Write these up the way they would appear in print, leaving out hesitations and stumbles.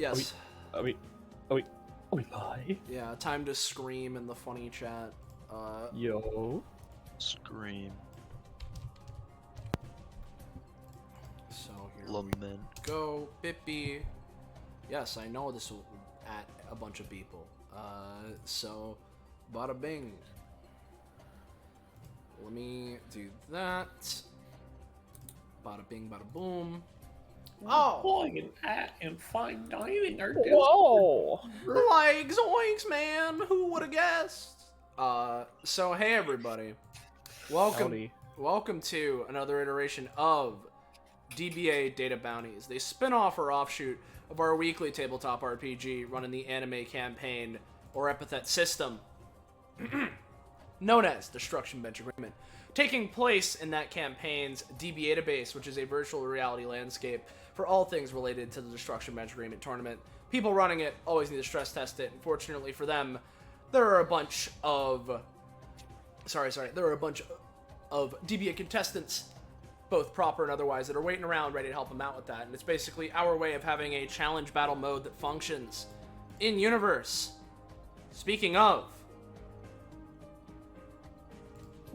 Yes. Are we live? Yeah, time to scream in the funny chat. Yo. Scream. So here Lament. we go. Bippy. Yes, I know this will at a bunch of people. So, bada bing. Let me do that. Bada bing, bada boom. Oh! Pulling an at and fine dining are Whoa! Like zoinks, man! Who would have guessed? So hey everybody. Howdy. Welcome to another iteration of DBA Data Bounties, the spin-off or offshoot of our weekly tabletop RPG running the anime campaign or Epithet System, known as Destruction Bench Agreement, taking place in that campaign's DBA database, which is a virtual reality landscape for all things related to the Destruction Bench Agreement tournament. People running it always need to stress test it. Unfortunately for them, there are a bunch of DBA contestants, both proper and otherwise, that are waiting around ready to help them out with that. And it's basically our way of having a challenge battle mode that functions in universe. Speaking of,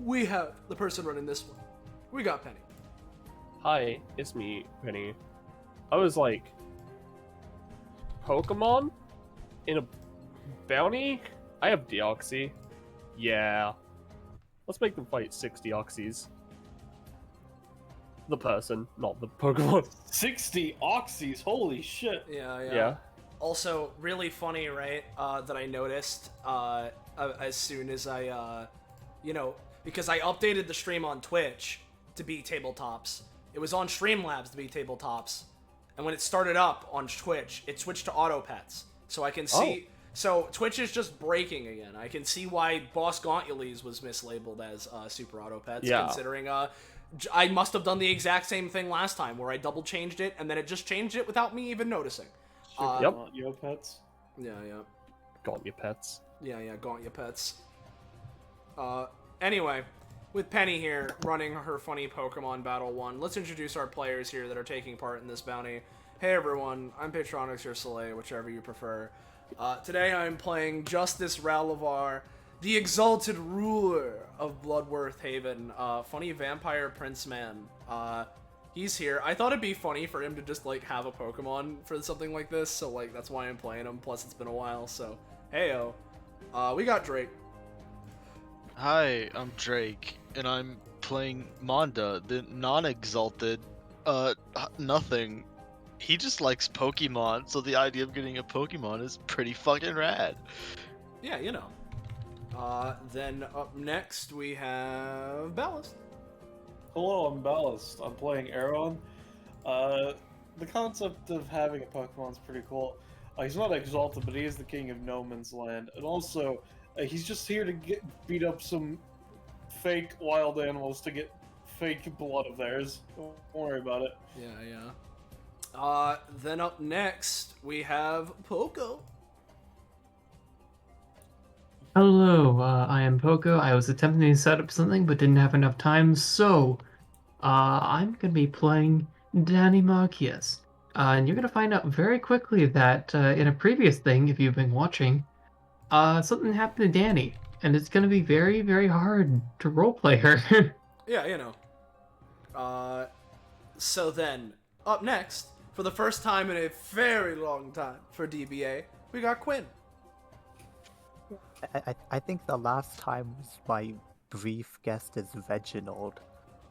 we have the person running this one. We got Penny. Hi, it's me, Penny. I was like, Pokemon? In a bounty? I have Deoxy. Yeah. Let's make them fight 6 Deoxys. The person, not the Pokemon. 60 oxys, holy shit. Yeah. Also, really funny, right? That I noticed as soon as I, because I updated the stream on Twitch to be tabletops. It was on Streamlabs to be tabletops. And when it started up on Twitch, it switched to auto pets. So I can see... Oh. So Twitch is just breaking again. I can see why Boss Gauntules was mislabeled as Super Auto Pets, considering I must have done the exact same thing last time, where I double changed it, and then it just changed it without me even noticing. Yep. Yo pets. Yeah. Got your pets. Yeah, Gaunt your pets. Anyway, with Penny here running her funny Pokemon Battle 1, let's introduce our players here that are taking part in this bounty. Hey everyone, I'm Patronix or Soleil, whichever you prefer. Today I'm playing Justice Ralavar, the exalted ruler of Bloodworth Haven, funny vampire prince man. He's here. I thought it'd be funny for him to just, have a Pokemon for something like this, so, that's why I'm playing him, plus it's been a while, so, heyo. We got Drake. Hi, I'm Drake, and I'm playing Monda, the non-exalted, nothing. He just likes Pokemon, so the idea of getting a Pokemon is pretty fucking rad. Yeah, Then up next we have Ballast. Hello, I'm Ballast. I'm playing Aeron. The concept of having a Pokemon is pretty cool. He's not exalted, but he is the king of No Man's Land. And also, he's just here to beat up some fake wild animals to get fake blood of theirs. Don't worry about it. Yeah. Then up next, we have Poco. Hello, I am Poco. I was attempting to set up something, but didn't have enough time, so I'm going to be playing Danny Marquez. And you're going to find out very quickly that in a previous thing, if you've been watching, something happened to Danny, and it's going to be very, very hard to roleplay her. Yeah, So then, up next, for the first time in a very long time for DBA, we got Quinn. I think the last time was my brief guest as Reginald.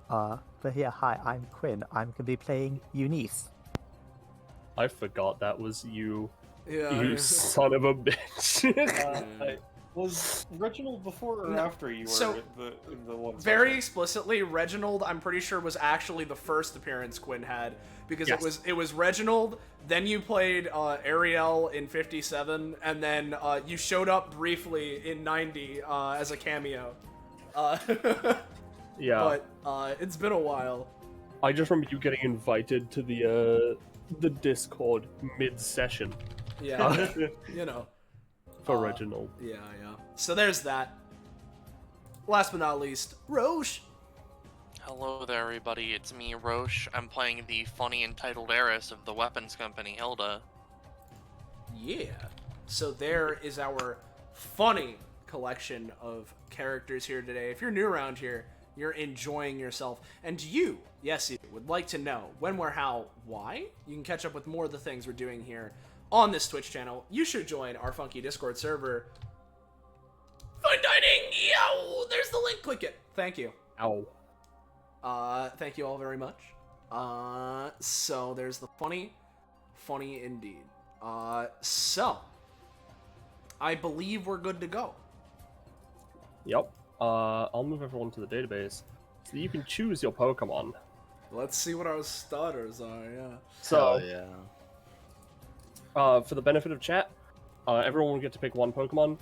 But yeah, hi, I'm Quinn. I'm gonna be playing Eunice. I forgot that was you. Yeah. You son of a bitch. Was Reginald before or after you were in the one Very session? explicitly, Reginald, I'm pretty sure, was actually the first appearance Quinn had, because Yes. it was Reginald, then you played Ariel in 57, and then you showed up briefly in 90 as a cameo. Yeah. But it's been a while. I just remember you getting invited to the Discord mid-session Yeah, for Reginald. Yeah. So there's that. Last but not least, Roche. Hello there, everybody. It's me, Roche. I'm playing the funny entitled heiress of the weapons company, Hilda. Yeah. So there is our funny collection of characters here today. If you're new around here, you're enjoying yourself, and you, yes, you would like to know when, where, how, why, you can catch up with more of the things we're doing here on this Twitch channel. You should join our funky Discord server. Fine dining! Yo! There's the link. Click it. Thank you. Ow. Thank you all very much. So there's the funny indeed. So I believe we're good to go. Yep. I'll move everyone to the database so that you can choose your Pokemon. Let's see what our starters are, yeah. So, yeah. For the benefit of chat, everyone will get to pick one Pokemon.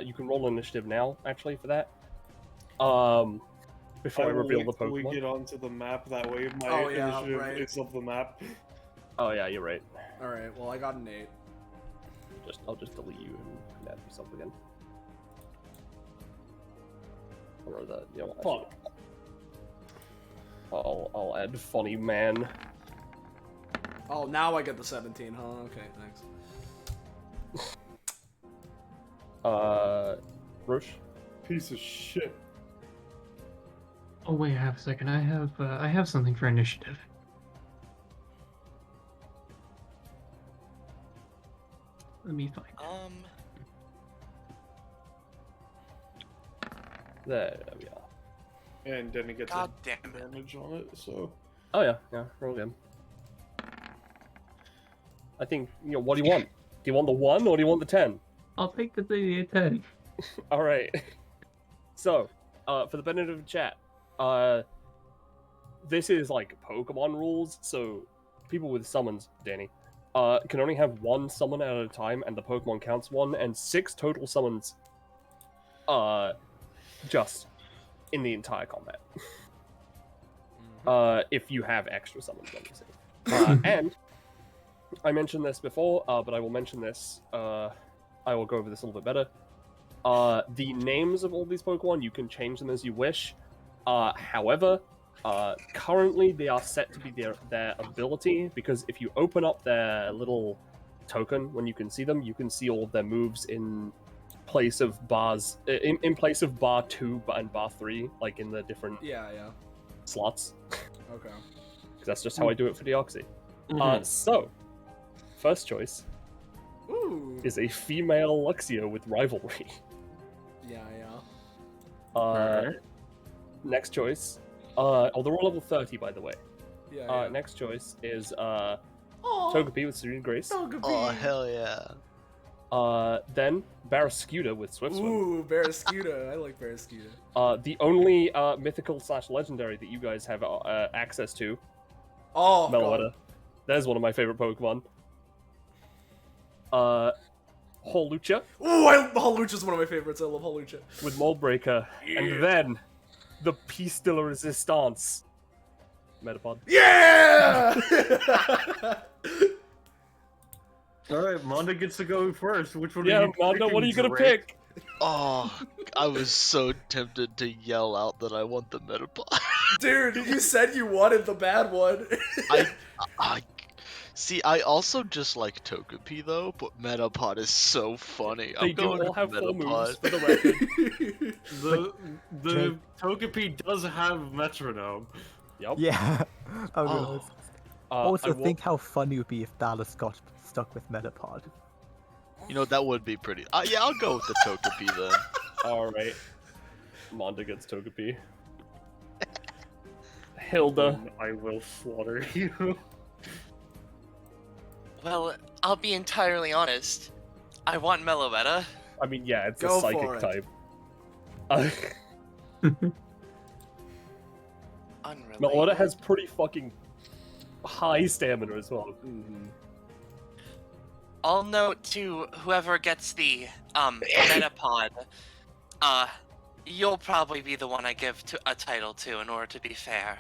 You can roll initiative now, actually, for that. Before I reveal the Pokemon. We get onto the map that way. My Oh, yeah, initiative right. is up the map. Oh yeah, you're right. Alright, well I got an 8. I'll just delete you and add yourself again. Or the, you know, Fuck. I'll add funny man. Oh, now I get the 17, huh? Okay, thanks. Roche. Piece of shit. Oh wait, half a second. I have something for initiative. Let me find it. There we are. And then it gets God damn it. damage on it, so... Oh yeah, roll again. I think, you know, what do you want? Do you want the 1 or do you want the 10? I'll take the 10. Alright. So, for the benefit of the chat, this is like Pokemon rules, so people with summons, Danny, can only have 1 summon at a time, and the Pokemon counts 1, and 6 total summons, just in the entire combat. If you have extra summons, obviously. And I mentioned this before, but I will mention this. I will go over this a little bit better. The names of all these Pokemon, you can change them as you wish. However, currently they are set to be their ability, because if you open up their little token when you can see them, you can see all of their moves in place of bars, in place of bar 2 and bar 3, like in the different Yeah. slots. Okay. Because that's just how I do it for Deoxy. So, first choice Ooh. is a female Luxio with rivalry. Yeah. Next choice, they're all level 30, by the way. Yeah. Next choice is Aw, Togepi with Serene Grace. Togepi. Oh, hell yeah. Then Barrascuda with Swift Swim. Ooh, Barrascuda. I like Barrascuda. The only mythical/legendary that you guys have access to, Oh, Meloetta. God. There's one of my favorite Pokemon. Holucha Ooh, Holucha's one of my favorites. I love Holucha. with Mold Breaker. And then the Piece de la Resistance. Metapod. Yeah! Alright, Mondo gets to go first. Which one Yeah, are you Mondo, what are you picking, gonna Drake? pick? Oh, I was so tempted to yell out that I want the Metapod. Dude, you said you wanted the bad one. I see. I also just like Togepi though, but Metapod is so funny. They I'm do going all have with 4 moves, Metapod. for the record. The Togepi does have metronome. Yep. Yeah. Oh, Oh. Also, I will- think how fun it would be if Dallas got stuck with Metapod. You know that would be pretty. Yeah, I'll go with the Togepi then. Alright. Mondo gets Togepi. Hilda. I will slaughter you. Well, I'll be entirely honest. I want Meloetta. I mean, yeah, it's Go a for psychic it. type. Unrelated. Meloetta has pretty fucking high stamina as well. I'll note to whoever gets the Metapod, you'll probably be the one I give a title to in order to be fair.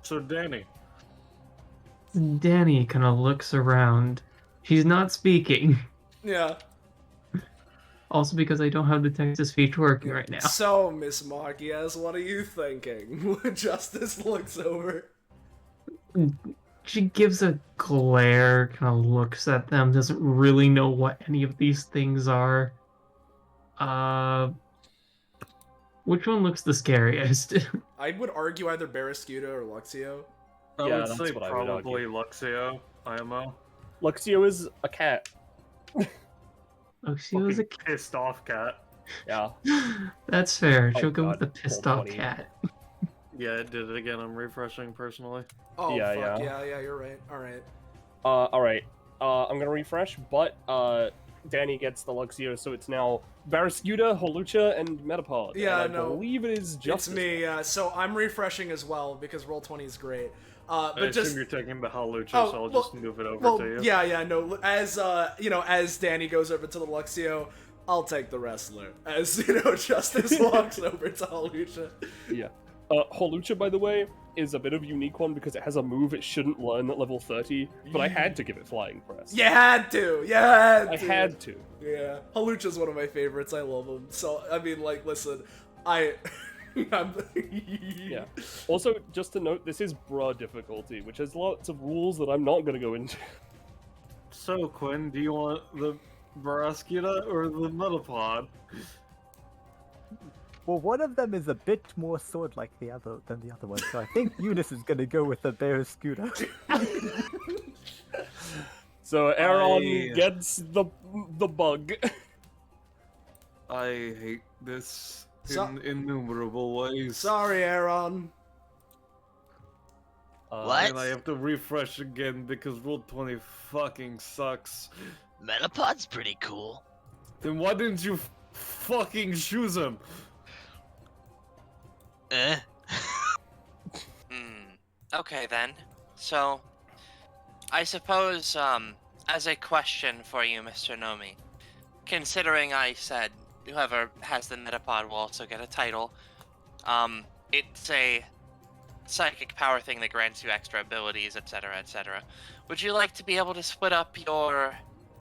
So, Danny. Danny kind of looks around. She's not speaking. Yeah. Also because I don't have the text-to-speech working right now. So, Miss Marquez, what are you thinking? Justice looks over. She gives a glare, kind of looks at them, doesn't really know what any of these things are. Which one looks the scariest? I would argue either Barraskewda or Luxio. I Yeah, would that's say what I would probably argue. Luxio, IMO. Luxio is a cat. Oh, she was a Fucking pissed off cat. Yeah. That's fair. Oh, She'll go with God. the pissed Roll off 20. cat. Yeah, it did it again. I'm refreshing personally. Oh, Yeah, fuck, yeah. yeah, you're right. Alright. Alright. I'm gonna refresh, but, Danny gets the Luxio, so it's now Barraskewda, Holucha, and Metapod. Yeah, and I no. believe it is just It's me, so I'm refreshing as well, because Roll20 is great. I But just... assume you're taking the Halucha, Oh, so I'll well- just move it over Well, to you. yeah, no, as, as Danny goes over to the Luxio, I'll take the wrestler. As, Justice walks over to Halucha. Yeah. Holucha, by the way, is a bit of a unique one because it has a move it shouldn't learn at level 30, but I had to give it Flying Press. You had to! You had to! I had to. Yeah. Halucha's one of my favorites, I love him. So, I mean, like, listen, I'm... Yeah. Also, just to note, this is Bruh difficulty, which has lots of rules that I'm not going to go into. So, Quinn, do you want the Barraskewda or the Metapod? Well, one of them is a bit more sword-like than the other one, so I think Eunice is gonna go with the Barraskewda. So Aaron I- gets the bug. I hate this So- in innumerable ways. Sorry, Aaron. What? And I have to refresh again because Roll20 fucking sucks. Metapod's pretty cool. Then why didn't you fucking choose him? Eh? Okay then. So, I suppose, as a question for you, Mr. Nomi, considering I said whoever has the Metapod will also get a title, it's a psychic power thing that grants you extra abilities, etc., etc. Would you like to be able to split up your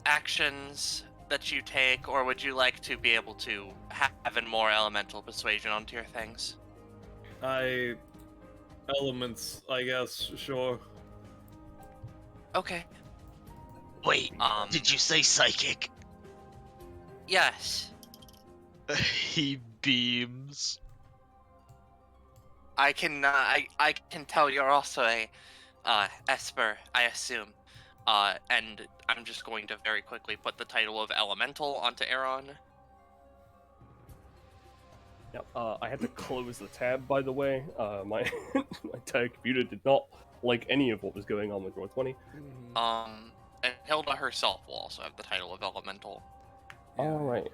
actions that you take, or would you like to be able to have a more elemental persuasion onto your things? Elements, I guess, sure. Okay. Wait, did you say psychic? Yes. He beams. I can tell you're also a Esper, I assume. And I'm just going to very quickly put the title of Elemental onto Aaron. Yep, I had to close the tab, by the way. My entire computer did not like any of what was going on with Roll20. And Hilda herself will also have the title of Elemental. Alright.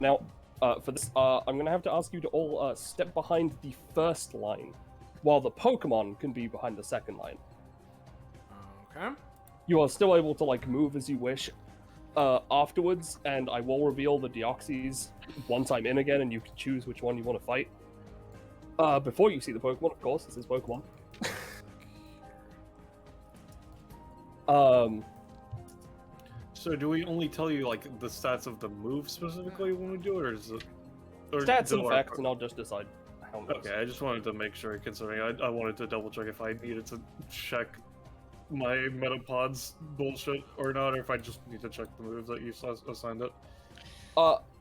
Now, for this, I'm gonna have to ask you to all step behind the first line, while the Pokemon can be behind the second line. Okay. You are still able to, like, move as you wish afterwards, and I will reveal the Deoxys once I'm in again, and you can choose which one you want to fight. Before you see the Pokemon, of course, this is Pokemon. So do we only tell you, like, the stats of the move specifically when we do it, or is it... Or Stats do and our- facts, and I'll just decide how much. Okay, I just wanted to make sure, considering I wanted to double check if I needed to check my Metapod's bullshit or not, or if I just need to check the moves that you assigned it.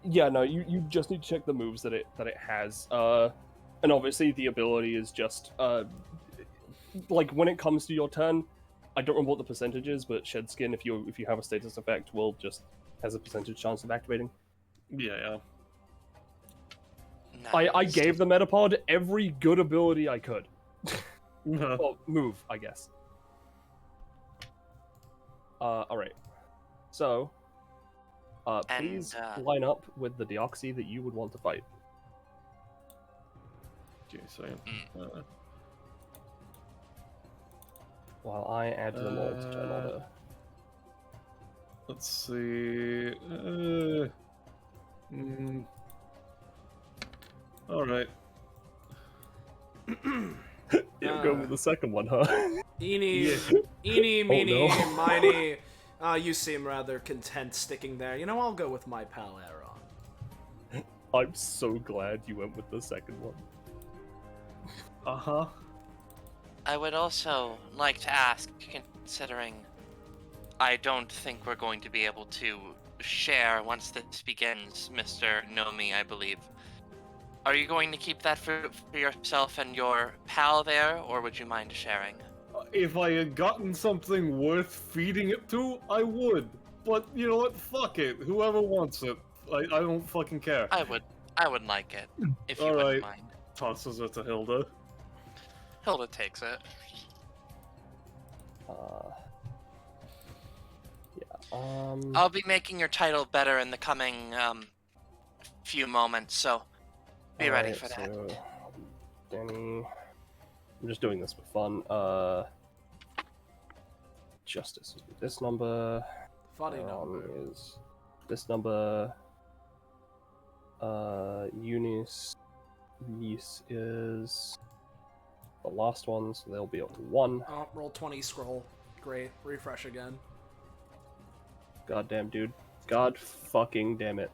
Yeah, no, you just need to check the moves that it has. And obviously the ability is just like when it comes to your turn, I don't remember what the percentage is, but Shed Skin, if you have a status effect, will just has a percentage chance of activating. Yeah. I Nice. gave the Metapod every good ability I could. Yeah. Well, move, I guess. Alright. So, please line up with the Deoxy that you would want to fight. While I add them all to turn order. Let's see. All right. You'll go with the second one, huh? Eeny, Oh, meeny, no. miny. You seem rather content sticking there. You know, I'll go with my pal Aaron. I'm so glad you went with the second one. Uh huh. I would also like to ask, considering I don't think we're going to be able to share once this begins, Mr. Nomi, I believe. Are you going to keep that for yourself and your pal there, or would you mind sharing? If I had gotten something worth feeding it to, I would. But you know what? Fuck it. Whoever wants it, I don't fucking care. I would like it, if you Alright. wouldn't mind. Tosses it to Hilda. Hilda takes it. I'll be making your title better in the coming few moments, so be ready for that. So, Danny, I'm just doing this for fun. Justice is this number. Funny number. Is this number. Eunice is the last one, so they'll be on 1. Oh, roll 20, scroll. Great. Refresh again. Goddamn, dude. God fucking damn it.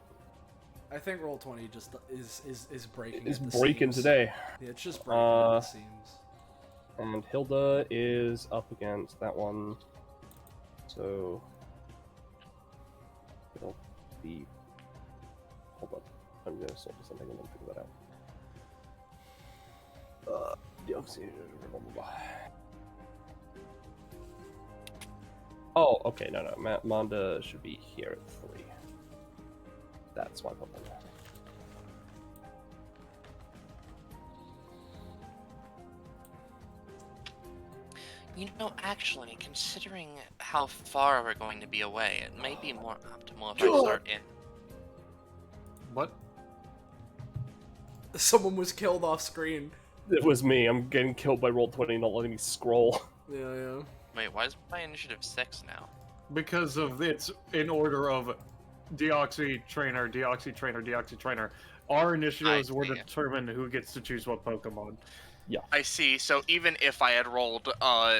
I think roll 20 just is breaking. It's at the breaking seams. today. Yeah, it's just breaking at the seams. And Hilda is up against that one. So it'll be. Hold up. I'm gonna sort something and then figure that out. Deoxy. Oh, okay, no. Manda should be here at 3. That's my problem. You know, actually, considering how far we're going to be away, it may be more optimal if I start in. What? Someone was killed off screen. It was me. I'm getting killed by Roll20 not letting me scroll. Yeah. Wait, why is my initiative 6 now? Because of it's in order of Deoxy Trainer, Deoxy Trainer, Deoxy Trainer. Our initiatives were to determine who gets to choose what Pokemon. I see, so even if I had rolled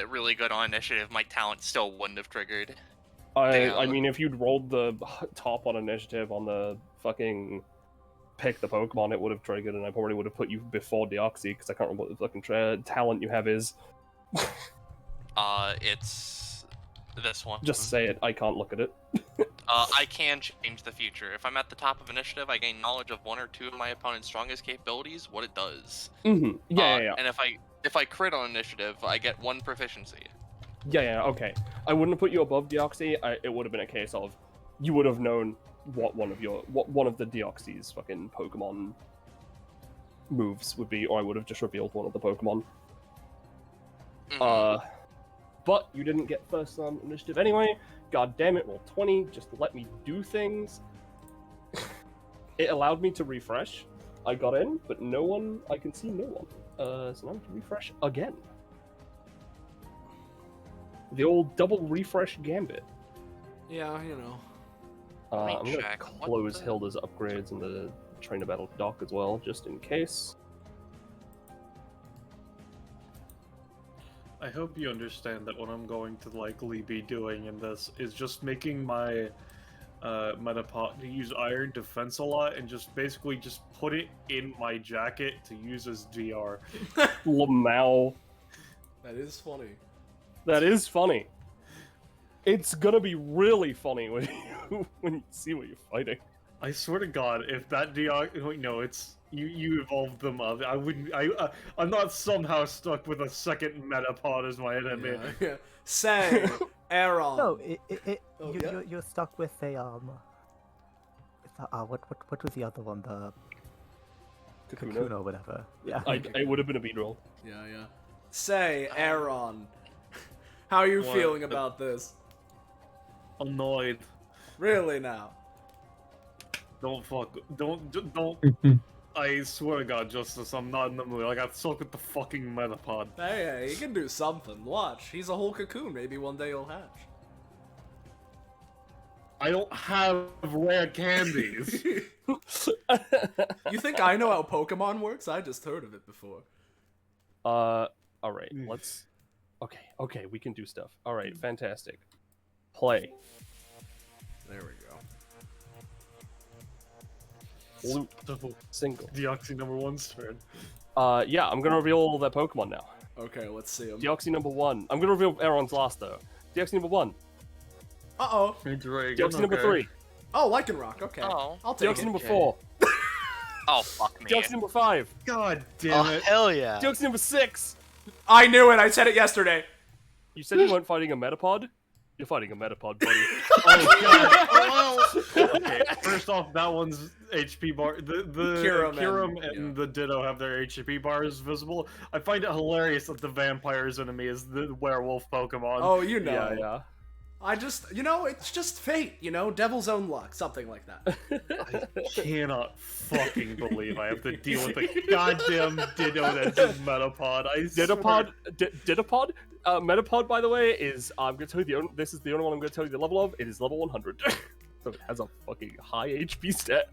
really good on initiative, my talent still wouldn't have triggered. I mean, if you'd rolled the top on initiative on the fucking pick the Pokemon, it would have triggered, and I probably would have put you before Deoxy, because I can't remember what the fucking talent you have is. It's this one. Just say it, I can't look at it. I can change the future. If I'm at the top of initiative, I gain knowledge of 1 or 2 of my opponent's strongest capabilities, what it does. Mm-hmm. Yeah. And if I crit on initiative, I get 1 proficiency. Yeah, okay. I wouldn't have put you above Deoxy. It would have been a case of you would have known what one of the Deoxy's fucking Pokemon moves would be, or I would have just revealed one of the Pokemon. Mm-hmm. But you didn't get first on initiative anyway. God damn it, roll 20, just let me do things. It allowed me to refresh. I got in, but I can see no one. So now I have to refresh again. The old double refresh gambit. Yeah, you know. I'm going to close Hilda's upgrades in the trainer battle dock as well, just in case. I hope you understand that what I'm going to likely be doing in this is just making my Metapod to use Iron Defense a lot and just basically just put it in my jacket to use as DR. Lamau. That is funny. That is funny. It's gonna be really funny when you see what you're fighting. I swear to God, if that DR, no, it's you evolved them up. I wouldn't. I'm not somehow stuck with a second Metapod as my enemy. Yeah. Say, Aaron. No, yeah? you're stuck with a what was the other one? The Kakuna or whatever. Yeah. It would have been a beat roll. Yeah. Say, Aaron. How are you feeling about this? Annoyed. Really now? Don't. I swear to God, Justice, I'm not in the mood. I got stuck with the fucking Metapod. Hey, he can do something. Watch, he's a whole cocoon. Maybe one day he'll hatch. I don't have rare candies. You think I know how Pokemon works? I just heard of it before. Alright, let's... Okay, we can do stuff. Alright, fantastic. Play. There we go. Loop. Single. Deoxy #1's turn. Yeah, I'm gonna reveal that Pokemon now. Okay, let's see him. Deoxy number 1. I'm gonna reveal Aaron's last though. Deoxy number 1. Uh-oh. Deoxy number 3. Oh, Lycanroc. Okay. Oh. I'll take Deoxy it. number 4. Oh, fuck me. Deoxy number 5. God Oh, damn it. hell yeah. Deoxy number 6. I knew it. I said it yesterday. You said you weren't fighting a Metapod? You're fighting a Metapod, buddy. Oh god. Okay, first off, that one's HP bar. The Kyurem and the Ditto have their HP bars visible. I find it hilarious that the vampire's enemy is the werewolf Pokemon. Oh, you know. Yeah, yeah. I just, it's just fate, devil's own luck, something like that. I cannot fucking believe I have to deal with a goddamn Ditto that's a Metapod. Ditapod? Metapod, by the way, is, I'm going to tell you, this is the only one I'm going to tell you the level of. It is level 100. So it has a fucking high HP stat.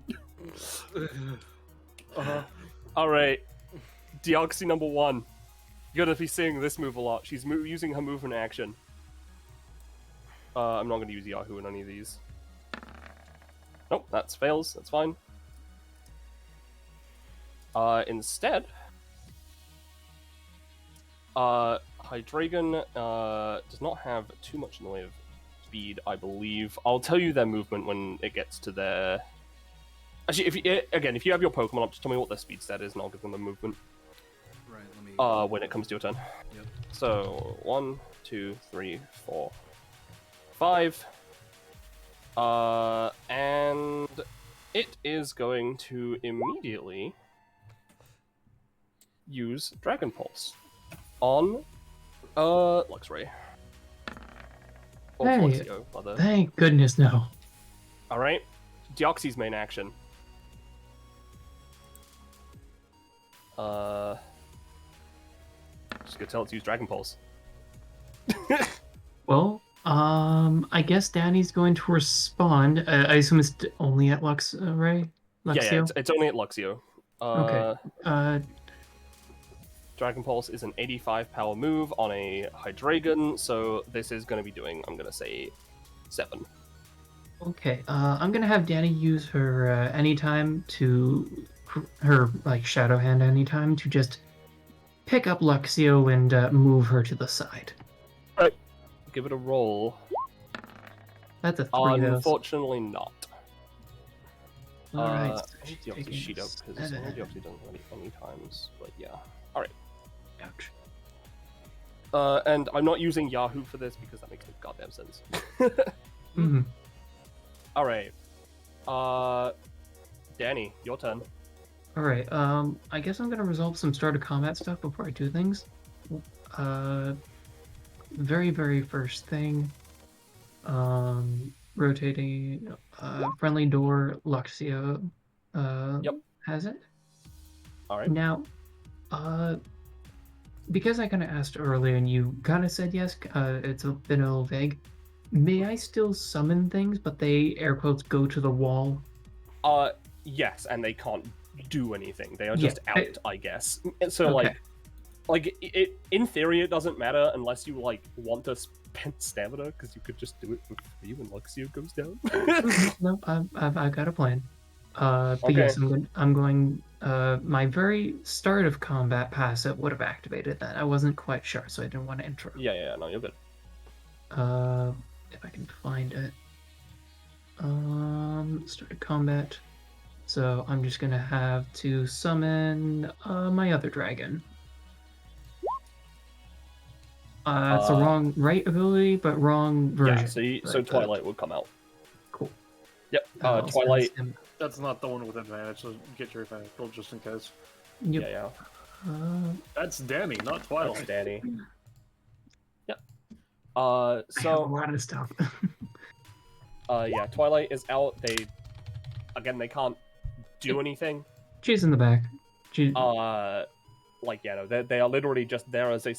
Alright. Deoxy number 1. You're going to be seeing this move a lot. She's using her movement action. I'm not going to use Yahoo in any of these. Nope, that fails. That's fine. Instead, Hydreigon does not have too much in the way of speed, I believe. I'll tell you their movement when it gets to their... Actually, if you have your Pokemon up, just tell me what their speed stat is, and I'll give them a movement. Right, let me... When it comes to your turn. Yep. So, 1, 2, 3, 4, 5. And it is going to immediately use Dragon Pulse on Luxray. Or Hey, Luxio, rather. Thank goodness, no. Alright. Deoxy's main action. Just gonna tell it to use Dragon Pulse. Well, I guess Danny's going to respond. I assume it's only at Luxray? Luxio? Yeah, it's only at Luxio. Okay. Dragon Pulse is an 85 power move on a Hydreigon, so this is going to be doing, I'm going to say, 7. Okay, I'm gonna have Danny use her anytime to her Shadow Hand anytime to just pick up Luxio and move her to the side. Right. Give it a roll. That's a 3. Unfortunately not. Alright. Deoxy sheet up because Deoxy doesn't any times, but yeah. Alright. Ouch. And I'm not using Yahoo for this because that makes no goddamn sense. Mm-hmm. Alright. Danny, your turn. Alright, I guess I'm gonna resolve some start of combat stuff before I do things. Very, very first thing. Rotating friendly door, Luxio has it. Alright. Now, because I kind of asked earlier and you kind of said yes, it's been a little vague. May I still summon things, but they, air quotes, go to the wall? Yes, and they can't do anything. They are just Yeah, out, I guess. So, Okay. it in theory, it doesn't matter unless you, want to spend stamina, because you could just do it for free when Luxio goes down. No, I've got a plan. But Okay. yes, I'm going. My very start of combat passive would have activated that. I wasn't quite sure, so I didn't want to intro. Yeah, no, you're good. If I can find it. Started combat. So I'm just gonna have to summon my other dragon. It's the wrong ability, but wrong version. Yeah, so Twilight would come out. Cool. Yep. I'll Twilight. send him. That's not the one with advantage, so get your advantage roll just in case. Yep. Yeah. That's Danny, not That's Twilight. Danny. Yep. I have a So lot of stuff. yeah, Twilight is out. They can't do anything. She's in the back. She, They are literally just there as a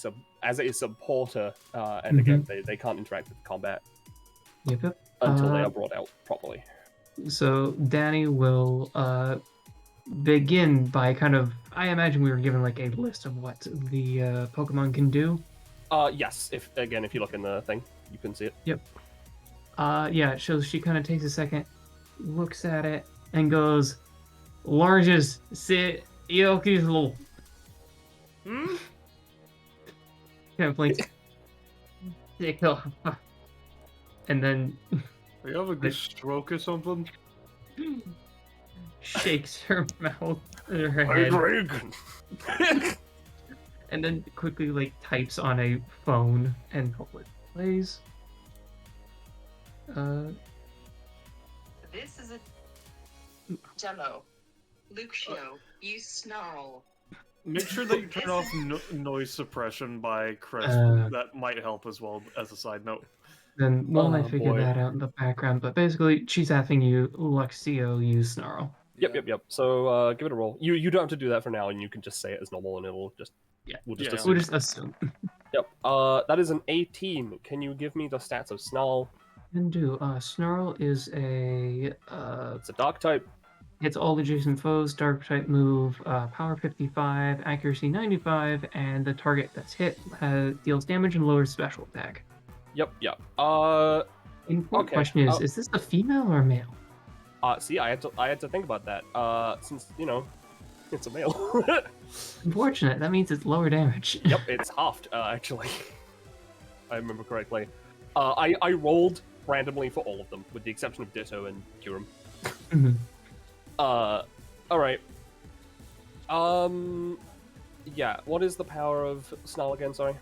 supporter, and again, they can't interact with combat yep. until they are brought out properly. So Danny will begin by I imagine we were given a list of what the Pokemon can do. Yes. If you look in the thing, you can see it. Yep. Yeah. So she kind of takes a second, looks at it, and goes, "Largest sit Yoki's little." kind of blinks. Take off. And then You have a good stroke or something? shakes her mouth or her head. And then quickly like types on a phone and hopefully plays. This is a demo. Lucio, you snarl. Make sure that you turn off noise suppression by Chris. That might help as well, as a side note. Then while I Oh, figure boy. that out in the background, but basically she's asking you, Luxio, use snarl. Yep. So give it a roll. You don't have to do that for now, and you can just say it as normal, and it'll just we'll just assume. We'll just assume. Yep. That is an 18. Can you give me the stats of Snarl? Can do. Snarl is a It's a dark type. hits all adjacent foes, dark type move, power 55, accuracy 95, and the target that's hit deals damage and lowers special attack. Yep. Important Okay, question is this a female or a male? See, I had to think about that. Since it's a male. Unfortunate. That means it's lower damage. Yep, it's halved. Actually, I remember correctly. I rolled randomly for all of them, with the exception of Ditto and Kurum. Mhm. All right. Yeah. What is the power of Snarl again? Sorry.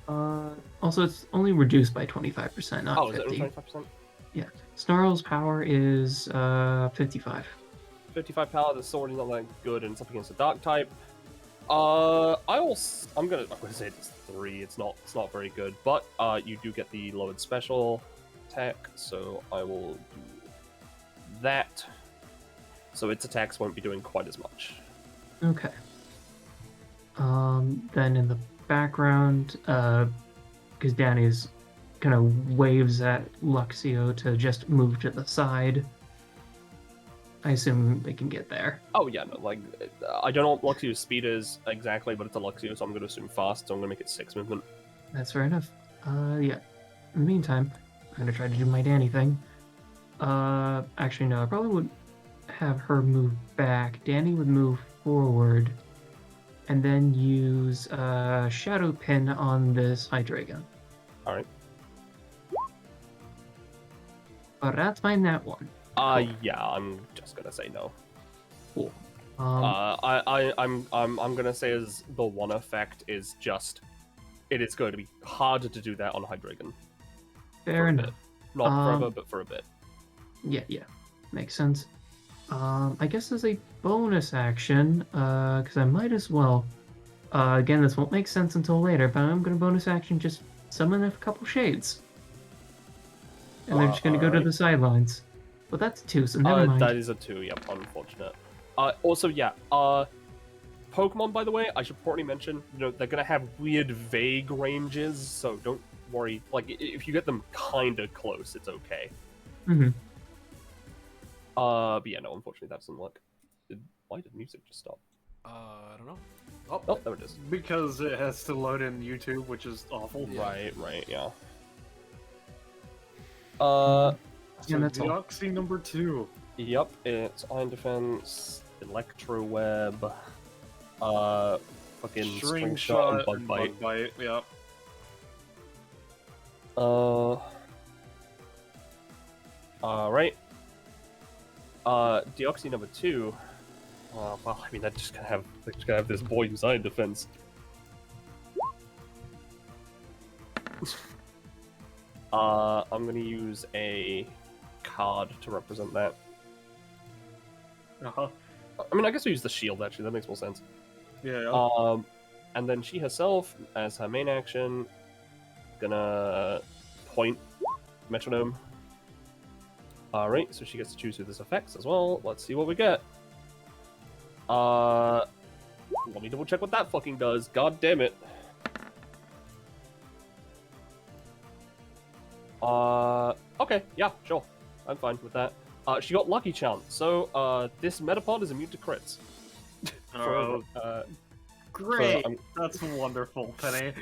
Also, it's only reduced by 25%, not 50. Is it only 25%? Yeah. Snarl's power is 55. 55 power. The sword is not that good, and it's up against a dark type. I'm gonna say it's 3. It's not very good, but you do get the lowered special attack, so I will do that. So its attacks won't be doing quite as much. Okay. Then in the background, because Danny's kind of waves at Luxio to just move to the side. I assume they can get there. Oh yeah, no, like I don't know what Luxio's speed is exactly, but it's a Luxio, so I'm gonna assume fast. So I'm gonna make it 6 movement. That's fair enough. Yeah. In the meantime, I'm gonna try to do my Danny thing. Actually no, I probably would have her move back. Danny would move forward, and then use Shadow Pin on this Hydreigon. All right. But that's my nat one. Yeah, I'm just gonna say no. Cool. I'm gonna say as the one effect is just it is going to be harder to do that on Hydreigon. Fair enough. Not forever, but for a bit. Yeah, makes sense. I guess as a bonus action, because I might as well. Again, this won't make sense until later, but I'm gonna bonus action just summon a couple shades, and they're just gonna go to the sidelines. But that's 2, so never mind. That is a 2. Yep, unfortunate. Also, yeah. Pokemon, by the way, I should probably mention, they're gonna have weird, vague ranges, so don't worry. Like, if you get them kinda close, it's okay. Mm-hmm. But yeah, no, unfortunately, that doesn't work. Why did music just stop? I don't know. Oh, there it is. Because it has to load in YouTube, which is awful. Right, yeah. Yeah, that's all. Deoxy number 2. Yep, it's Iron Defense, Electro Web, fucking String Shot and Bug Bite. Yep. Alright. Deoxy number 2. Well, I mean, they're just gonna have this boy who's Iron Defense. I'm gonna use a card to represent that. Uh-huh. I mean, I guess we use the shield, actually. That makes more sense. Yeah. And then she herself, as her main action, gonna point metronome. Alright, so she gets to choose who this affects as well. Let's see what we get. Let me double check what that fucking does. God damn it. Okay, yeah, sure. I'm fine with that. She got Lucky Charm, so this Metapod is immune to crits. Great! That's wonderful, Penny.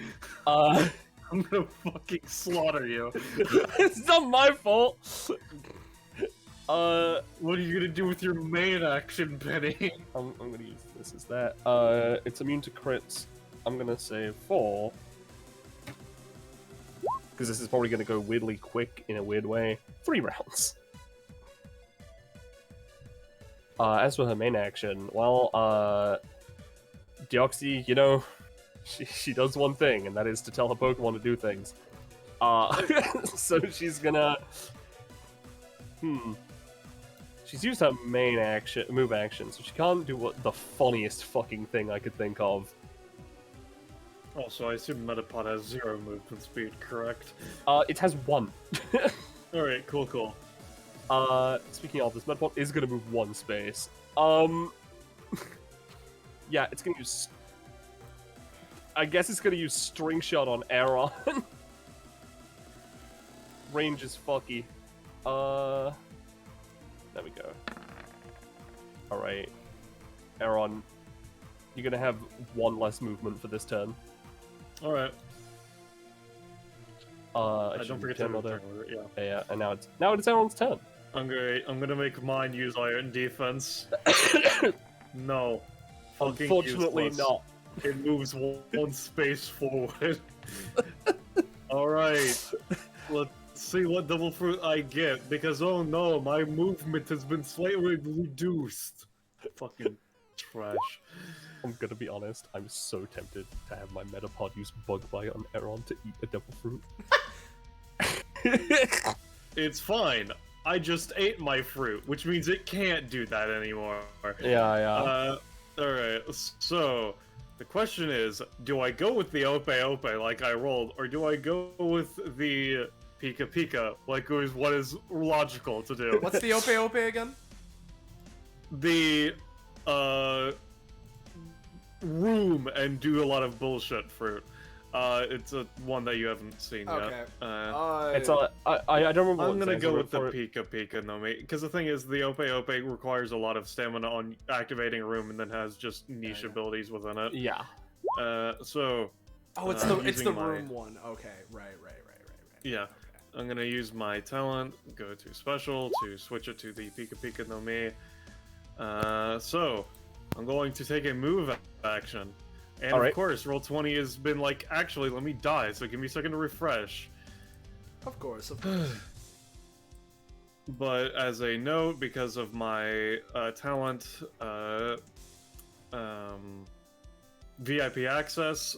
I'm gonna fucking slaughter you. It's not my fault! What are you gonna do with your main action, Penny? I'm gonna use this as that. It's immune to crits. I'm gonna say 4. because this is probably going to go weirdly quick in a weird way. 3 rounds. As for her main action, well, Deoxys, you know, she does one thing, and that is to tell her Pokemon to do things. So she's gonna... She's used her main move action, so she can't do the funniest fucking thing I could think of. Also, I assume Metapod has 0 movement speed, correct? It has 1. Alright, cool. Speaking of, this Metapod is gonna move 1 space. Yeah, it's gonna use... I guess it's gonna use String Shot on Aeron. Range is fucky. There we go. Alright. Aeron, you're gonna have 1 less movement for this turn. Alright. I don't forget to return order, yeah. Yeah, and now it's Aeron's turn. I'm gonna make mine use Iron Defense. No. Fucking Unfortunately useless. not. It moves 1 space forward. Alright. Let's see what double fruit I get, because oh no, my movement has been slightly reduced. Fucking trash. I'm gonna be honest, I'm so tempted to have my Metapod use Bug Bite on Aeron to eat a double fruit. It's fine. I just ate my fruit, which means it can't do that anymore. Yeah. Alright, so the question is, do I go with the Ope Ope like I rolled, or do I go with the Pika Pika like was what is logical to do? What's the Ope Ope again? The room and do a lot of bullshit fruit. It's a one that you haven't seen Okay. yet. It's I don't remember. I'm gonna go with the Pika Pika no mate, because the thing is, the Ope Ope requires a lot of stamina on activating a room, and then has just niche abilities within it. Yeah. So. Oh, it's the room one. Okay, right. Yeah. Okay. I'm gonna use my talent, go to special to switch it to the Pika Pika no Me. So I'm going to take a move action. And of course, Roll20 has been like, actually, let me die, so give me a second to refresh. Of course. But as a note, because of my talent, VIP access,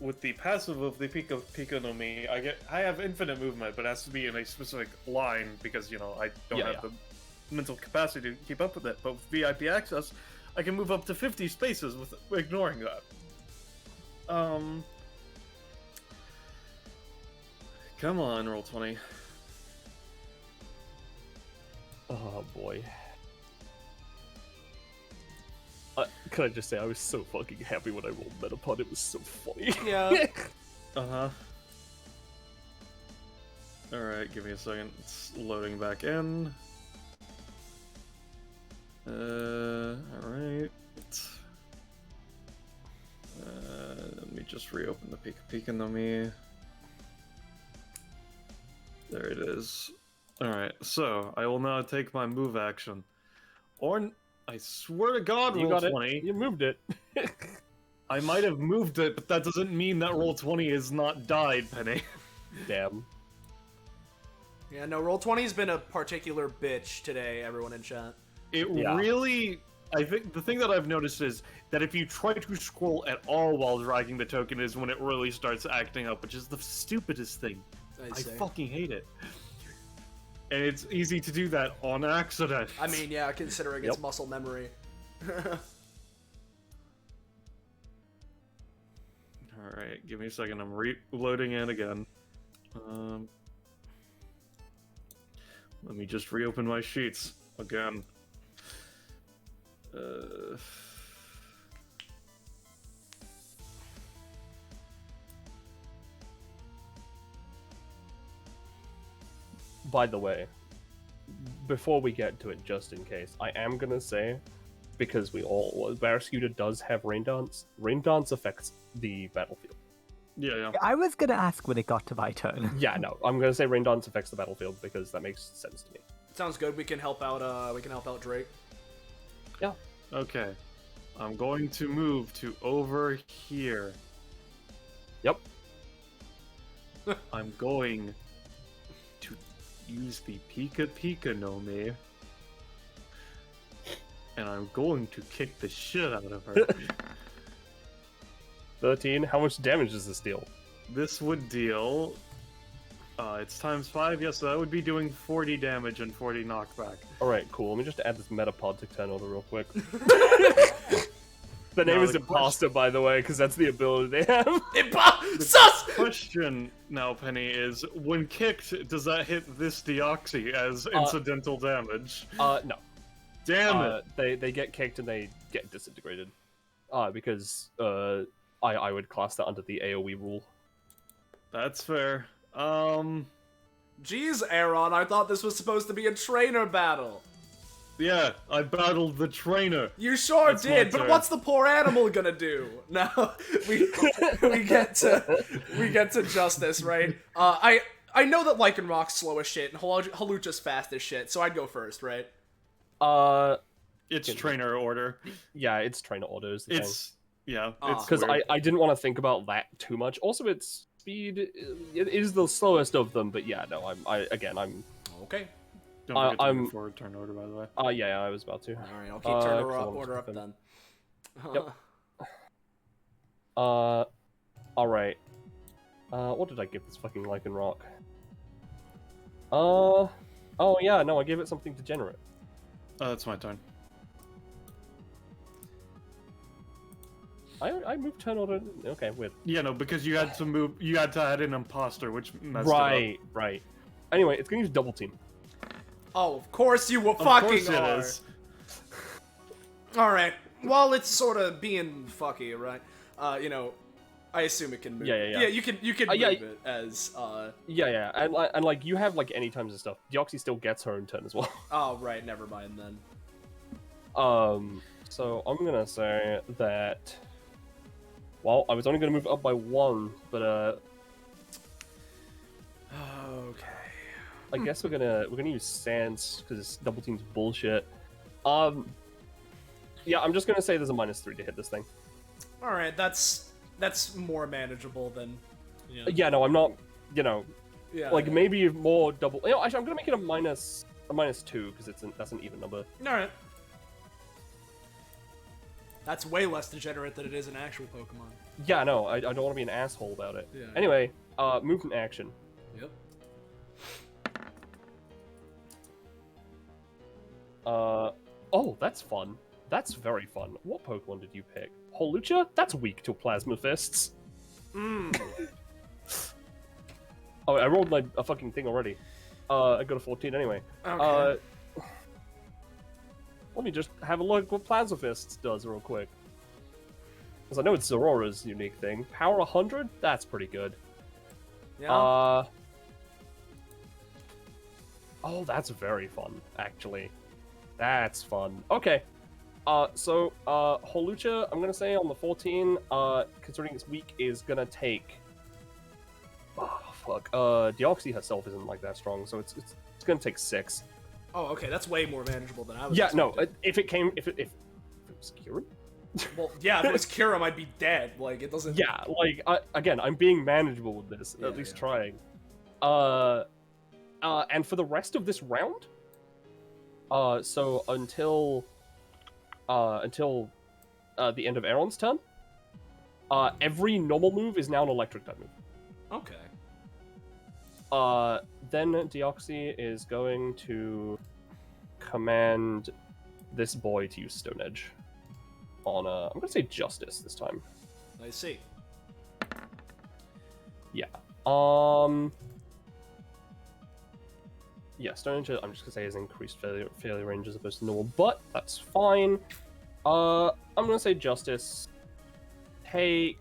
with the passive of the Pika Pika no Mi, I have infinite movement, but it has to be in a specific line because, you know, I don't have the mental capacity to keep up with it. But with VIP access, I can move up to 50 spaces with ignoring that. Come on, Roll20. Oh boy. Can I just say, I was so fucking happy when I rolled Metapod, it was so funny. Yeah. Uh-huh. Alright, give me a second. It's loading back in. Alright. Let me just reopen the Pika Pika no Mi. There it is. Alright, so I will now take my move action. Or, I swear to God, You got Roll20. it. You moved it. I might have moved it, but that doesn't mean that Roll20 is not died, Penny. Damn. Yeah, no, Roll20's been a particular bitch today, everyone in chat. It really... I think the thing that I've noticed is that if you try to scroll at all while dragging the token is when it really starts acting up, which is the stupidest thing. I fucking hate it. And it's easy to do that on accident. I mean, yeah, considering it's muscle memory. Alright, give me a second. I'm reloading it again. Let me just reopen my sheets again. By the way, before we get to it, just in case, I am gonna say, because Barrascuda does have Rain Dance. Rain Dance affects the battlefield. Yeah. I was gonna ask when it got to my turn. Yeah, no, I'm gonna say Rain Dance affects the battlefield because that makes sense to me. Sounds good. We can help out. We can help out Drake. Yeah. Okay. I'm going to move to over here. Yep. I'm going to use the Pika Pika no Me. And I'm going to kick the shit out of her. 13. How much damage does this deal? This would deal... it's times 5, yes, so that would be doing 40 damage and 40 knockback. Alright, cool. Let me just add this Metapod to turn order real quick. The name Now, is the Imposter, by the way, because that's the ability they have. The question now, Penny, is when kicked, does that hit this Deoxy as incidental damage? No. Damn it! They get kicked and they get disintegrated. Because I would class that under the AoE rule. That's fair. Jeez, Aaron, I thought this was supposed to be a trainer battle. Yeah, I battled the trainer. You sure That's my did, but turn. what's the poor animal gonna do? No, we get to justice, right? I know that Lycanrock's slow as shit and Halucha's fast as shit, so I'd go first, right? It's trainer order. Yeah, it's trainer order is the thing. Yeah, it's because weird. I didn't want to think about that too much. Also, its speed it is the slowest of them, but yeah, no, I'm okay. Don't forget to I'm move forward turn order, by the way. Yeah, I was about to. All right, I'll keep turn order up then. Yep. All right. What did I give this fucking Lycanroc? Oh yeah, no, I gave it something degenerate. That's my turn. I moved turn order. Okay, weird. Yeah, no, because you had to move. You had to add an imposter, which messed Right, it up. right. Anyway, it's gonna use double team. Oh, of course you Of fucking course it are. is. All right. Well, it's sort of being fucky, right? You know, I assume it can move. Yeah. Yeah, you can move yeah. it as. Yeah, and like you have like any times and stuff. Deoxy still gets her own turn as well. Oh right, never mind then. So I'm gonna say that. Well, I was only gonna move up by 1, but Okay. I guess we're gonna use Sans because double team's bullshit. Yeah, I'm just gonna say there's a -3 to hit this thing. All right, that's more manageable than. You know. Yeah, no, I'm not. You know, Yeah. like maybe more double. You know, actually, I'm gonna make it a -2 because that's an even number. All right. That's way less degenerate than it is in actual Pokemon. Yeah, no, I don't want to be an asshole about it. Yeah. Anyway, movement action. Yep. Oh, that's fun. That's very fun. What Pokemon did you pick? Holucha? That's weak to Plasma Fists. Mm. Oh, I rolled a fucking thing already. I got a 14 anyway. Okay. Let me just have a look what Plasma Fists does real quick. Because I know it's Zorora's unique thing. Power 100? That's pretty good. Yeah. Oh, that's very fun, actually. That's fun. Okay. So, Holucha, I'm gonna say on the 14, considering it's weak, is gonna take... Oh, fuck. Deoxy herself isn't, like, that strong, so it's gonna take 6. Oh, okay, that's way more manageable than I was. Yeah, expecting. no, if it was Kieran? Well, yeah, if it was Kyurem, I'd be dead. Like, it doesn't... Yeah, like, again, I'm being manageable with this, Yeah, at least yeah. trying. And for the rest of this round, so until the end of Aaron's turn, every normal move is now an electric type move. Okay. Then Deoxy is going to command this boy to use Stone Edge on I'm gonna say Justice this time. I see. Yeah. Yeah, Stone Edge, I'm just gonna say is increased failure range as opposed to normal, but that's fine. I'm gonna say Justice. Take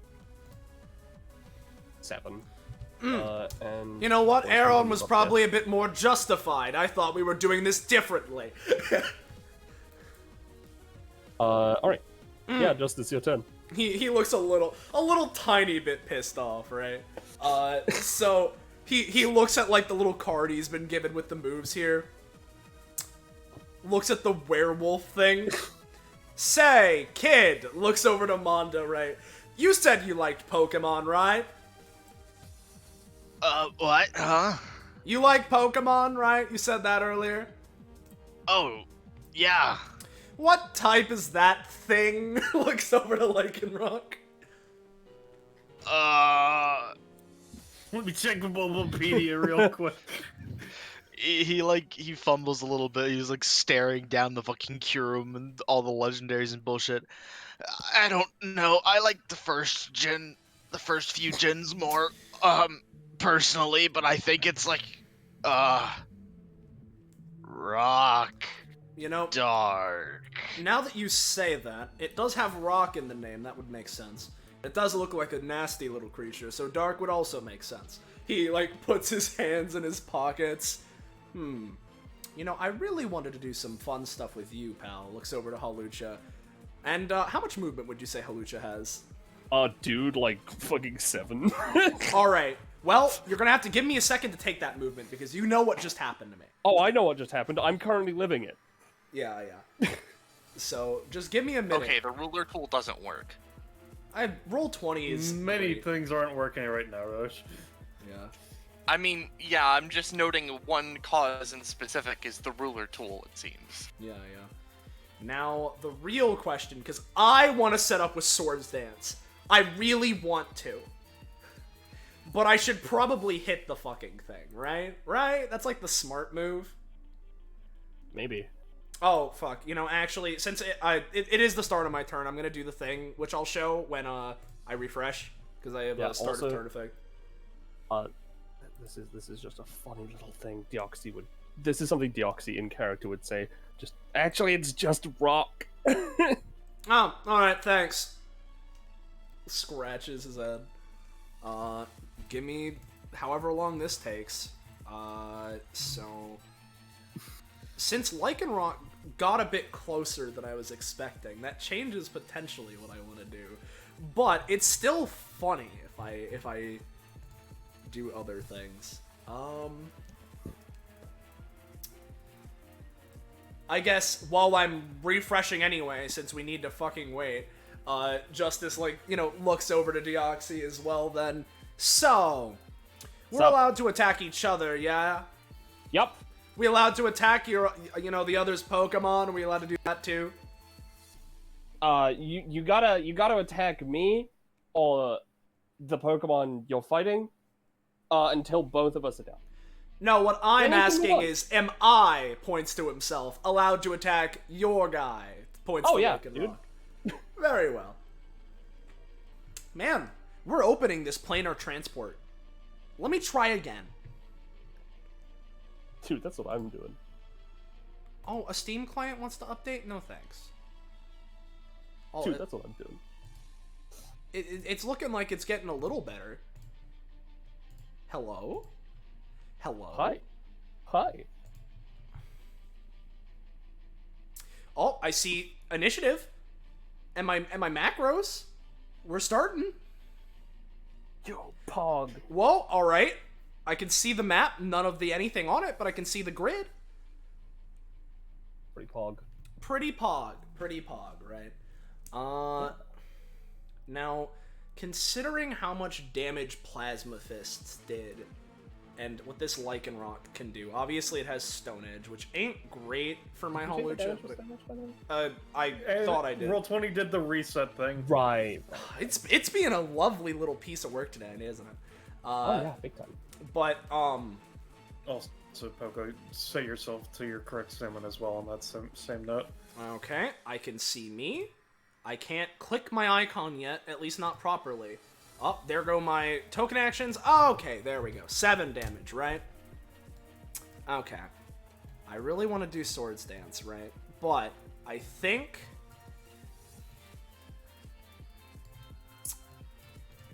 7. And You know what? of course, Aaron Ruby's was up probably a bit more justified. I thought we were doing this differently. there. Alright. Yeah, Justice, your turn. He looks a little tiny bit pissed off, right? So he looks at like the little card he's been given with the moves here. Looks at the werewolf thing. Say, kid, looks over to Mondo, right? You said you liked Pokemon, right? What? Huh? You like Pokemon, right? You said that earlier. Oh, yeah. What type is that thing? Looks over to Lycanroc. Let me check the Bulbapedia real quick. He fumbles a little bit. He's like staring down the fucking Kyurem and all the legendaries and bullshit. I don't know. I like the first few gens more, personally, but I think it's like, rock. You know, Dark. now that you say that, it does have rock in the name. That would make sense. It does look like a nasty little creature, so dark would also make sense. He, like, puts his hands in his pockets. You know, I really wanted to do some fun stuff with you, pal. Looks over to Hawlucha. And, how much movement would you say Hawlucha has? Dude, like, fucking 7. Alright. Well, you're gonna have to give me a second to take that movement, because you know what just happened to me. Oh, I know what just happened. I'm currently living it. Yeah. So, just give me a minute. Okay, the ruler tool doesn't work. Roll 20 is Many great. things aren't working right now, Roche. Yeah. I mean, yeah, I'm just noting one cause in specific is the ruler tool, it seems. Yeah. Now, the real question, because I want to set up with Swords Dance. I really want to. But I should probably hit the fucking thing, right? Right? That's like the smart move. Maybe. Oh, fuck. You know, actually, since it is the start of my turn, I'm going to do the thing, which I'll show when I refresh, because I have a start of turn effect. This is just a funny little thing Deoxys would... This is something Deoxys in character would say. Actually, it's just rock. Oh, alright, thanks. Scratches his head. Give me however long this takes. So... Since Lycanroc got a bit closer than I was expecting, that changes potentially what I want to do. But it's still funny if I do other things. I guess while I'm refreshing anyway, since we need to fucking wait, Justice, like, you know, looks over to Deoxys as well then. So, we're allowed to attack each other, yeah? Yep. We allowed to attack the other's Pokemon? Are we allowed to do that too? You gotta attack me or the Pokemon you're fighting, until both of us are down. No, what I'm Anything asking is, am I, points to himself, allowed to attack your guy? Points to Lycanroc. Very well. Man, we're opening this planar transport. Let me try again. Dude, that's what I'm doing. Oh, a Steam client wants to update? No thanks. Oh, Dude, that's what I'm doing. It's looking like it's getting a little better. Hello? Hello? Hi. Oh, I see initiative. And my macros. We're starting. Yo, Pog. Whoa, alright. I can see the map, none of the anything on it, but I can see the grid. Pretty Pog. Pretty Pog, right? Now, considering how much damage Plasma Fists did, and what this Lycanroc can do, obviously it has Stone Edge, which ain't great for my Hawlucha. I thought I did. Roll 20 did the reset thing. Right. It's being a lovely little piece of work today, isn't it? Oh yeah, big time. But, Also, Poco, set yourself to your correct stamina as well on that same note. Okay, I can see me. I can't click my icon yet, at least not properly. Oh, there go my token actions. Oh, okay, there we go. 7 damage, right? Okay. I really want to do Swords Dance, right? But I think...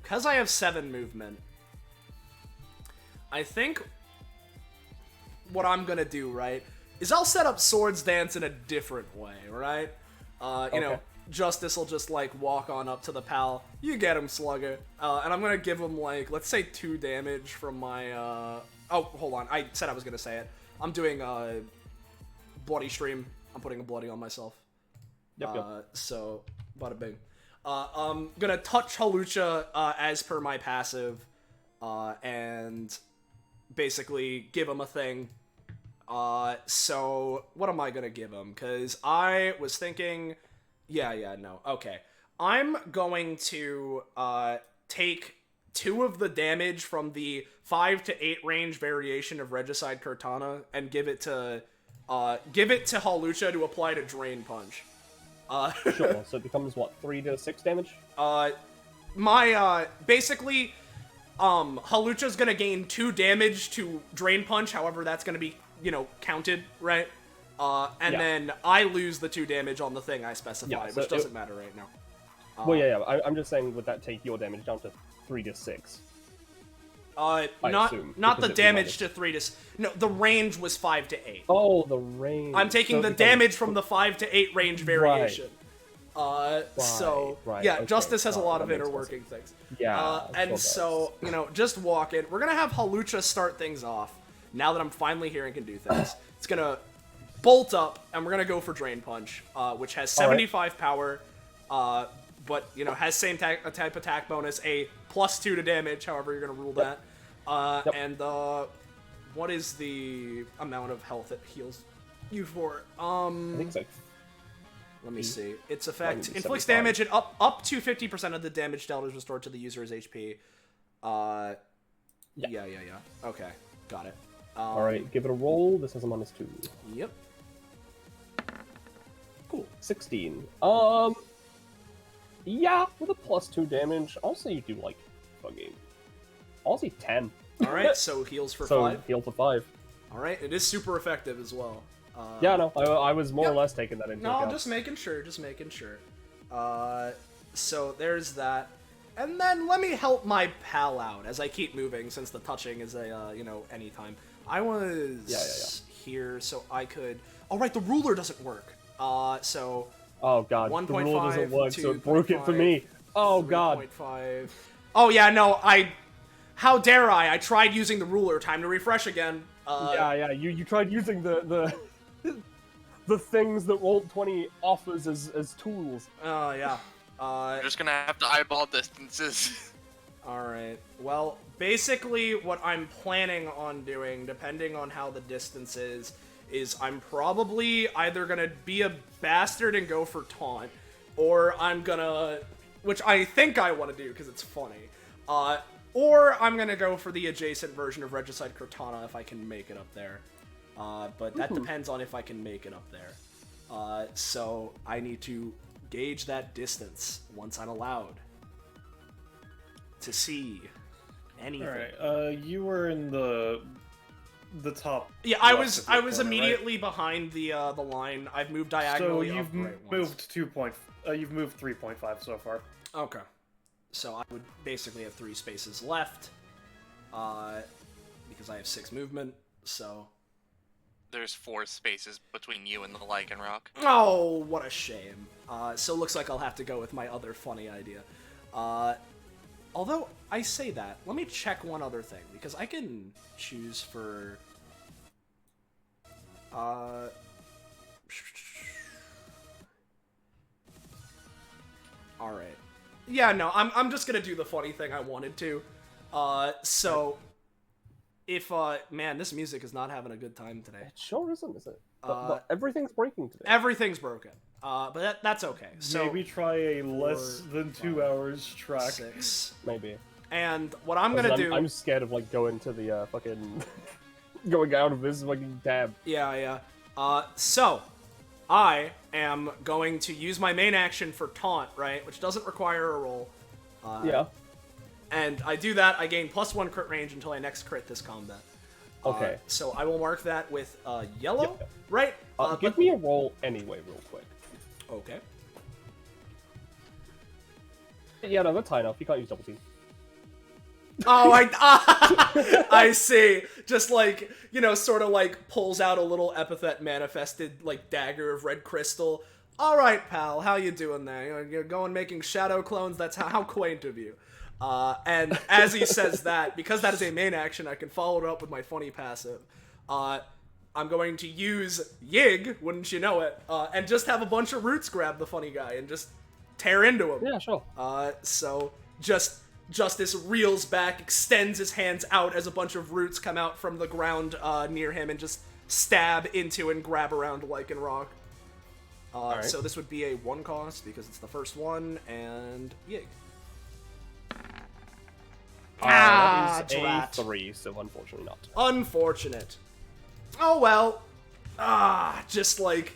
because I have 7 movement, I think what I'm gonna do, right, is I'll set up Swords Dance in a different way, right? You know, Justice will just, like, walk on up to the pal. You get him, Slugger. And I'm gonna give him, like, let's say 2 damage from my, oh, hold on. I said I was gonna say it. I'm doing, Bloody Stream. I'm putting a Bloody on myself. Yep. So, bada bing. I'm gonna touch Hawlucha, as per my passive. and basically give him a thing. So what am I gonna give him? Because I was thinking, no, okay. I'm going to take 2 of the damage from the 5 to 8 range variation of Regicide Cortana and give it to Halucha to apply to Drain Punch. Sure. So it becomes what, 3 to 6 damage? Basically, Halucha's gonna gain 2 damage to Drain Punch. However, that's gonna be, counted, right? And then I lose the 2 damage on the thing I specified, which doesn't matter right now. I'm just saying, would that take your damage down to 3 to 6? Not the damage to 3 to... No, the range was 5 to 8. Oh, the range. I'm taking the damage from the 5 to 8 range variation. Right. Okay, Justice has a lot of inner working things. Yeah. And so, just walk in. We're gonna have Halucha start things off. Now that I'm finally here and can do things. It's gonna bolt up, and we're gonna go for Drain Punch, which has 75 power, but, has same type attack bonus, a +2 to damage, however you're gonna rule that. And, what is the amount of health it heals you for? I think it's like... Let me see. Its effect inflicts damage, and up to 50% of the damage dealt is restored to the user's HP. Yeah. Okay, got it. Alright, give it a roll. This has a -2. Yep. Cool. 16. Yeah, with a +2 damage. Also, you do, like, fucking... Also, 10. Alright, so heals for 5. Heal for 5. Alright, it is super effective as well. Yeah, no, I was more or less taking that into account. No, just making sure. So there's that. And then let me help my pal out as I keep moving, since the touching is a, anytime. I was here, so I could... Oh, right, the ruler doesn't work. So... Oh, God, 1. the ruler doesn't work, 2. so it broke it for me. Oh, 3. God. 5. Oh, yeah, no, How dare I? I tried using the ruler. Time to refresh again. You tried using the things that Roll20 offers as tools. Oh, yeah. You're just gonna have to eyeball distances. Alright. Well, basically what I'm planning on doing, depending on how the distance is I'm probably either gonna be a bastard and go for taunt, or I'm gonna... Which I think I want to do, because it's funny. Or I'm gonna go for the adjacent version of Regicide Cortana if I can make it up there. But that depends on if I can make it up there. So I need to gauge that distance once I'm allowed to see anything. Alright, you were in the top. Yeah, I was corner, immediately behind the line. I've moved diagonally. So you've moved 2. You've moved 3.5 so far. Okay. So I would basically have 3 spaces left, because I have 6 movement, so... There's 4 spaces between you and the Lycan Rock. Oh, what a shame. So looks like I'll have to go with my other funny idea. Although, I say that, let me check one other thing, because I can choose for... Alright. Yeah, no, I'm just gonna do the funny thing I wanted to. So... If, man, this music is not having a good time today. It sure isn't, is it? But everything's breaking today. Everything's broken. But that's okay. So maybe try a less than 2 hours track. 6. Maybe. And what I'm gonna do... I'm scared of, like, going to the, fucking... going out of this fucking tab. Yeah. So, I am going to use my main action for taunt, right? Which doesn't require a roll. Yeah. And I do that, I gain +1 crit range until I next crit this combat. Okay. So I will mark that with yellow, right? Give me a roll anyway, real quick. Okay. Yeah, no, that's high enough. You can't use double team. Oh, I see. Just like, sort of like pulls out a little epithet manifested like dagger of red crystal. All right, pal, how you doing there? You're going making shadow clones? That's how quaint of you. And as he says that, because that is a main action, I can follow it up with my funny passive. I'm going to use Yig, wouldn't you know it, and just have a bunch of roots grab the funny guy and just tear into him. Yeah, sure. So just Justice reels back, extends his hands out as a bunch of roots come out from the ground near him and just stab into and grab around Lycanroc. Right. So this would be a 1 cost because it's the first one, and Yig. That is drat. a 3, so unfortunately not. Unfortunate. Oh well. Just like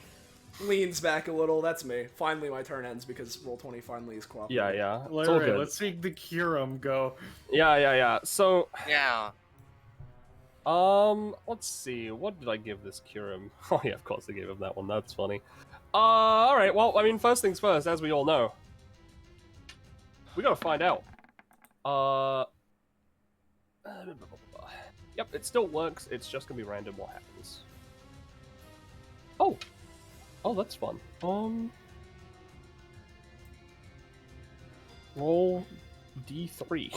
leans back a little. That's me. Finally, my turn ends because Roll20 finally is cooperating. Yeah. It's all Alright, good. let's see the Kyurem go. Yeah. So, Yeah. let's see. What did I give this Kyurem? Oh yeah, of course I gave him that one. That's funny. Alright, well, I mean, first things first, as we all know. We gotta find out. Yep, it still works. It's just gonna be random what happens. Oh, that's fun. Roll D3.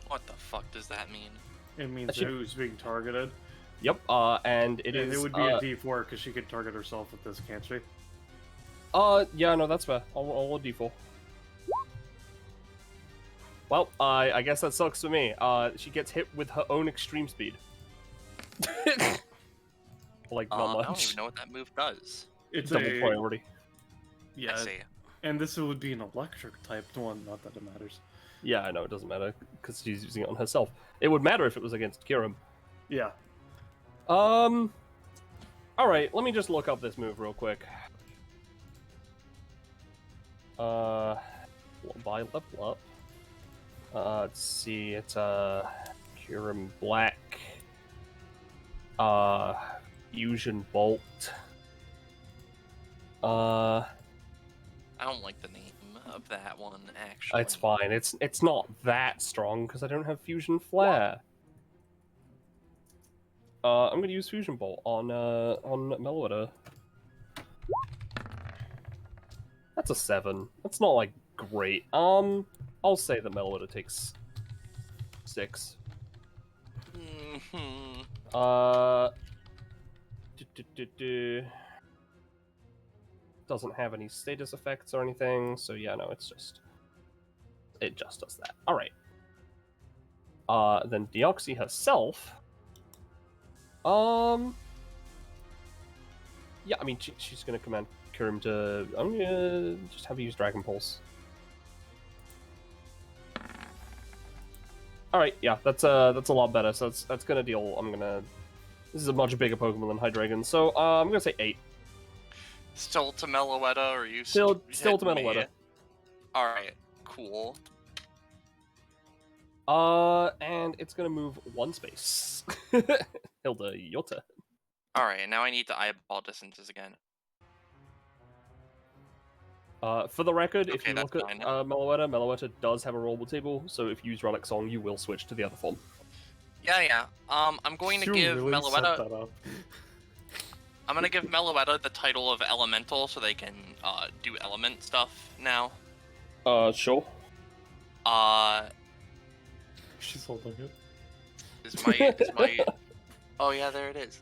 What the fuck does that mean? It means That should- who's being targeted. Yep, and And it would be a D4 because she could target herself with this, can't she? Yeah, no, that's fair. I'll roll a D4. Well, I guess that sucks for me. She gets hit with her own extreme speed. Like, not I don't much. even know what that move does. It's Double a priority. I yeah, see. and this would be an electric typed one. Not that it matters. Yeah, I know, it doesn't matter, because she's using it on herself. It would matter if it was against Kyurem. Yeah. Alright, let me just look up this move real quick. By level up. Let's see, it's, Kyurem Black. Fusion Bolt. I don't like the name of that one, actually. It's fine, it's not that strong, because I don't have Fusion Flare. I'm gonna use Fusion Bolt on Meloetta. That's a 7. That's not, like, great. I'll say that Meloetta takes 6. Doesn't have any status effects or anything, so yeah, no, it just does that. Alright. Then Deoxys herself. Yeah, I mean, she's gonna command Kyurem to... I'm gonna just have her use Dragon Pulse. Alright, yeah, that's a lot better, so that's gonna deal... This is a much bigger Pokemon than Hydreigon, so I'm gonna say 8. Still to Meloetta, or you Still to hitting me? Meloetta. Alright, cool. And it's gonna move 1 space. Hilda, your turn. Alright, now I need to eyeball distances again. For the record, if Okay, you that's look at fine. Meloetta does have a rollable table, so if you use Relic Song, you will switch to the other form. Yeah. I'm going to You give really set Meloetta... that up. I'm gonna give Meloetta the title of Elemental so they can do element stuff now. Sure. She's holding it. Is my Oh yeah, there it is.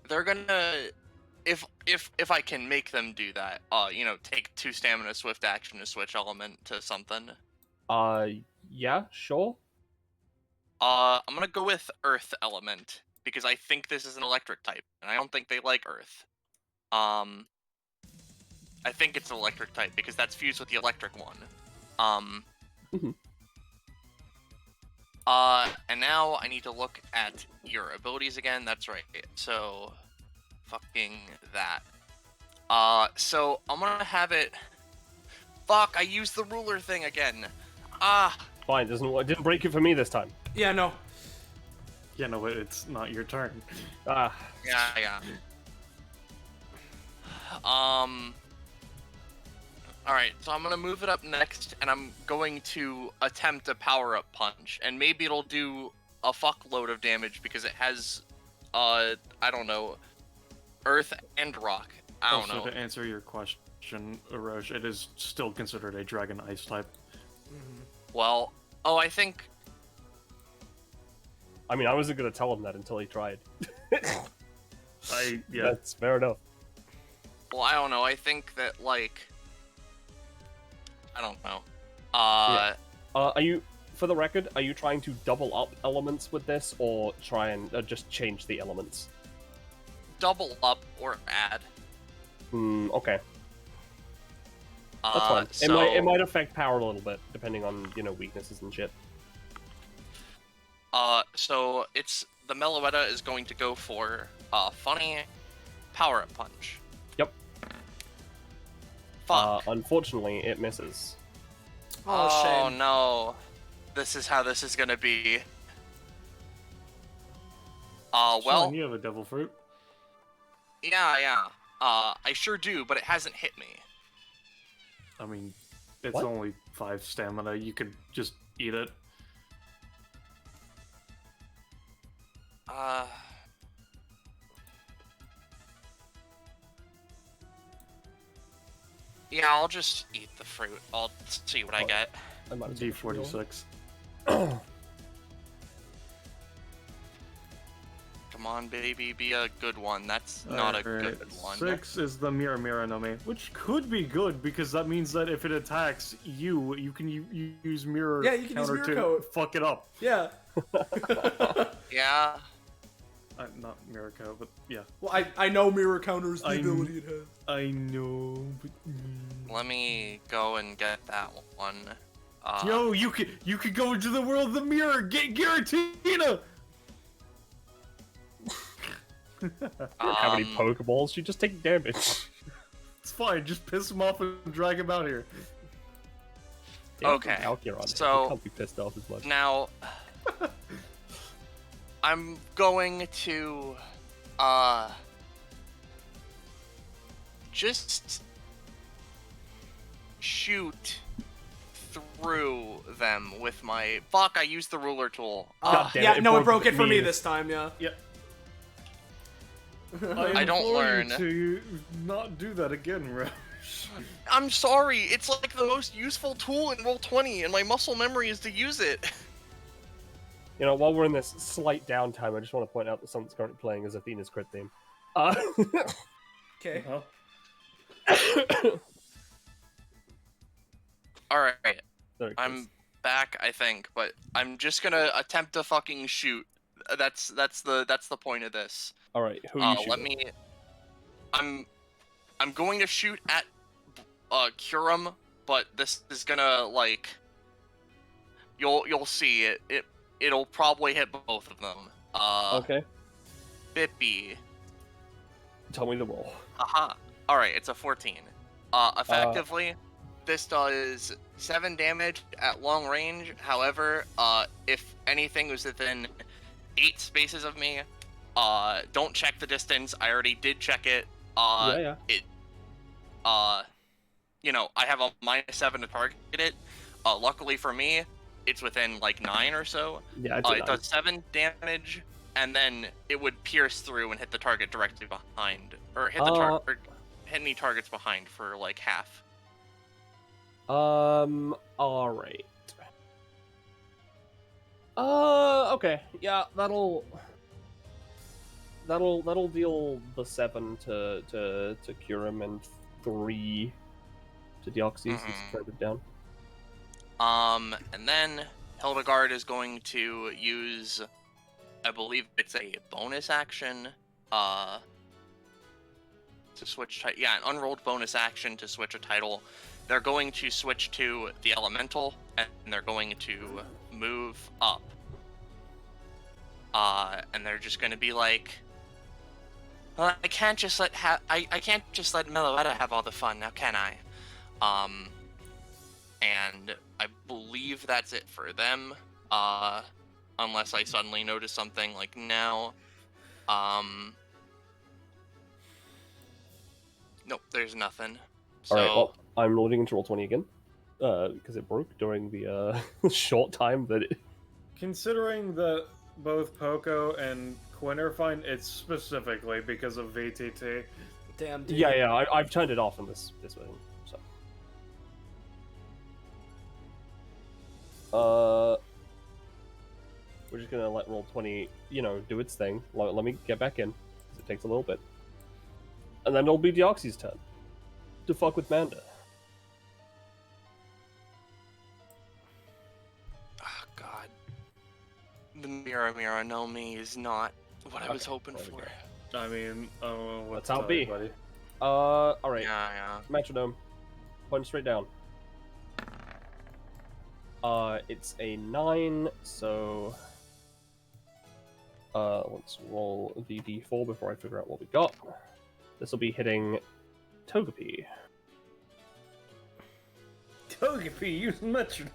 They're gonna if I can make them do that, take 2 stamina swift action to switch element to something. Yeah, sure. I'm gonna go with Earth Element because I think this is an electric type, and I don't think they like Earth. I think it's an electric type because that's fused with the electric one. Mhm. And now I need to look at your abilities again. That's right. So, fucking that. So I'm gonna have it. Fuck! I used the ruler thing again. Fine, it didn't break it for me this time. Yeah, no. Yeah, no, but it's not your turn. Yeah. Alright, so I'm gonna move it up next, and I'm going to attempt a power-up punch, and maybe it'll do a fuckload of damage because it has, I don't know, Earth and Rock. I don't know. To answer your question, Oroch, it is still considered a Dragon Ice type. Well, I think... I mean, I wasn't gonna tell him that until he tried. Yeah. That's fair enough. Well, I don't know, I think that, like... I don't know. Are you, for the record, are you trying to double up elements with this, or try and just change the elements? Double up or add. Okay. That's fine. So... It might affect power a little bit, depending on, weaknesses and shit. So it's the Meloetta is going to go for funny power-up punch. Yep. Fuck. Unfortunately, it misses. Oh, shame. No. This is how this is gonna be. Well... Sean, you have a devil fruit. Yeah. I sure do, but it hasn't hit me. I mean, it's What? only 5 stamina. You could just eat it. Yeah, I'll just eat the fruit. I'll see what I get. I might as well D46. Come on, baby, be a good one. That's not a good one. 6 is the Mirror no Mi, which could be good because that means that if it attacks you, you can use Mirror Yeah, you can use counter Mirror to Coat. fuck it up. Yeah. Yeah. Not Mirror Coat, but yeah. Well, I know mirror counters the ability it has. I know, but... Let me go and get that one. Yo, you could go into the world of the mirror. Get Giratina. You don't have any Pokeballs, you just take damage. It's fine. Just piss him off and drag him out here. Okay, so you can't be pissed off as much. now I'm going to just shoot through them with my I used the ruler tool. God damn yeah, it, no, it broke broke it for me me. this time. Yeah. Yep. I don't implore learn. you to not do that again, Rush. I'm sorry, it's like the most useful tool in Roll20, and my muscle memory is to use it. While we're in this slight downtime, I just want to point out that someone's currently playing as Athena's crit theme. Okay. Alright, There it I'm goes. back, I think, but I'm just gonna attempt to fucking shoot. That's the point of this. All right, who are you shooting? Let me. I'm going to shoot at Curum, but this is gonna like. You'll see it. It'll probably hit both of them. Okay. Bippy. Tell me the roll. Aha. All right, it's a 14. Effectively, this does 7 damage at long range. However, if anything was within 8 spaces of me, don't check the distance. I already did check it. Yeah. I have a -7 to target it. Luckily for me, it's within like 9 or so. Yeah, It does 7 damage, and then it would pierce through and hit the target directly behind, or hit the hit any targets behind for like half. All right. Okay. Yeah, that'll deal the 7 to Curum and 3 to Deoxys. Let's write it down. And then Hildegard is going to use, I believe it's a bonus action, to switch an unrolled bonus action to switch a title. They're going to switch to the elemental, and they're going to move up. And they're just going to be like, well, I can't just let Meloetta have all the fun, now can I? And I believe that's it for them, unless I suddenly notice something like now. Nope, there's nothing. So, All right. Well, I'm loading into Roll20 again because it broke during the short time that it. Considering that both Poco and Quinn are fine, it's specifically because of VTT. Damn, dude. Yeah. I've turned it off in this version. So. We're just gonna let Roll20, do its thing. Let me get back in, because it takes a little bit. And then it'll be Deoxy's turn to fuck with Manda. the Mirror Nomi is not what I was hoping there we for. go. I mean, what's That's how it be. buddy? Alright. Yeah. Metronome. Point straight down. It's a 9, so... let's roll the d4 before I figure out what we got. This will be hitting Togepi. Togepi, use metronome.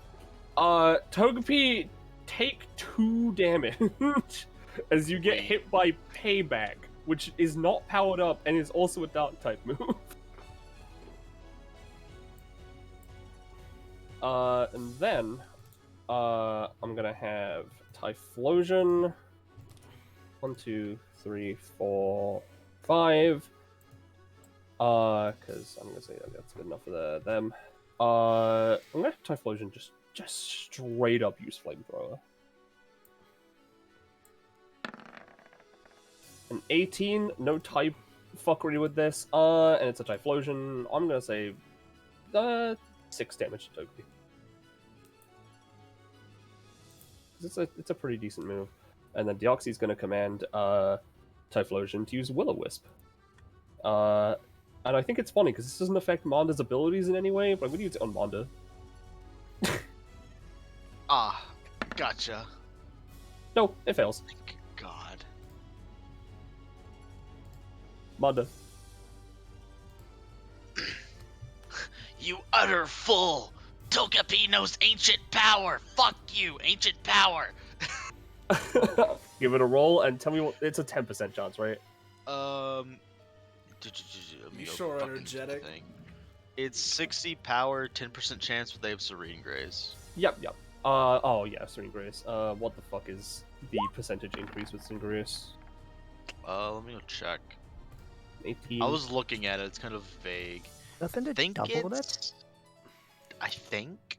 Togepi, take 2 damage as you get hit by Payback, which is not powered up and is also a Dark-type move. And then, I'm gonna have Typhlosion. 1, 2, 3, 4, 5. Because I'm gonna say that's good enough for them. I'm gonna have Typhlosion just straight up use Flamethrower. An 18, no type fuckery with this. And it's a Typhlosion. I'm gonna say 6 damage to Togepi. It's a pretty decent move. And then Deoxy's gonna command Typhlosion to use Will-O-Wisp. And I think it's funny because this doesn't affect Manda's abilities in any way, but I'm gonna use it on Manda. Ah, gotcha. No, it fails. Thank God. Manda. You utter fool! Togepi knows ancient power! Fuck you, ancient power! Give it a roll and tell me what. It's a 10% chance, right? You sure energetic? It's 60 power, 10% chance, but they have Serene Grace. Yep. Oh yeah, Serene Grace. What the fuck is the percentage increase with Serene Grace? Let me go check. 18. I was looking at it. It's kind of vague. Doesn't it Think double it's... it? I think.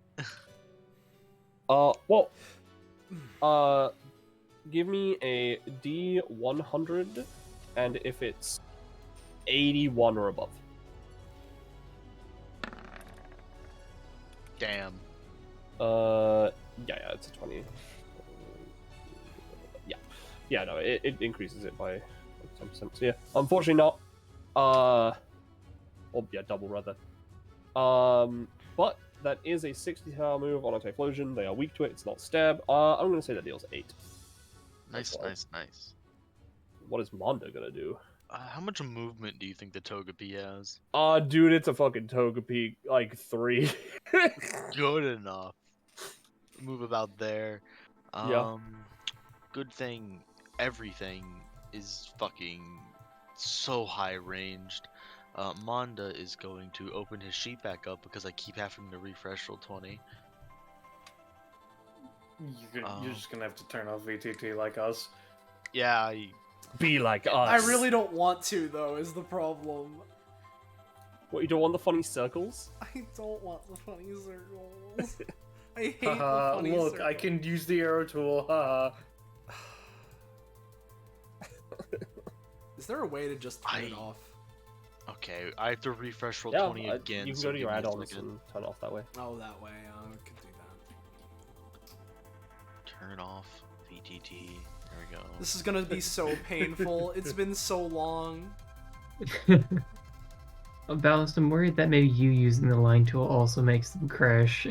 Well. Give me a D100, and if it's 81 or above. Damn. Yeah, it's a 20. Yeah, no, it increases it by 10%. So yeah, unfortunately not. Or yeah, double rather. But that is a 60 power move on a Typhlosion. They are weak to it. It's not stab. I'm gonna say that deals 8. Nice. What is Manda gonna do? How much movement do you think the Togepi has? Dude, it's a fucking Togepi, like 3. Good enough. Move about there. Yeah. Good thing everything is fucking so high ranged. Manda is going to open his sheet back up because I keep having to refresh roll 20. You're just gonna have to turn off VTT like us. Yeah, Be like us. I really don't want to, though, is the problem. What, you don't want the funny circles? I don't want the funny circles. I hate the funny Look, circles. I can use the arrow tool. Haha. Is there a way to just turn it off? Okay, I have to refresh roll Yeah, 20 again. you can so go to your give me a add-ons second. and turn it off that way. Oh, that way. I could do that. Turn off VTT. There we go. This is gonna be so painful. It's been so long. Balanced, I'm worried that maybe you using the line tool also makes them crash.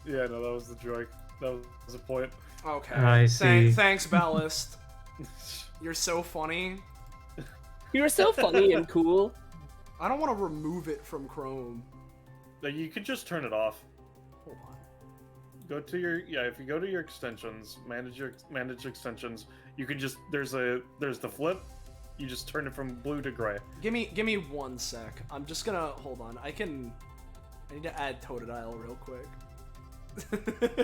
Yeah, no, that was the joke. That was the point. Okay. I see. Thanks, Ballast. You're so funny. You're so funny and cool. I don't want to remove it from Chrome. Like, you could just turn it off. Hold on. Go to your if you go to your extensions, manage extensions, you can just there's the flip. You just turn it from blue to gray. Give me 1 sec. I'm just gonna hold on. I need to add Totodile real quick.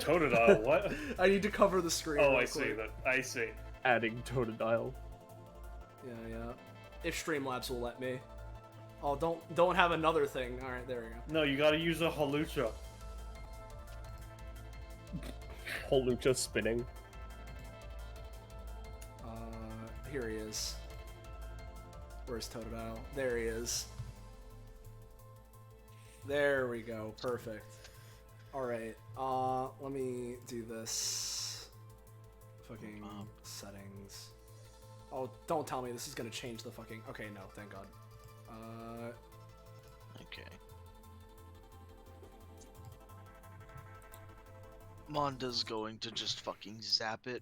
Totodile, what? I need to cover the screen. Oh, real I see quick. that. I see. Adding Totodile. Yeah. If Streamlabs will let me. Oh, don't have another thing. All right, there we go. No, you gotta use a Halucha. Whole Lucha spinning. Here he is. Where's Totodile? There he is. There we go. Perfect. All right. Let me do this. fucking settings. Oh, don't tell me this is gonna change the fucking. Okay, no, thank God. Okay. Monda's going to just fucking zap it.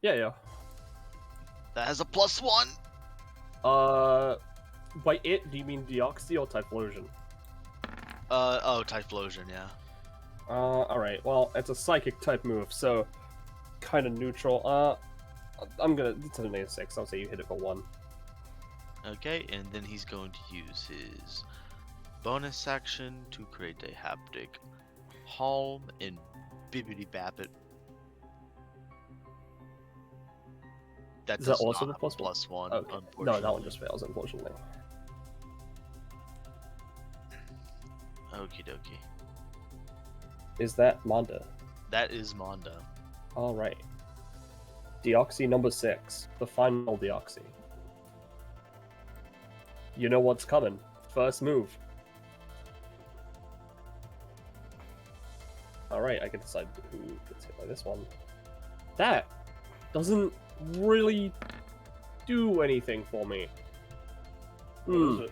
Yeah. That has a +1. By it, do you mean Deoxy or Typhlosion? Oh, Typhlosion, yeah. Alright, well, it's a psychic type move, so kind of neutral. It's a -6, I'll say you hit it for 1. Okay, and then he's going to use his bonus action to create a haptic Halm and Bibbidi Babbit. That Is does that also not the have a +1, Okay. No, unfortunately. that one just fails, unfortunately. Okie dokie. Is that Manda? That is Manda. Alright. Deoxy number 6. The final Deoxy. You know what's coming. First move. Alright, I can decide who gets hit by this one. That doesn't really do anything for me. What is it?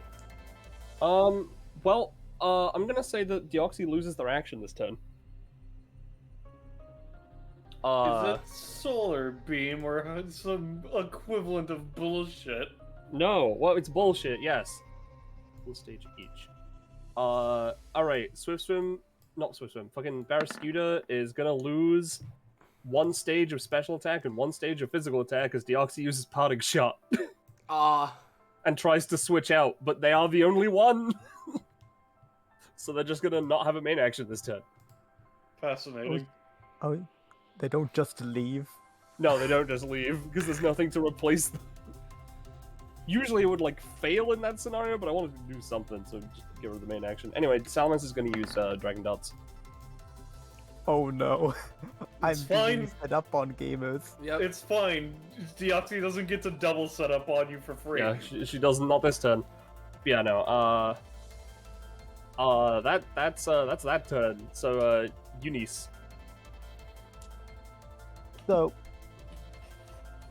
Well, I'm gonna say that Deoxy loses their action this turn. Is it Solar Beam or some equivalent of bullshit? No, well, it's bullshit, yes. One stage each. Alright, fucking Barraskewda is gonna lose 1 stage of special attack and 1 stage of physical attack as Deoxy uses Parting Shot. And tries to switch out, but they are the only one! So they're just gonna not have a main action this turn. Fascinating. Oh, they don't just leave? No, they don't just leave, because there's nothing to replace them. Usually it would, like, fail in that scenario, but I wanted to do something, so just get rid of the main action. Anyway, Salamence is going to use Dragon Darts. Oh no. I'm It's fine. being set up on gamers. Yep. It's fine. Deoxy doesn't get to double set up on you for free. Yeah, she does not this turn. Yeah, no, that's that turn. So, Eunice. So,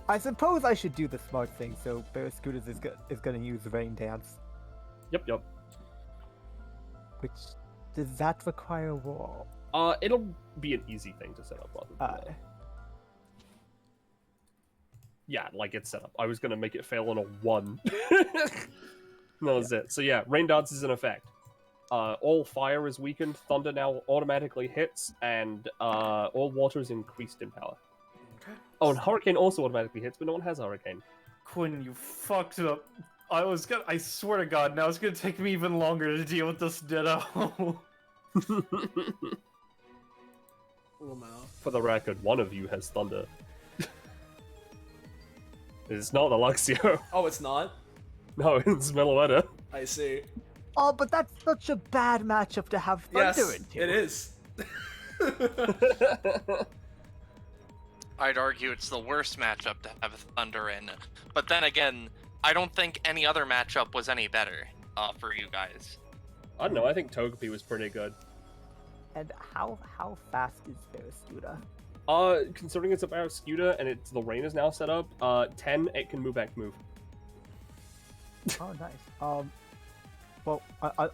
I suppose I should do the smart thing, so Barraskewda is going to use Rain Dance. Yep. Which, does that require wall? It'll be an easy thing to set up rather than yeah, like it's set up. I was gonna make it fail on a 1. That was it. So yeah, Rain Dance is in effect. All fire is weakened, thunder now automatically hits, and all water is increased in power. Okay. Oh, and Hurricane also automatically hits, but no one has Hurricane. Quinn, you fucked up. I swear to God, now it's gonna take me even longer to deal with this Ditto. For the record, one of you has thunder. It's not the Luxio. Oh, it's not? No, it's Meloetta. I see. Oh, but that's such a bad matchup to have Thunder Yes, into. it is. I'd argue it's the worst matchup to have Thunder in. But then again, I don't think any other matchup was any better for you guys. I don't know, I think Togepi was pretty good. And how fast is Barraskewda? Considering it's a Barraskewda and the rain is now set up, 10, it can move back move. Oh, nice. Well,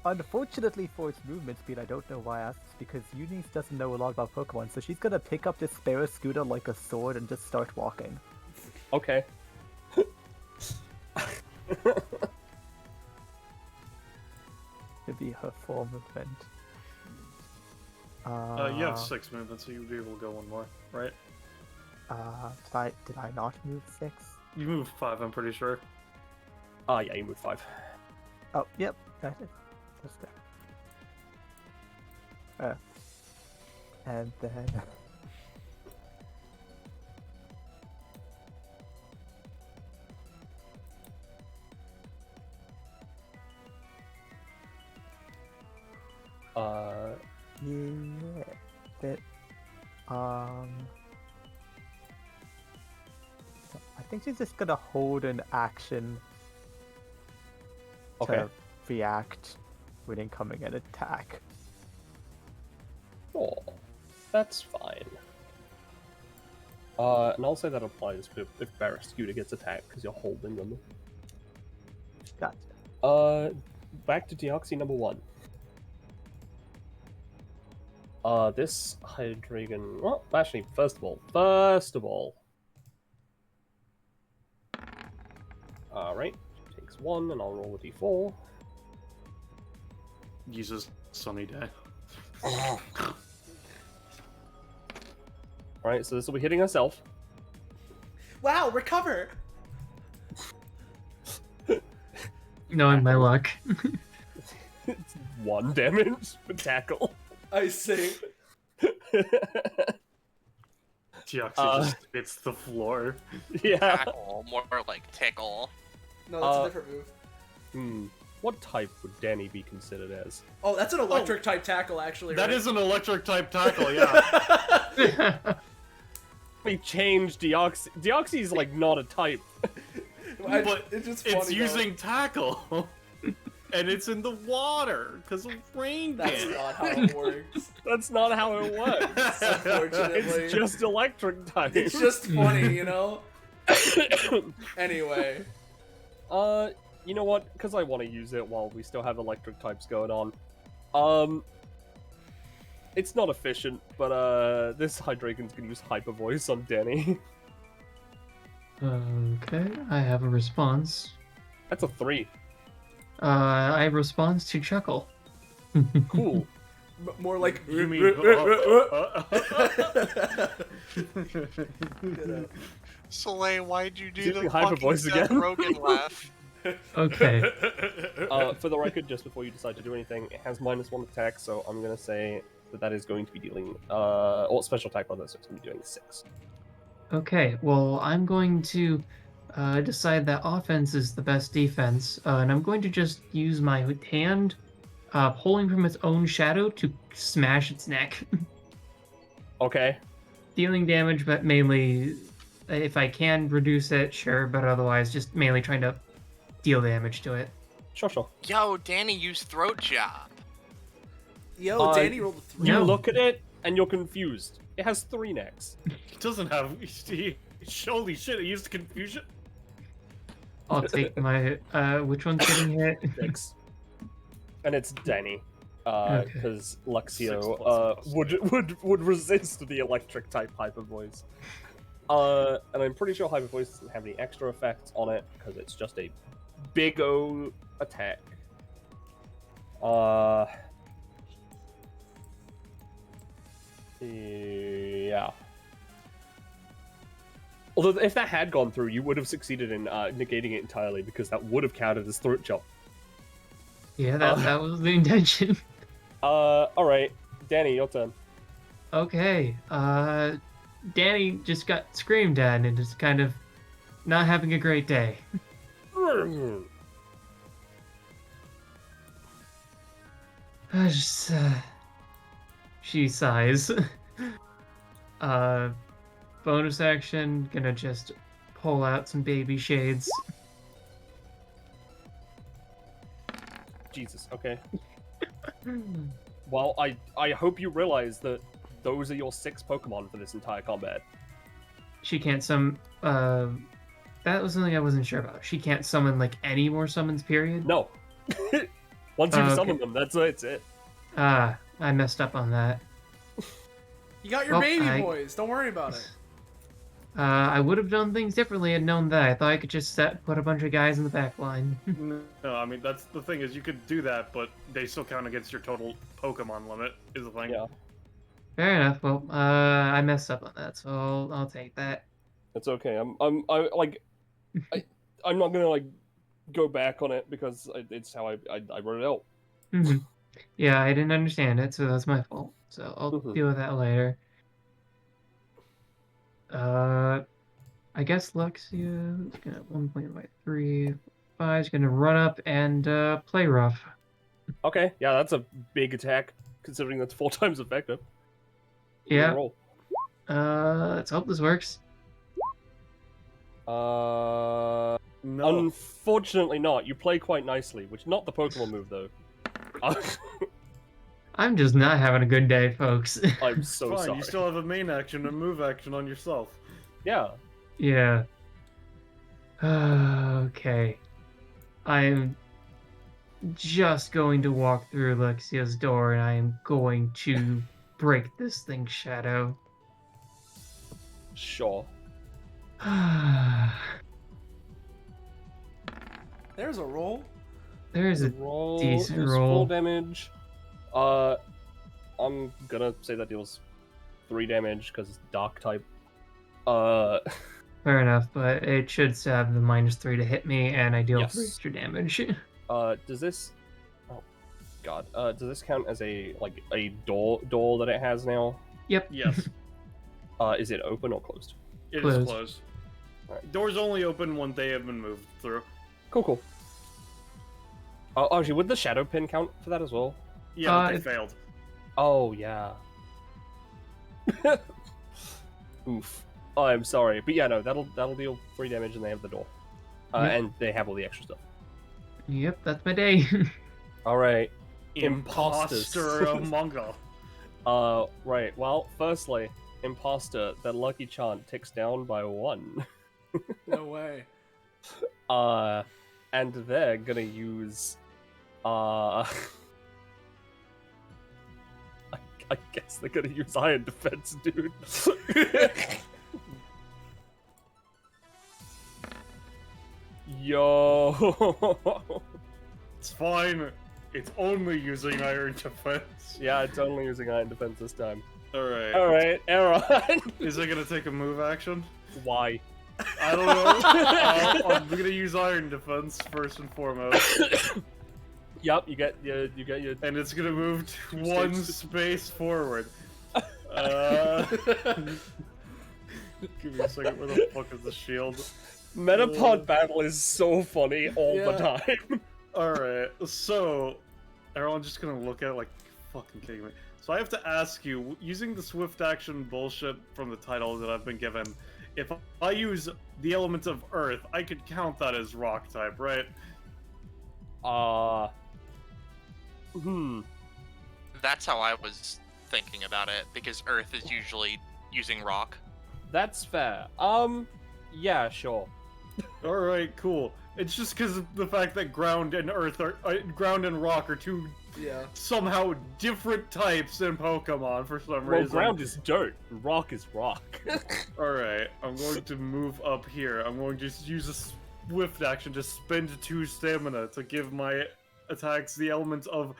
unfortunately for its movement speed, I don't know why I asked, because Eunice doesn't know a lot about Pokemon, so she's gonna pick up this Barraskewda like a sword and just start walking. Okay. It'd be her form event. You have 6 movements, so you'd be able to go 1 more, right? Did I not move 6? You moved 5, I'm pretty sure. Yeah, you moved 5. Oh, yep, got it. Let's go. And then... yeah, that, I think she's just gonna hold an action to react when incoming an attack. Oh, that's fine. And I'll say that applies if Barrascuda gets attacked because you're holding them. Gotcha. Back to Deoxy number 1. This Hydreigon. Well, actually, first of all. Alright, takes 1, and I'll roll a d4. Jesus, sunny day. Alright, so this will be hitting herself. Wow, recover! Knowing my luck. It's 1 damage for tackle. I see. Deoxy just hits the floor. Yeah. Tackle, more like tickle. No, that's a different move. What type would Danny be considered as? Oh, that's an electric type tackle, actually. That right? is an electric type tackle, yeah. We changed Deoxy. Deoxy's like not a type. But it's just it's funny, using tackle. And it's in the water because of rain That's damage. not how it works. That's not how it works. Unfortunately. It's just electric type. It's just funny, you know? Anyway. You know what? Because I want to use it while we still have electric types going on. It's not efficient, but this Hydreigon's gonna use Hyper Voice on Danny. Okay, I have a response. That's a 3. I respond to chuckle. Cool. More like... You mean... Soleil, why'd you do Doing the hyper fucking voice Seth again? Rogen laugh? Okay. For the record, just before you decide to do anything, it has -1 attack, so I'm gonna say that is going to be dealing, or special attack rather, so it's gonna be doing 6. Okay, well, I'm going to decide that offense is the best defense, and I'm going to just use my hand, pulling from its own shadow to smash its neck. Okay. Dealing damage, but mainly, if I can reduce it, sure, but otherwise just mainly trying to deal damage to it. Sure. Yo, Danny used throat job. Yo, Danny rolled a 3. You No. look at it, and you're confused. It has 3 necks. It doesn't have... Holy shit, it used confusion? I'll take my, which one's getting hit? 6. And it's Danny. Okay. Because 6 Luxio plus. would resist the electric type Hyper Voice. And I'm pretty sure Hyper Voice doesn't have any extra effects on it, because it's just a big O attack. Yeah. Although, if that had gone through, you would have succeeded in negating it entirely, because that would have counted as throat chop. Yeah, that was the intention. Alright. Danny, your turn. Okay, Danny just got screamed at and is kind of not having a great day. She sighs. Bonus action, gonna just pull out some baby shades. Jesus, okay. Well, I hope you realize that those are your 6 Pokemon for this entire combat. She can't that was something I wasn't sure about. She can't summon, like, any more summons, period? No. Once you Okay. summon them, that's it. I messed up on that. You got your Well, baby boys. Don't worry about it. I would have done things differently and known that. I thought I could just put a bunch of guys in the back line. No, I mean, that's the thing, is you could do that, but they still count against your total Pokemon limit, is the thing. Yeah. Fair enough. Well, I messed up on that, so I'll take that. It's okay. I'm not gonna, like, go back on it, because it's how I wrote it out. Mhm. Yeah, I didn't understand it, so that's my fault. So I'll deal with that later. I guess Luxia is gonna 1.3, 5 is gonna run up and play rough. Okay, yeah, that's a big attack, considering that's 4 times effective. Yeah. Roll. Let's hope this works. No. Unfortunately not. You play quite nicely, which not the Pokemon move, though. I'm just not having a good day, folks. I'm so Fine, sorry. you still have a main action and move action on yourself. Yeah. Yeah. Okay. I'm just going to walk through Alexia's door, and I am going to break this thing's shadow. Sure. There's a roll. There's a Roll decent is roll. 4 damage. I'm gonna say that deals 3 damage because it's dark type. Fair enough, but it should still have the -3 to hit me, and I deal 3 Yes. extra damage. Does this? Oh, God. Does this count as a door that it has now? Yep. Yes, Is it open or closed? it is Closed. closed. Alright. Doors only open when they have been moved through. Cool. Oh, actually, would the shadow pin count for that as well? Yeah, but they failed. Oh yeah. Oof. Oh, I'm sorry, but yeah, no, that'll deal 3 damage, and they have the door, Yep. and they have all the extra stuff. Yep, that's my day. All right. Imposter among us. Right. Well, firstly, imposter. That lucky chant ticks down by 1. No way. And they're gonna use, I guess they're gonna use iron defense, dude. Yo. It's fine. It's only using iron defense. Yeah, it's only using iron defense this time. Alright. All right, Aaron. Is it gonna take a move action? Why? I don't know. I'm gonna use iron defense first and foremost. Yep, you get your. And it's gonna move one space forward. Give me a second, where the fuck is the shield? Metapod battle is so funny all the Yeah. time. Alright, so everyone's just gonna look at it like, fucking kidding me. So I have to ask you, using the swift action bullshit from the title that I've been given, if I use the element of earth, I could count that as rock type, right? That's how I was thinking about it, because Earth is usually using rock. That's fair. Yeah, sure. Alright, cool. It's just because of the fact that ground and earth are ground and rock are two somehow different types in Pokemon for some Well, reason. ground is dirt, and rock is rock. Alright, I'm going to move up here. I'm going to just use a swift action to spend 2 stamina to give my attacks the element of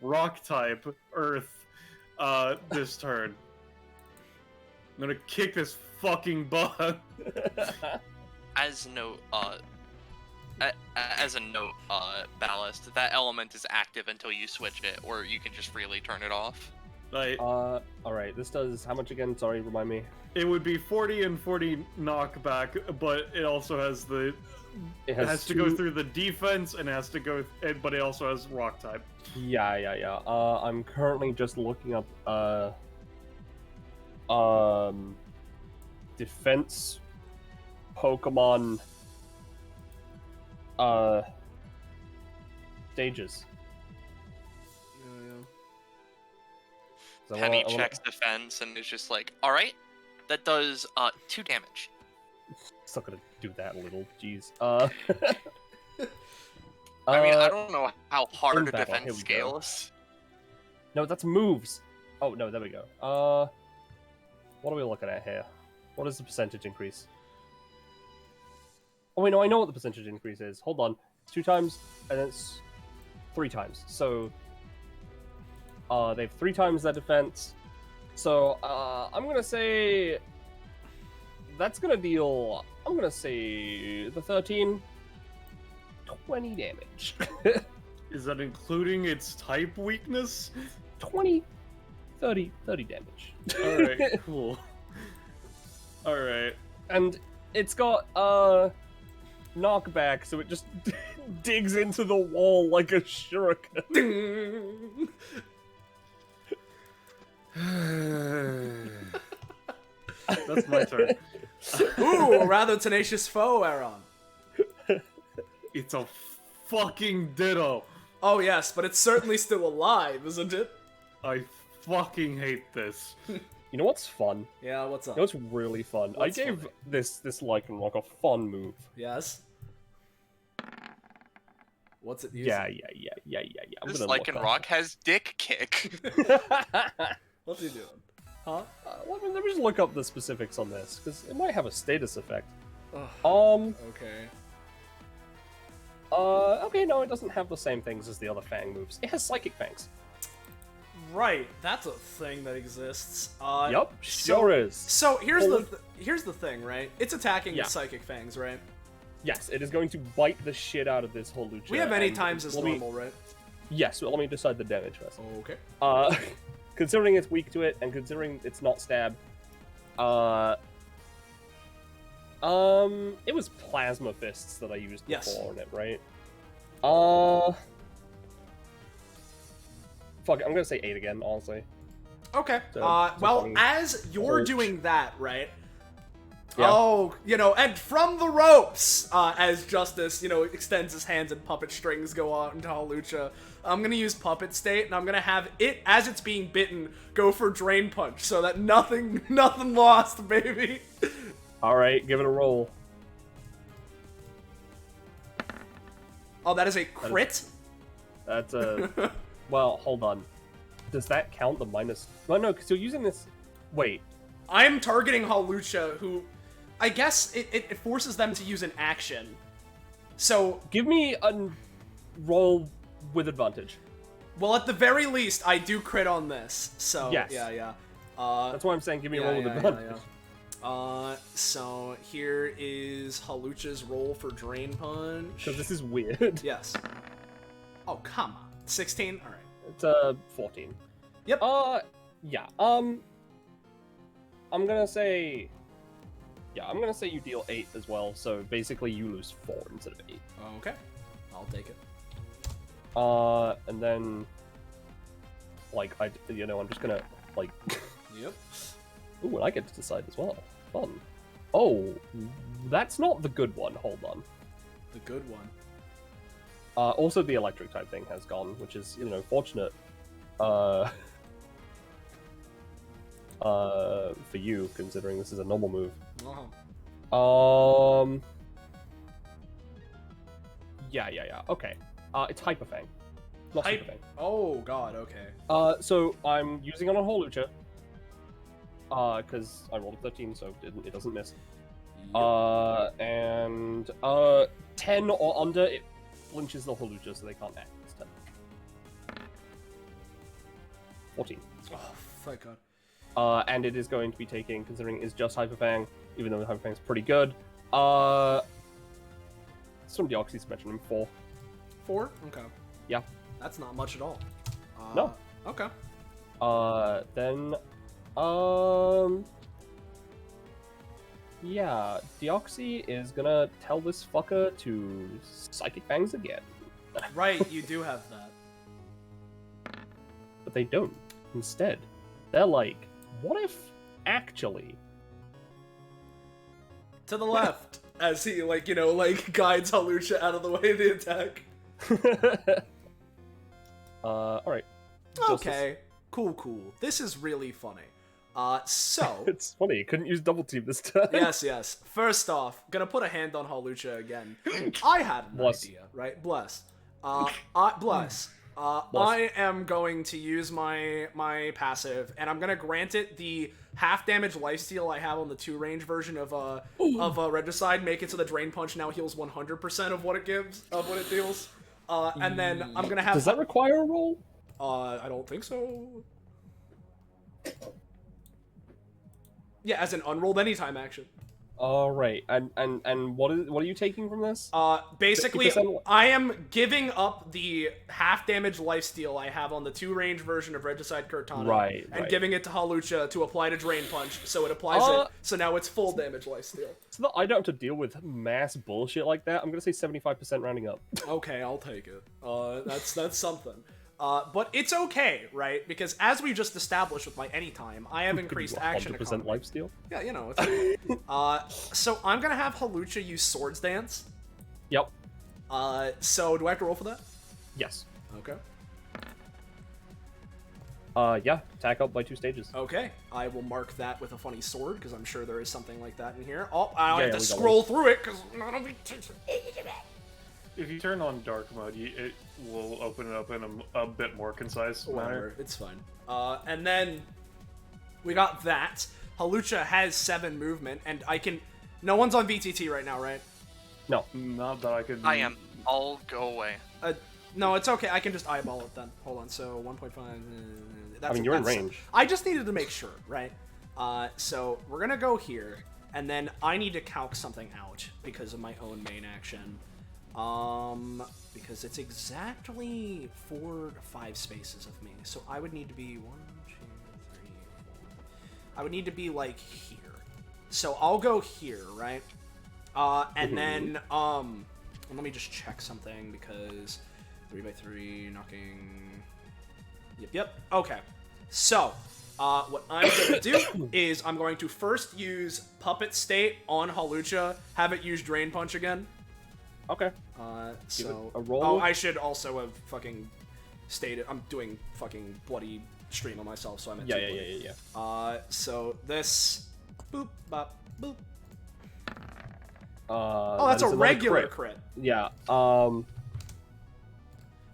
rock type, earth, this turn. I'm gonna kick this fucking butt. As a note, Ballast, that element is active until you switch it, or you can just freely turn it off. Alright, this does how much again? Sorry, remind me. It would be 40 and 40 knockback, but it also has the... It has to go through the defense, and has to go... but it also has rock type. Yeah. I'm currently just looking up, defense Pokemon, stages. Penny checks defense and is just like, alright, that does 2 damage. It's not gonna do that little, jeez. I mean, I don't know how hard in a battle, here defense we scales. No, that's moves. Oh, no, there we go. What are we looking at here? What is the percentage increase? Oh, wait, no, I know what the percentage increase is. Hold on. It's 2 times, and it's 3 times. So, they have 3 times that defense. So, I'm gonna say... That's gonna deal... I'm gonna say... The 13... 20 damage. Is that including its type weakness? 20... 30 damage. Alright, cool. Alright. And it's got, knockback, so it just digs into the wall like a shuriken. That's my turn. Ooh, a rather tenacious foe, Aaron. It's a fucking ditto. Oh yes, but it's certainly still alive, isn't it? I fucking hate this. You know what's fun? Yeah, what's up? You know what's really fun? What's I gave funny? this Lycanroc a fun move. Yes. What's it using? Yeah. I'm This gonna look Lycanroc has dick kick. up. What's he doing? Huh? Let me just look up the specifics on this, because it might have a status effect. Ugh. Okay. Okay, no, it doesn't have the same things as the other Fang moves. It has Psychic Fangs. Right, that's a thing that exists. Yup, sure is. So here's the thing, right? It's attacking with Psychic Fangs, right? Yes, it is going to bite the shit out of this Holucha. We have many times as normal, right? Yes, but let me decide the damage first. Okay. Considering it's weak to it, and considering it's not stab, it was Plasma Fists that I used before on it, right? Fuck it, I'm gonna say 8 again, honestly. Okay. So, well, funny. as you're doing that, right? Yeah. Oh, and from the ropes, as Justice, extends his hands and puppet strings go out into Holucha, I'm gonna use Puppet State, and I'm gonna have it, as it's being bitten, go for Drain Punch, so that nothing lost, baby. Alright, give it a roll. Oh, that is a crit? That's a... Well, hold on. Does that count the minus... Well, no, because you're using this... Wait. I'm targeting Holucha, who... I guess it forces them to use an action. So... Give me a roll with advantage. Well, at the very least, I do crit on this, so... Yes. Yeah. That's why I'm saying give me a roll with advantage. So here is Holucha's roll for Drain Punch. Because this is weird. Yes. Oh, come on. 16? Alright. It's 14. Yep. Yeah. I'm gonna say... Yeah, I'm gonna say you deal 8 as well, so basically you lose 4 instead of 8. Okay. I'll take it. And then... Like, I'm just gonna, like... Yep. Ooh, and I get to decide as well. Fun. Oh, that's not the good one. Hold on. The good one. Also, the electric type thing has gone, which is, fortunate. For you, considering this is a normal move. Yeah. Okay. It's Hyper Fang. Not Super Fang. Oh god. Okay. So I'm using it on Holucha. Because I rolled a 13, so it doesn't miss. Yep. And 10 or under, it flinches the Holucha, so they can't act this turn. 14. Oh, thank god. And it is going to be taking, considering it is just Hyper Fang, even though the Hyper Fang's pretty good. Some Deoxys mentioned him 4. 4? Okay. Yeah. That's not much at all. No. Okay. Then, yeah, Deoxy is gonna tell this fucker to Psychic Fangs again. Right, you do have that. But they don't. Instead, they're like, what if, actually... To the left, as he, guides Holucha out of the way of the attack. Alright. Okay. Cool. This is really funny. So... It's funny, you couldn't use double team this time. Yes. First off, gonna put a hand on Holucha again. I had an idea, right? Bless. Bless. I am going to use my passive, and I'm gonna grant it the half damage lifesteal I have on the 2-range version of Regicide. Make it so the Drain Punch now heals 100% of what it deals. And then I'm gonna have. Does that require a roll? I don't think so. Yeah, as an unrolled anytime action. All right, and what are you taking from this? Basically, 50%? I am giving up the half damage lifesteal I have on the 2-range version of Regicide Cortana, and giving it to Holucha to apply to Drain Punch, so it applies it. So now it's full damage lifesteal. So that I don't have to deal with mass bullshit like that. I'm gonna say 75% rounding up. Okay, I'll take it. That's something. But it's okay, right? Because as we just established with my anytime, I have increased action 100% economy. lifesteal? Yeah, it's so I'm gonna have Holucha use Swords Dance. Yep. So do I have to roll for that? Yes. Okay. Yeah, attack up by 2 stages. Okay, I will mark that with a funny sword, because I'm sure there is something like that in here. Oh, I have to we got scroll through it, because none of it takes If you turn on dark mode, it will open it up in a bit more concise manner. Whatever, it's fine. And then we got that. Halucha has 7 movement, and I can... No one's on VTT right now, right? No. Not that I could... I am. I'll go away. No, it's okay. I can just eyeball it then. Hold on. So 1.5. I mean, you're in range. I just needed to make sure, right? So we're gonna go here, and then I need to calc something out because of my own main action. Because it's exactly 4 to 5 spaces of me. So I would need to be 1, 2, 3, 4. I would need to be like here. So I'll go here, right? And then let me just check something because 3x3 knocking. Yep. Okay. So, what I'm going to do is I'm going to first use Puppet State on Halucha, have it use Drain Punch again. Okay. So a roll. Oh, I should also have fucking stated I'm doing fucking bloody stream on myself, so I meant Yeah. So this boop bop boop. Oh, that's a regular crit. Yeah.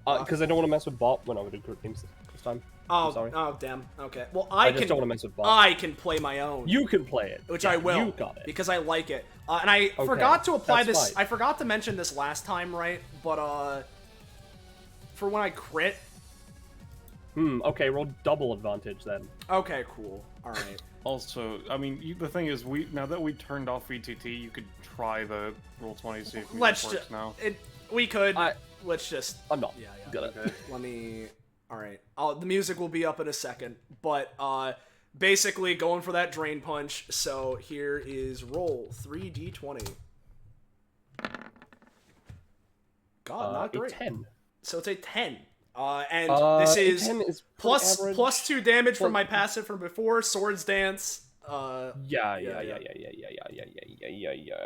Because I don't want to mess with bot when I would do crit teams this time. Oh, sorry. Oh, damn. Okay. Well, I just don't want to mess with bot. I can play my own. You can play it, which yeah, I will. You got it because I like it. And I forgot to apply that's this. fine. I forgot to mention this last time, right? But for when I crit. Okay, roll double advantage then. Okay, cool. All right. Also, I mean, the thing is, now that we turned off VTT, you could try the roll 20 to see if it works now. We could. Let's just. I'm not. Yeah. Got it. Let me. All right. The music will be up in a second, but basically going for that drain punch. So here is roll 3d20. God, not great. A 10. So it's a 10. And this is, 10 is plus 2 damage from my passive from before, Swords Dance. Yeah.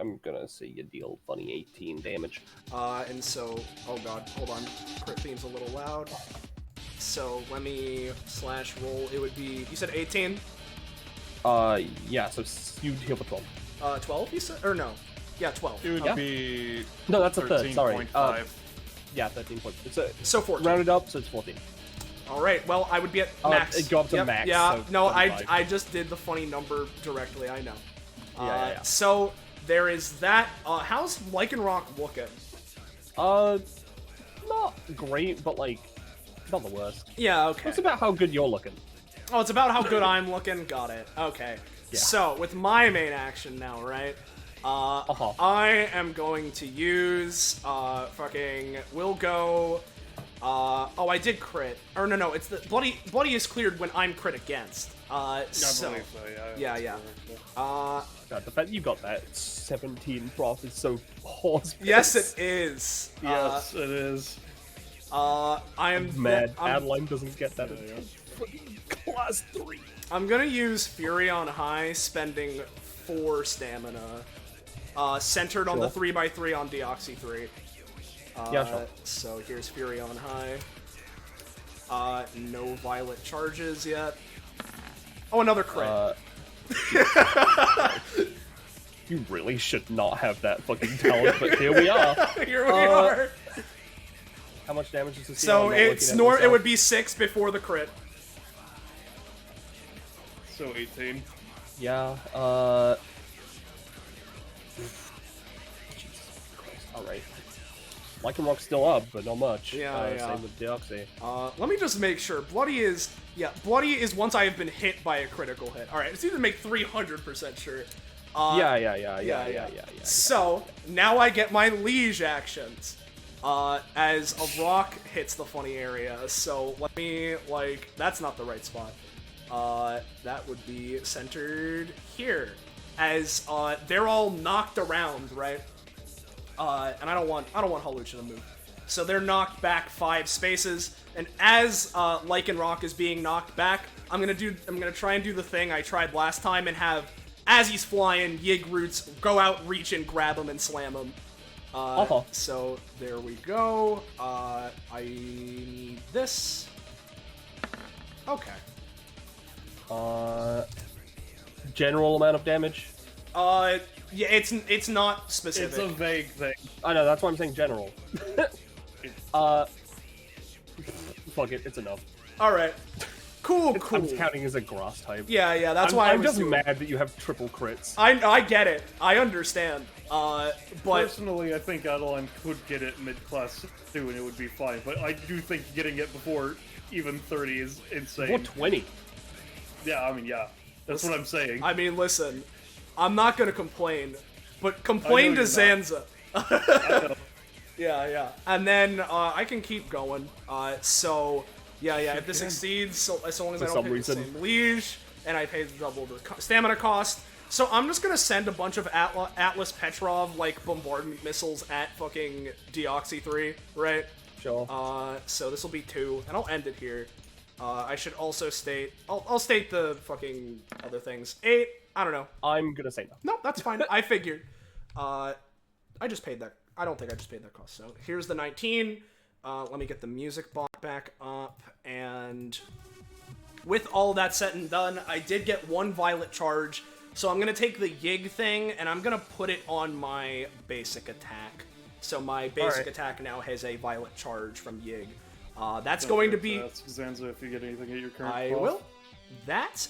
I'm gonna say you deal funny 18 damage. And so, oh god, hold on. Crit theme's a little loud. So let me /roll. It would be, you said 18? Yeah, so you heal for 12. 12 you said? Or no. Yeah, 12. It would be... No, that's a third, sorry. 13.5. Yeah, 13 points. So 14. Rounded up, so it's 14. Alright, well, I would be at max. It'd go up to max. Yeah, so no, 25. I just did the funny number directly, I know. Yeah. So, there is that. How's Lycanroc looking? Not great, but like, not the worst. Yeah, okay. It's about how good you're looking. Oh, it's about how good I'm looking? Got it. Okay. Yeah. So, with my main action now, right? I am going to use, we'll go, oh, I did crit. Or no, it's the, Bloody is cleared when I'm crit against. I believe so, yeah. God, the fact you got that 17 prof is so horse. Yes, it is. Yes, it is. I am mad. Adeline doesn't get that until class 3. I'm gonna use Fury on high, spending 4 stamina. Centered on the 3x3 on Deoxy 3. Yeah, sure. So here's Fury on high. No violet charges yet. Oh, another crit. You really should not have that fucking talent, but here we are. Here we are. How much damage is this? So it would be 6 before the crit. So 18. Yeah, Alright. Lycanroc's still up, but not much. Yeah. Same with Deoxy. Let me just make sure. Bloody is once I have been hit by a critical hit. Alright, it's either make 300% sure. Yeah. So, now I get my liege actions. As a rock hits the funny area. So, let me, that's not the right spot. That would be centered here. As, they're all knocked around, right? And I don't want Halucha to move. So they're knocked back 5 spaces, and as Lycanroc is being knocked back, I'm gonna try and do the thing I tried last time and have, as he's flying, Yig Roots go out, reach, and grab him and slam him. So there we go. I need this. Okay. General amount of damage. Yeah, it's not specific. It's a vague thing. I know, that's why I'm saying general. Fuck it, it's enough. All right. Cool. I'm counting as a grass type. Yeah, that's why I'm just mad that you have triple crits. I get it. I understand. But Personally, I think Adeline could get it mid-class too, and it would be fine. But I do think getting it before even 30 is insane. Or 20. Yeah, I mean, yeah. That's what I'm saying. I mean, listen, I'm not gonna complain, but complain to Zanza. Yeah. And then I can keep going. So yeah. If this exceeds, so as long as I don't pay the same liege, and I pay double the stamina cost. So I'm just gonna send a bunch of Atlas Petrov like bombardment missiles at fucking Deoxy 3, right? Sure. So this will be 2, and I'll end it here. I should also state, I'll state the fucking other things. 8, I don't know. I'm gonna say no. No, that's fine. I figured. I just paid that. I don't think I just paid that cost. So here's the 19. Let me get the music bot back up, and with all that said and done, I did get 1 violet charge. So I'm gonna take the Yig thing, and I'm gonna put it on my basic attack. So my basic attack now has a violet charge from Yig. That's going to be... Ask Zanza if you get anything at your current I buff. will. That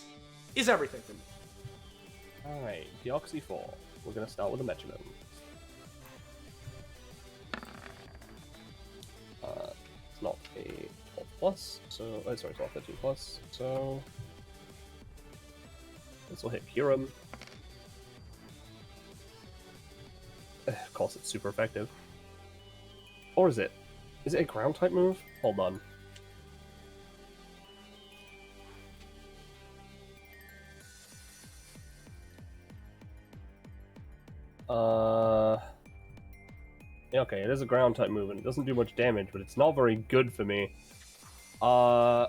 is everything for me. Alright, Deoxy 4. We're gonna start with a metronome. It's not a 12 plus, so... Oh, sorry, it's not 13 plus, so... This will hit Purim. Of course, it's super effective. Or is it? Is it a ground type move? Hold on. Yeah, okay, it is a ground type move and it doesn't do much damage, but it's not very good for me. I'm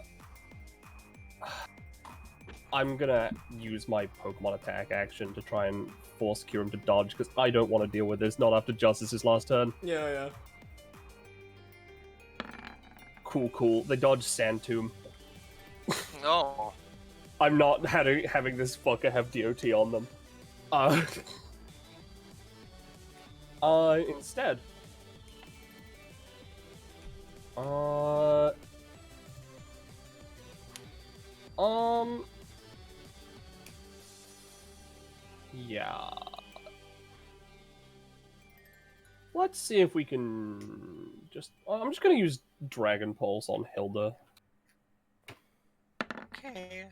gonna use my Pokemon attack action to try and force Kyurem to dodge, because I don't want to deal with this, not after Justice's last turn. Yeah. Cool. They dodged Sand Tomb. Oh. I'm not having this fucker have DOT on them. Instead. Yeah. Let's see if we can just... I'm just gonna use Dragon Pulse on Hilda. Okay.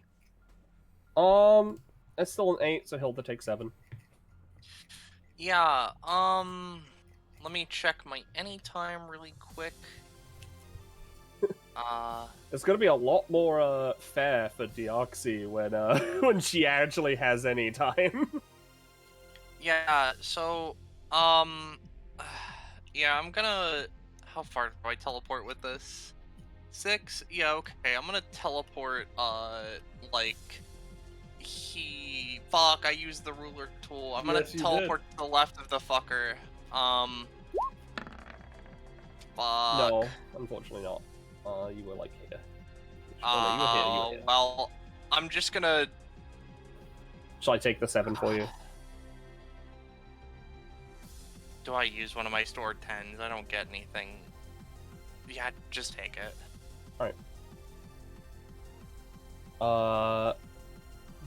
It's still an 8, so Hilda takes 7. Yeah, let me check my anytime really quick. It's gonna be a lot more fair for Deoxy when when she actually has any time. Yeah, so, yeah, I'm gonna... How far do I teleport with this? 6? Yeah, okay, I'm gonna teleport, like... Fuck, I used the ruler tool. I'm gonna teleport to the left of the fucker. Fuck. No, unfortunately not. You were like here. Oh, no, you were here. Well, I'm just gonna... Shall I take the 7 for you? Do I use one of my stored 10s? I don't get anything. Yeah, just take it. Alright.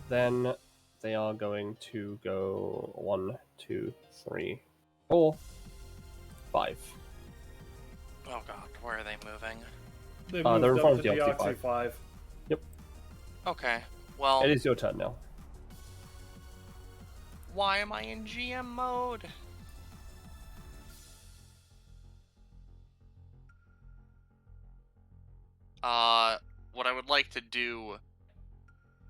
Then they are going to go 1, 2, 3, 4, 5. Oh god, where are they moving? They're in front of Deoxy 5. 5. Yep. Okay, well... It is your turn now. Why am I in GM mode? What I would like to do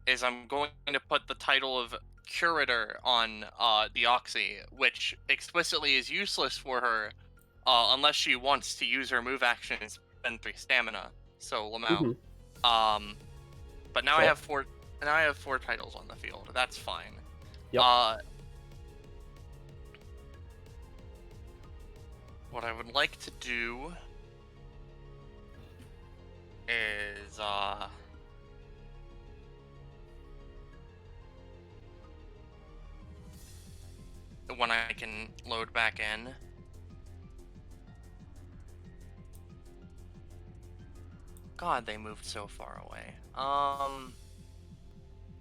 is I'm going to put the title of Curator on Deoxy, which explicitly is useless for her unless she wants to use her move action and spend 3 stamina. So Lamau. But now I have 4. Now I have 4 titles on the field. That's fine. Yep. What I would like to do is when I can load back in. God, they moved so far away.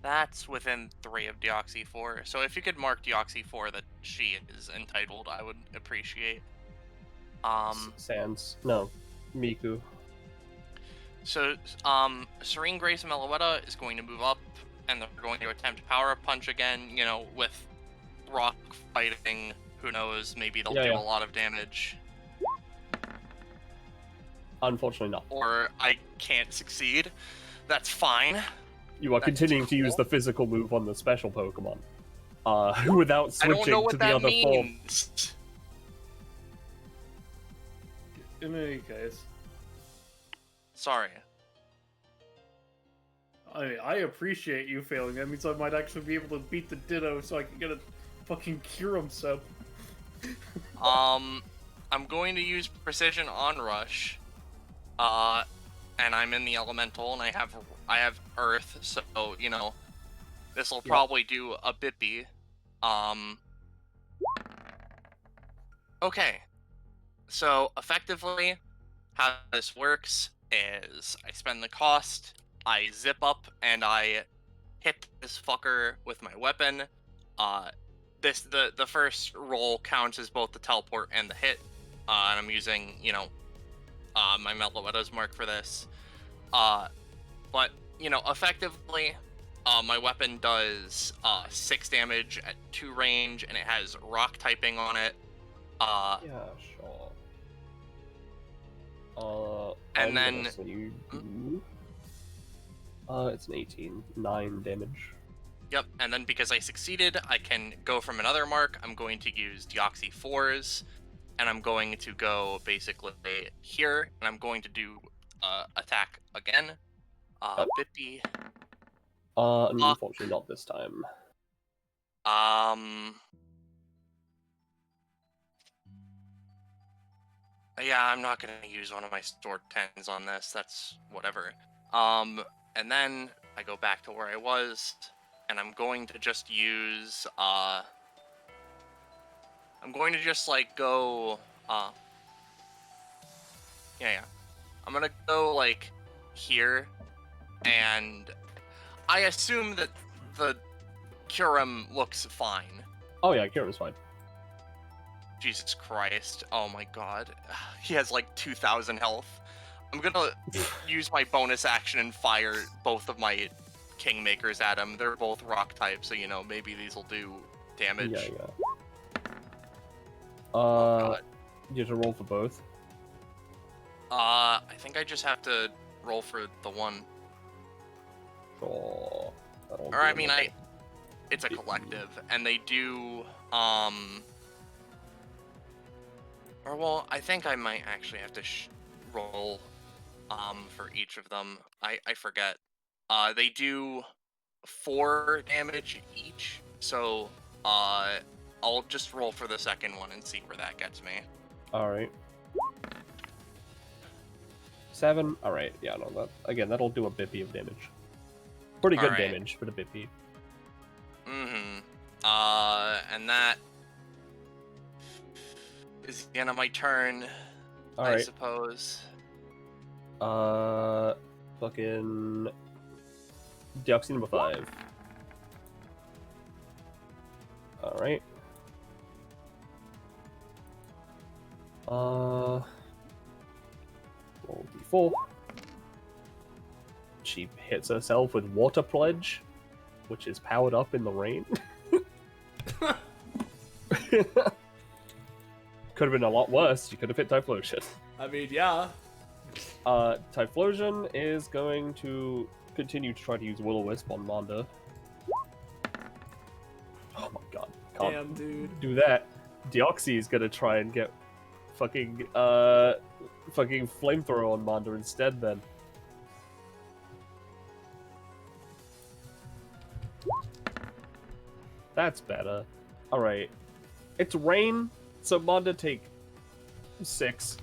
That's within 3 of Deoxy 4. So if you could mark Deoxy 4 that she is entitled, I would appreciate. Sans. No. Miku. So, Serene Grace Meloetta is going to move up, and they're going to attempt Power Punch again, you know, with rock fighting. Who knows, maybe they'll do a lot of damage. Unfortunately not. Or I can't succeed. That's fine. You are continuing to use the physical move on the special Pokemon. Without switching I don't know what to the that other form. means. In any case. Sorry. I appreciate you failing. That means I might actually be able to beat the Ditto so I can get a fucking Kyurem sub. I'm going to use Precision Onrush. And I'm in the Elemental, and I have Earth, so, you know, this will probably do a bippy. Okay. So, effectively, how this works is I spend the cost, I zip up, and I hit this fucker with my weapon. The first roll counts as both the teleport and the hit, and I'm using, you know, my Meloetta's mark for this. But, you know, effectively, my weapon does 6 damage at 2 range, and it has rock typing on it. Yeah, sure. And then... it's an 18. 9 damage. Yep, and then because I succeeded, I can go from another mark. I'm going to use Deoxy 4s, and I'm going to go basically here, and I'm going to do attack again. 50. Unfortunately not this time. Yeah, I'm not going to use one of my stored 10s on this. That's whatever. And then I go back to where I was, and I'm going to just use, I'm going to just, like, go, yeah. I'm gonna go, like, here, and I assume that the Kyurem looks fine. Oh yeah, Kyurem's fine. Jesus Christ. Oh my god. He has like 2,000 health. I'm gonna use my bonus action and fire both of my Kingmakers at him. They're both rock type, so, you know, maybe these will do damage. Yeah. Oh, you have to roll for both. I think I just have to roll for the one. Sure. Or, I mean, it's a collective, and they do, or, well, I think I might actually have to roll, for each of them. I forget. They do 4 damage each, so, I'll just roll for the second one and see where that gets me. Alright. 7. Alright, yeah, no, that again, that'll do a bippy of damage. Pretty good damage for the bippy. Mm-hmm. And that is the end of my turn, I suppose. Fucking Deoxy number 5. Alright. Roll d4. She hits herself with Water Pledge, which is powered up in the rain. Could have been a lot worse. You could have hit Typhlosion. I mean, yeah. Typhlosion is going to continue to try to use Will-O-Wisp on Manda. Oh my god. Can't Damn, dude. do that. Deoxy is gonna try and get fucking flamethrower on Manda instead then. That's better. Alright. It's rain, so Manda take 6.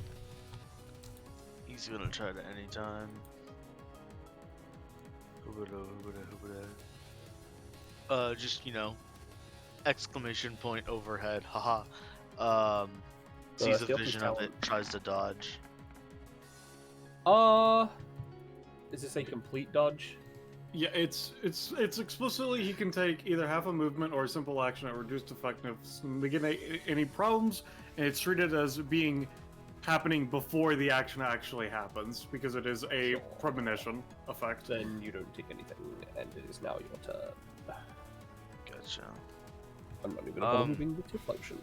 He's gonna try to anytime. Just, you know, exclamation point overhead. Haha. Sees a stealth is vision of it, talent. tries to dodge. Is this a complete dodge? Yeah, it's explicitly he can take either half a movement or a simple action at reduced effectiveness to negate any problems, and it's treated as being happening before the action actually happens because it is a Sure. premonition effect. Then you don't take anything, and it is now your turn. Gotcha. I'm not even moving with your function.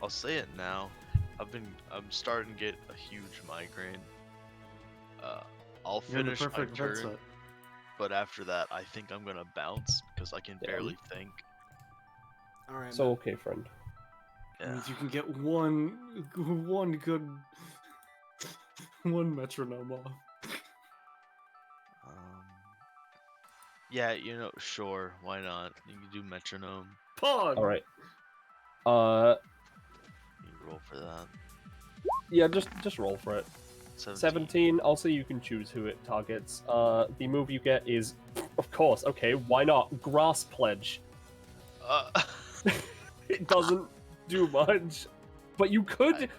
I'll say it now. I'm starting to get a huge migraine. I'll You're in the finish my perfect turn, headset. but after that, I think I'm gonna bounce because I can barely think. All right. So okay, friend. That Yeah. means you can get one good one metronome off. Yeah, you know, sure, why not? You can do metronome. Pog. All right. You roll for that. Yeah, just roll for it. 17. Also, you can choose who it targets. The move you get is, of course, okay, why not? Grass Pledge. It doesn't do much, but you could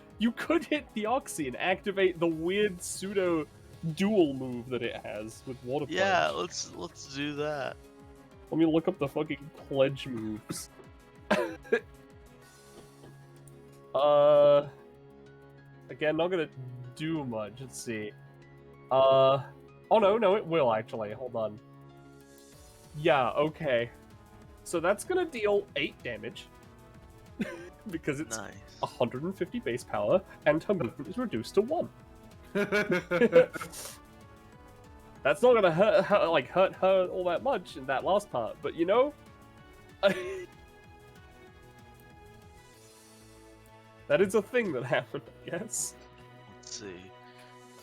hit the Oxy and activate the weird pseudo dual move that it has with Water Pledge. Yeah, let's do that. Let me look up the fucking pledge moves. Again, not gonna do much. Let's see. Oh no, it will actually. Hold on. Yeah, okay. So that's gonna deal 8 damage. Because it's Nice. 150 base power, and her movement is reduced to 1. That's not gonna hurt her all that much in that last part, but you know, that is a thing that happened, I guess. Let's see.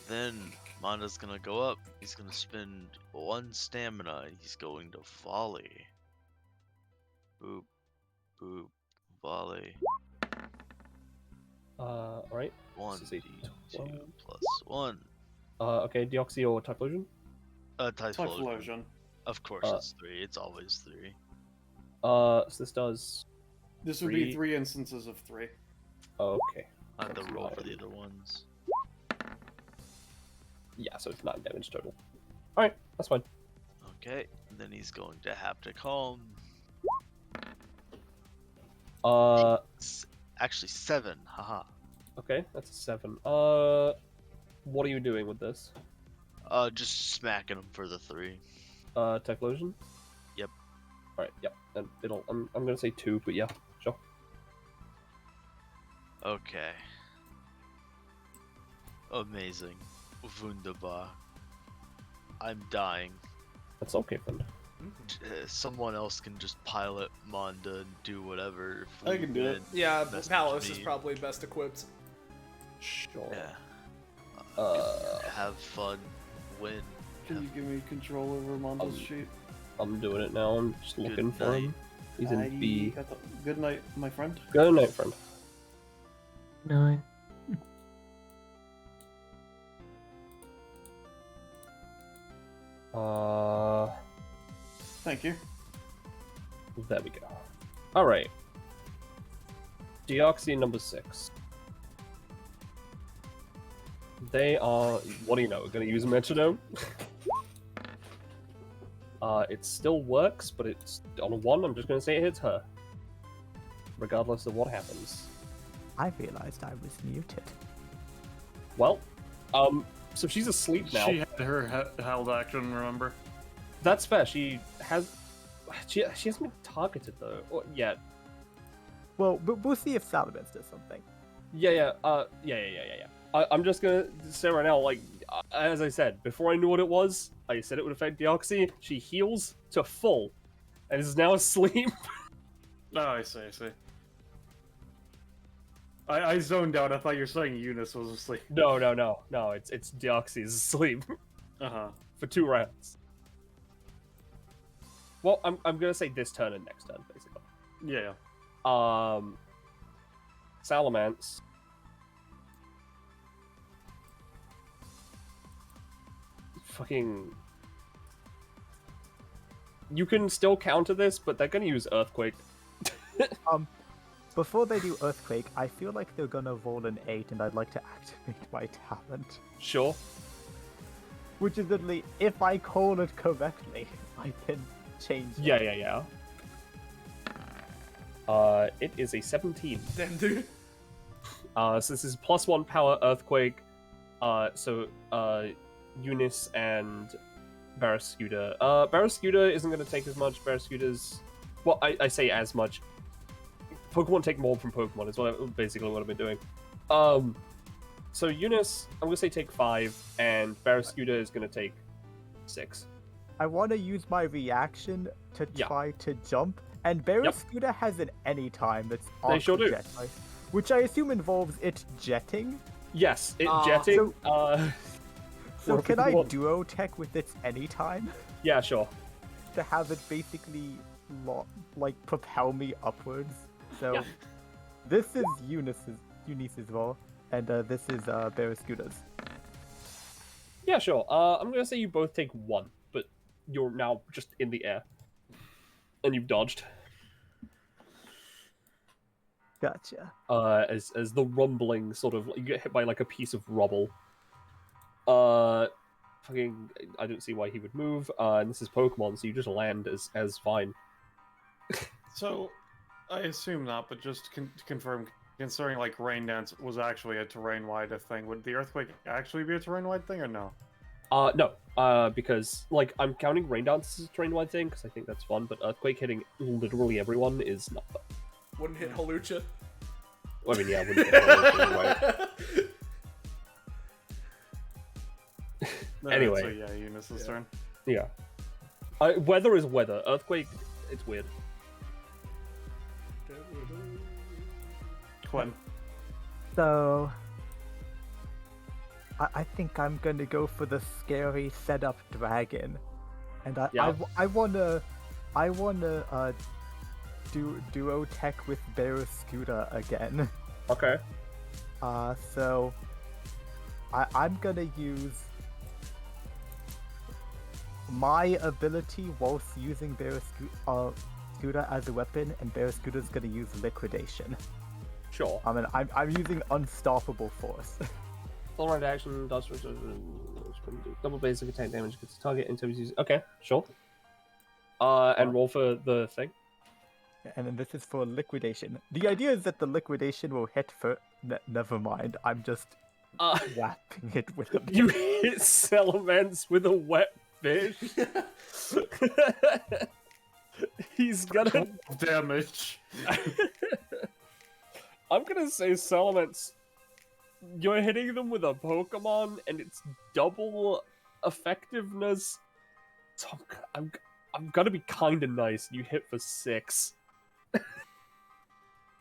Then Manda's gonna go up. He's gonna spend 1 stamina. And he's going to volley. Boop, boop, volley. Alright. 1 This is a d2 plus 1. Okay, Deoxy or Typhlosion? Typhlosion. Typhlosion. Of course, it's 3. It's always 3. So this does... This would be 3 instances of 3. Okay. I have to That's roll for fine. the other ones. Yeah, so it's 9 damage total. Alright, that's fine. Okay, and then he's going to haptic calm. Actually 7, haha. Okay, that's a 7. What are you doing with this? Just smacking him for the 3. Typhlosion? Yep. Alright, yep. And I'm gonna say 2, but yeah, sure. Okay. Amazing. Wunderbar. I'm dying. That's okay, friend. Someone else can just pilot Manda and do whatever. If I we can do it. win, Yeah, message Palace is me. probably best equipped. Sure. Yeah. Have fun. Win. Can you give me control over Mondo's sheet? I'm doing it now. I'm just looking for night. him. He's in B. Good night, my friend. Good night, friend. No. Thank you. There we go. Alright. Deoxy number 6. They are... What do you know? We're gonna use a metronome? It still works, but it's on a 1. I'm just gonna say it hits her. Regardless of what happens. I realized I was muted. Well, so she's asleep now. She had her held action, remember? That's fair. She hasn't been targeted though, yet. Well, we'll see if Salamence does something. Yeah. I'm just gonna say right now, like, as I said, before I knew what it was, I said it would affect Deoxy. She heals to full, and is now asleep. Oh, I see. I zoned out. I thought you were saying Eunice was asleep. No. It's Deoxy's asleep Uh-huh. for 2 rounds. Well, I'm gonna say this turn and next turn, basically. Yeah. Salamence. Fucking You can still counter this, but they're gonna use Earthquake. Before they do Earthquake, I feel like they're gonna roll an 8, and I'd like to activate my talent. Sure. Which is literally, if I call it correctly, I can change it. Yeah. It is a 17. Damn, dude. So this is +1 power Earthquake. Eunice and Barrascuda. Barrascuda isn't going to take as much. Barrascuda's... Well, I say as much. Pokemon take more from Pokemon is basically what I've been doing. So Eunice, I'm going to say take 5, and Barrascuda is going to take 6. I want to use my reaction to try to jump, and Barrascuda has an anytime that's They sure do. jet, right? Which I assume involves it jetting. Yes, jetting. So can I duo tech with its anytime? Yeah, sure. To have it basically like propel me upwards. So this is Eunice as well, and this is Barrascuda's. Yeah, sure. I'm gonna say you both take 1, but you're now just in the air, and you've dodged. Gotcha. As the rumbling sort of, you get hit by like a piece of rubble. Fucking, I don't see why he would move. And this is Pokemon, so you just land as fine. So, I assume not, but just to confirm, considering like Rain Dance was actually a terrain-wide thing, would the Earthquake actually be a terrain-wide thing or no? No. Because like I'm counting Rain Dance as a terrain-wide thing because I think that's fun, but Earthquake hitting literally everyone is not fun. Wouldn't hit Halucha. I mean, yeah, I wouldn't hit Halucha anyway. Anyway. So yeah, Eunice's turn. Yeah. Weather is weather. Earthquake, it's weird. Quinn. So I think I'm gonna go for the scary setup dragon, and I wanna do duo tech with Barrascuda again. Okay. So I'm gonna use my ability whilst using Barrascuda as a weapon, and Barrascuda's gonna use liquidation. Sure. I mean, I'm using unstoppable force. Full round action, does double basic attack damage against the target in terms of... Okay, sure. And roll for the thing. And then this is for liquidation. The idea is that the liquidation will hit for... never mind, I'm just whapping it with a... You hit Salamence with a wet fish? He's gonna... damage. I'm gonna say Salamence, you're hitting them with a Pokemon, and it's double effectiveness. So I'm gonna be kinda nice. You hit for 6.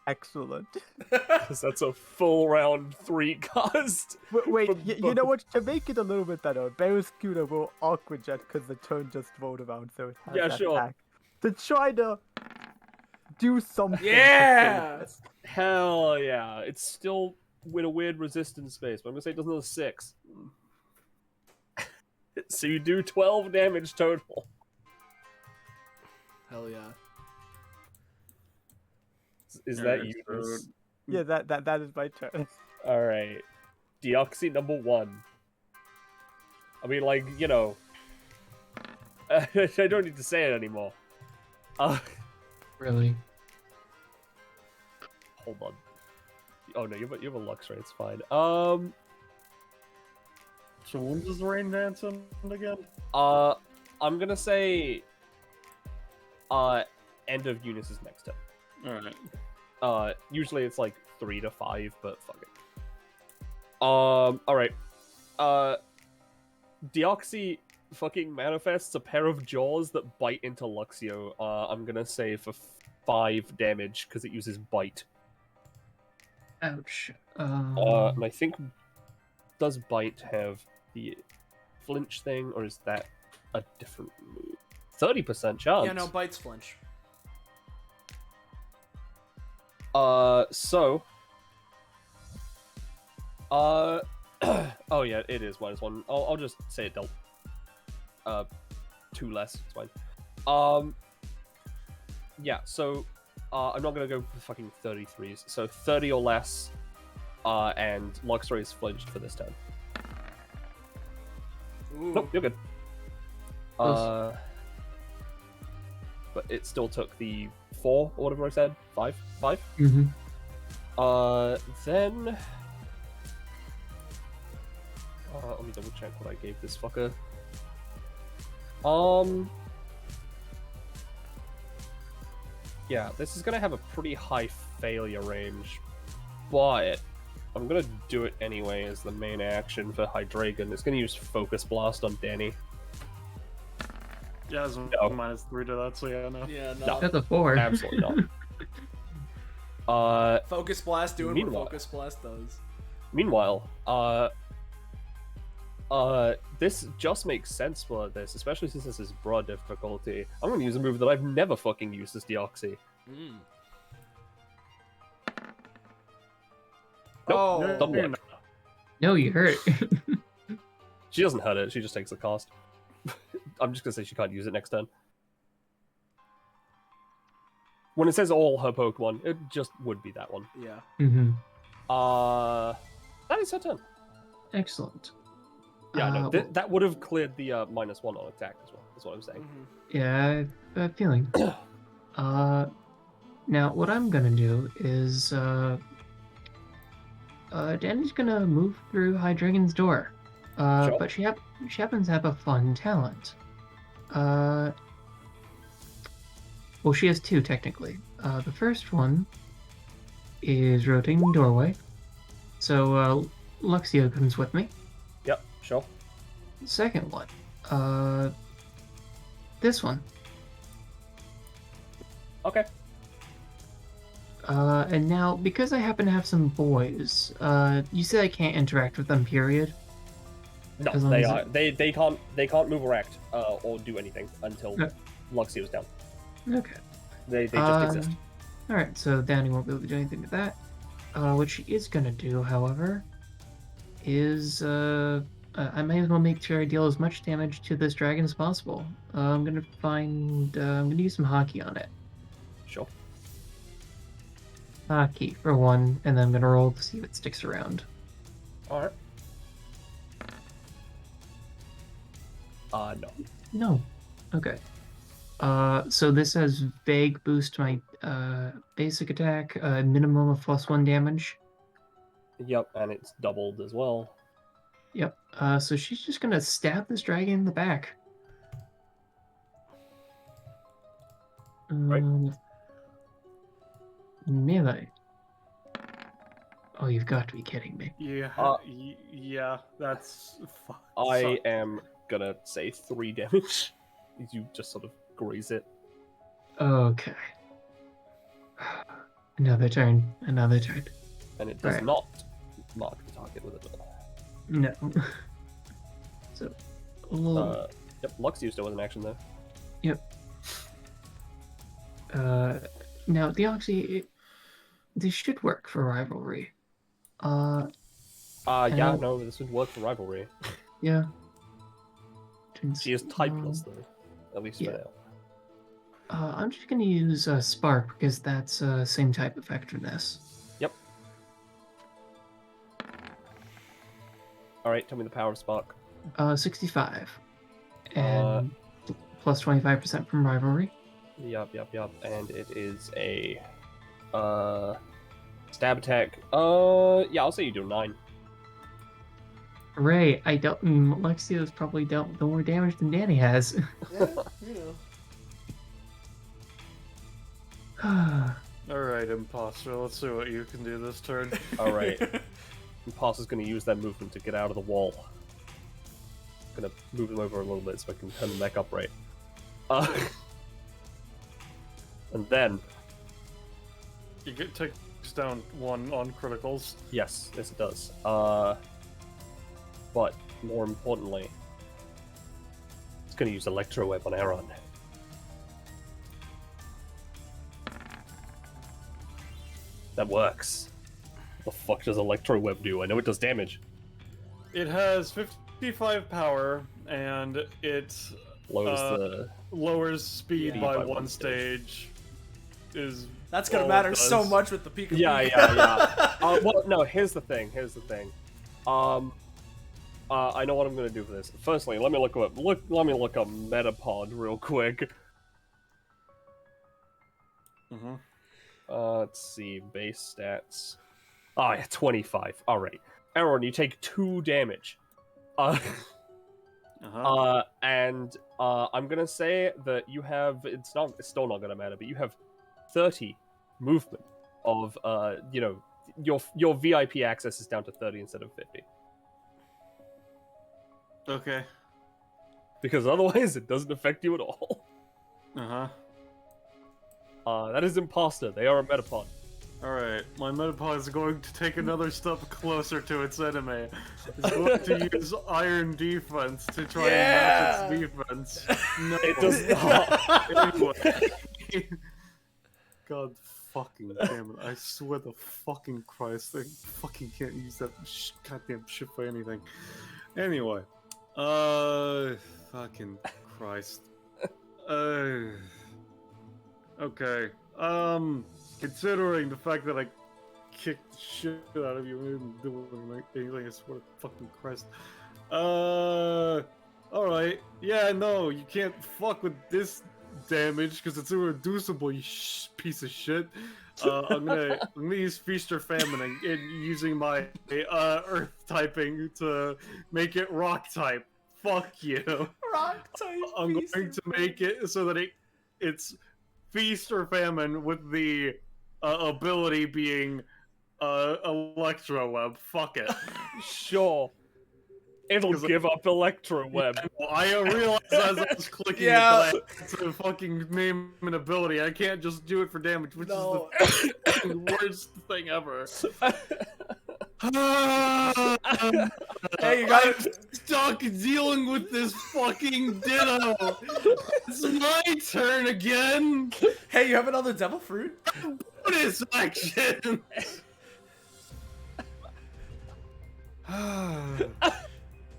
Excellent. Because that's a full round 3 cost. Wait, you know what? To make it a little bit better, Barrascuda will Aqua Jet because the turn just rolled around, so it has that attack. To try to do something. Yeah! Hell yeah. It's still with a weird resistance space, but I'm gonna say it does another 6. So you do 12 damage total. Hell yeah. Is that you? Yeah, that is my turn. Alright. Deoxy number 1. I mean, like, you know... I don't need to say it anymore. Really? Hold on. Oh no, you have a Luxray, it's fine. So when does the Rain Dance end again? I'm gonna say... end of Eunice's next turn. Alright. Usually it's like 3 to 5, but fuck it. Alright. Deoxy fucking manifests a pair of jaws that bite into Luxio. I'm gonna say for 5 damage, because it uses bite. Ouch. And I think, does bite have the flinch thing, or is that a different move? 30% chance. Yeah, no, bites flinch. So... oh yeah, it is -1. I'll just say it dealt 2 less, it's fine. Yeah, so I'm not gonna go for fucking 33s. So 30 or less, and Luxray is flinched for this turn. Ooh. Nope, you're good. Close. But it still took the 4 or whatever I said. 5? Mm-hmm. Then let me double check what I gave this fucker. Yeah, this is gonna have a pretty high failure range, but I'm gonna do it anyway as the main action for Hydreigon. It's gonna use Focus Blast on Danny. Yeah, it's No. -3 to that, so yeah, no. Yeah, no. No. That's a 4. Absolutely not. Focus Blast doing Meanwhile- what Focus Blast does. Meanwhile, this just makes sense for this, especially since this is broad difficulty. I'm gonna use a move that I've never fucking used as Deoxy. Mm. Nope, Oh. doesn't work. No, you hurt. She doesn't hurt it, she just takes the cost. I'm just gonna say she can't use it next turn. When it says all her Pokemon, it just would be that one. Yeah. Mm-hmm. That is her turn. Excellent. Yeah, no, well, that would have cleared the -1 on attack as well. That's what I'm saying. Mhm. yeah, I have a feeling. Now what I'm gonna do is Danny's gonna move through Hydreigon's door. Sure. But she happens to have a fun talent. Well, she has 2 technically. The first one is rotating doorway. So Luxio comes with me. Yep, sure. Second one, this one. Okay. And now, because I happen to have some boys, you say I can't interact with them, period? No, As long they as are. it- They can't move or act or do anything until Okay. Luxio's down. Okay. They just exist. Alright, so Danny won't be able to do anything with that. What she is gonna do, however, is, I may as well make sure I deal as much damage to this dragon as possible. I'm gonna use some hockey on it. Sure. Hockey for 1, and then I'm gonna roll to see if it sticks around. All right. No. No. Okay. So this has vague boost to my basic attack, minimum of +1 damage. Yep, and it's doubled as well. Yep. So she's just gonna stab this dragon in the back. Right. Melee. Oh, you've got to be kidding me. Yeah, yeah, that's fuck. I am gonna say 3 damage. You just sort of graze it. Okay. Another turn. Another turn. And it does Alright. not mark the target with a door. No. So, a little. Yep, Luxio still has an action though. Yep. Now the Oxy, this should work for rivalry. Yeah, And- no, this would work for rivalry. Yeah. She is typeless though, at least yeah. for now. I'm just gonna use Spark because that's same type effectiveness. Yep. All right, tell me the power of Spark. 65, and plus 25% from rivalry. Yep, and it is a stab attack. Yeah, I'll say you do 9. Ray, I don't. Lexio's probably dealt with more damage than Danny has. Yeah, you know. Alright, Imposter, let's see what you can do this turn. All right, Impulse going to use that movement to get out of the wall. Going to move them over a little bit so I can turn them back upright. And then, You get takes down 1 on criticals. yes, it does. But more importantly, it's going to use Electro Web on Aaron. That works. What the fuck does Electro Web do? I know it does damage. It has 55 power, and it Lowers the... Lowers speed Yeah. by one stage. Is That's gonna all it matter so does. much with the Pika Yeah, Pika. yeah. Well, no, here's the thing. I know what I'm gonna do for this. Firstly, let me look up Metapod real quick. Mm-hmm. Let's see, base stats. Oh, yeah, 25. Alright. Aaron, you take 2 damage. And I'm gonna say that you have, it's still not gonna matter, but you have 30 movement of, your VIP access is down to 30 instead of 50. Okay. Because otherwise it doesn't affect you at all. Uh-huh. That is Imposter. They are a Metapod. Alright, my Metapod is going to take another step closer to its enemy. It's going to use Iron Defense to try and match its defense. No. It does not. Anyway. God fucking damn it. I swear to fucking Christ, I fucking can't use that goddamn shit for anything. Anyway. Fucking Christ. Okay. Considering the fact that I kicked the shit out of you and didn't do anything, I swear to fucking Christ. Alright. Yeah, no, you can't fuck with this damage because it's irreducible, you piece of shit. I'm gonna use Feast or Famine and using my Earth typing to make it Rock type. Fuck you. Rock type. I'm going to make it so that it's Feast or Famine with the ability being Electro Web. Fuck it. Sure. It'll give up Electro Web. Yeah, I realized as I was clicking it that it's a fucking name and ability. I can't just do it for damage, which is the worst thing ever. Hey, you got I'm stuck dealing with this fucking Ditto. It's my turn again. Hey, you have another Devil Fruit? Bonus action.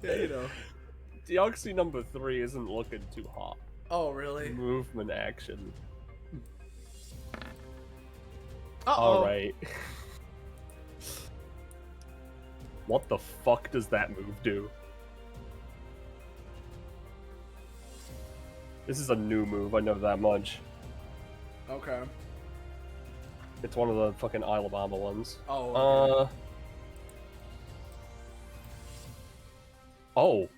Yeah, you know. Deoxy number 3 isn't looking too hot. Oh, really? Movement action. Uh-oh. Alright. What the fuck does that move do? This is a new move, I know that much. Okay. It's one of the fucking Isle of Armor ones. Oh, okay. Oh.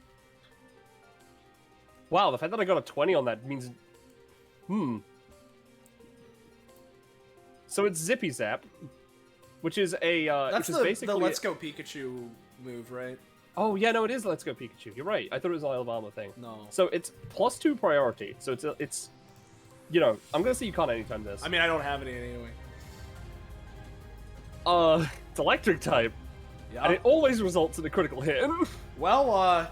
Wow, the fact that I got a 20 on that means... So it's Zippy Zap, which is a, That's which is basically... the Let's Go Pikachu move, right? Oh, yeah, no, it is Let's Go Pikachu. You're right. I thought it was an Isle of Armor thing. No. So it's +2 priority. So it's, you know, I'm gonna say you can't anytime this. I mean, I don't have any anyway. It's electric type. Yeah. And it always results in a critical hit. Well,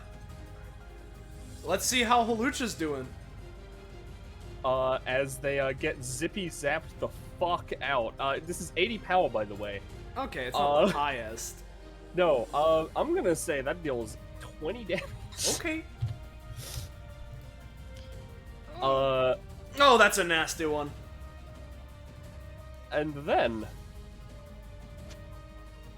let's see how Halucha's doing. As they, get Zippy Zapped the fuck out. This is 80 power, by the way. Okay, it's not the highest. No, I'm gonna say that deals 20 damage. Okay. Oh, that's a nasty one. And then...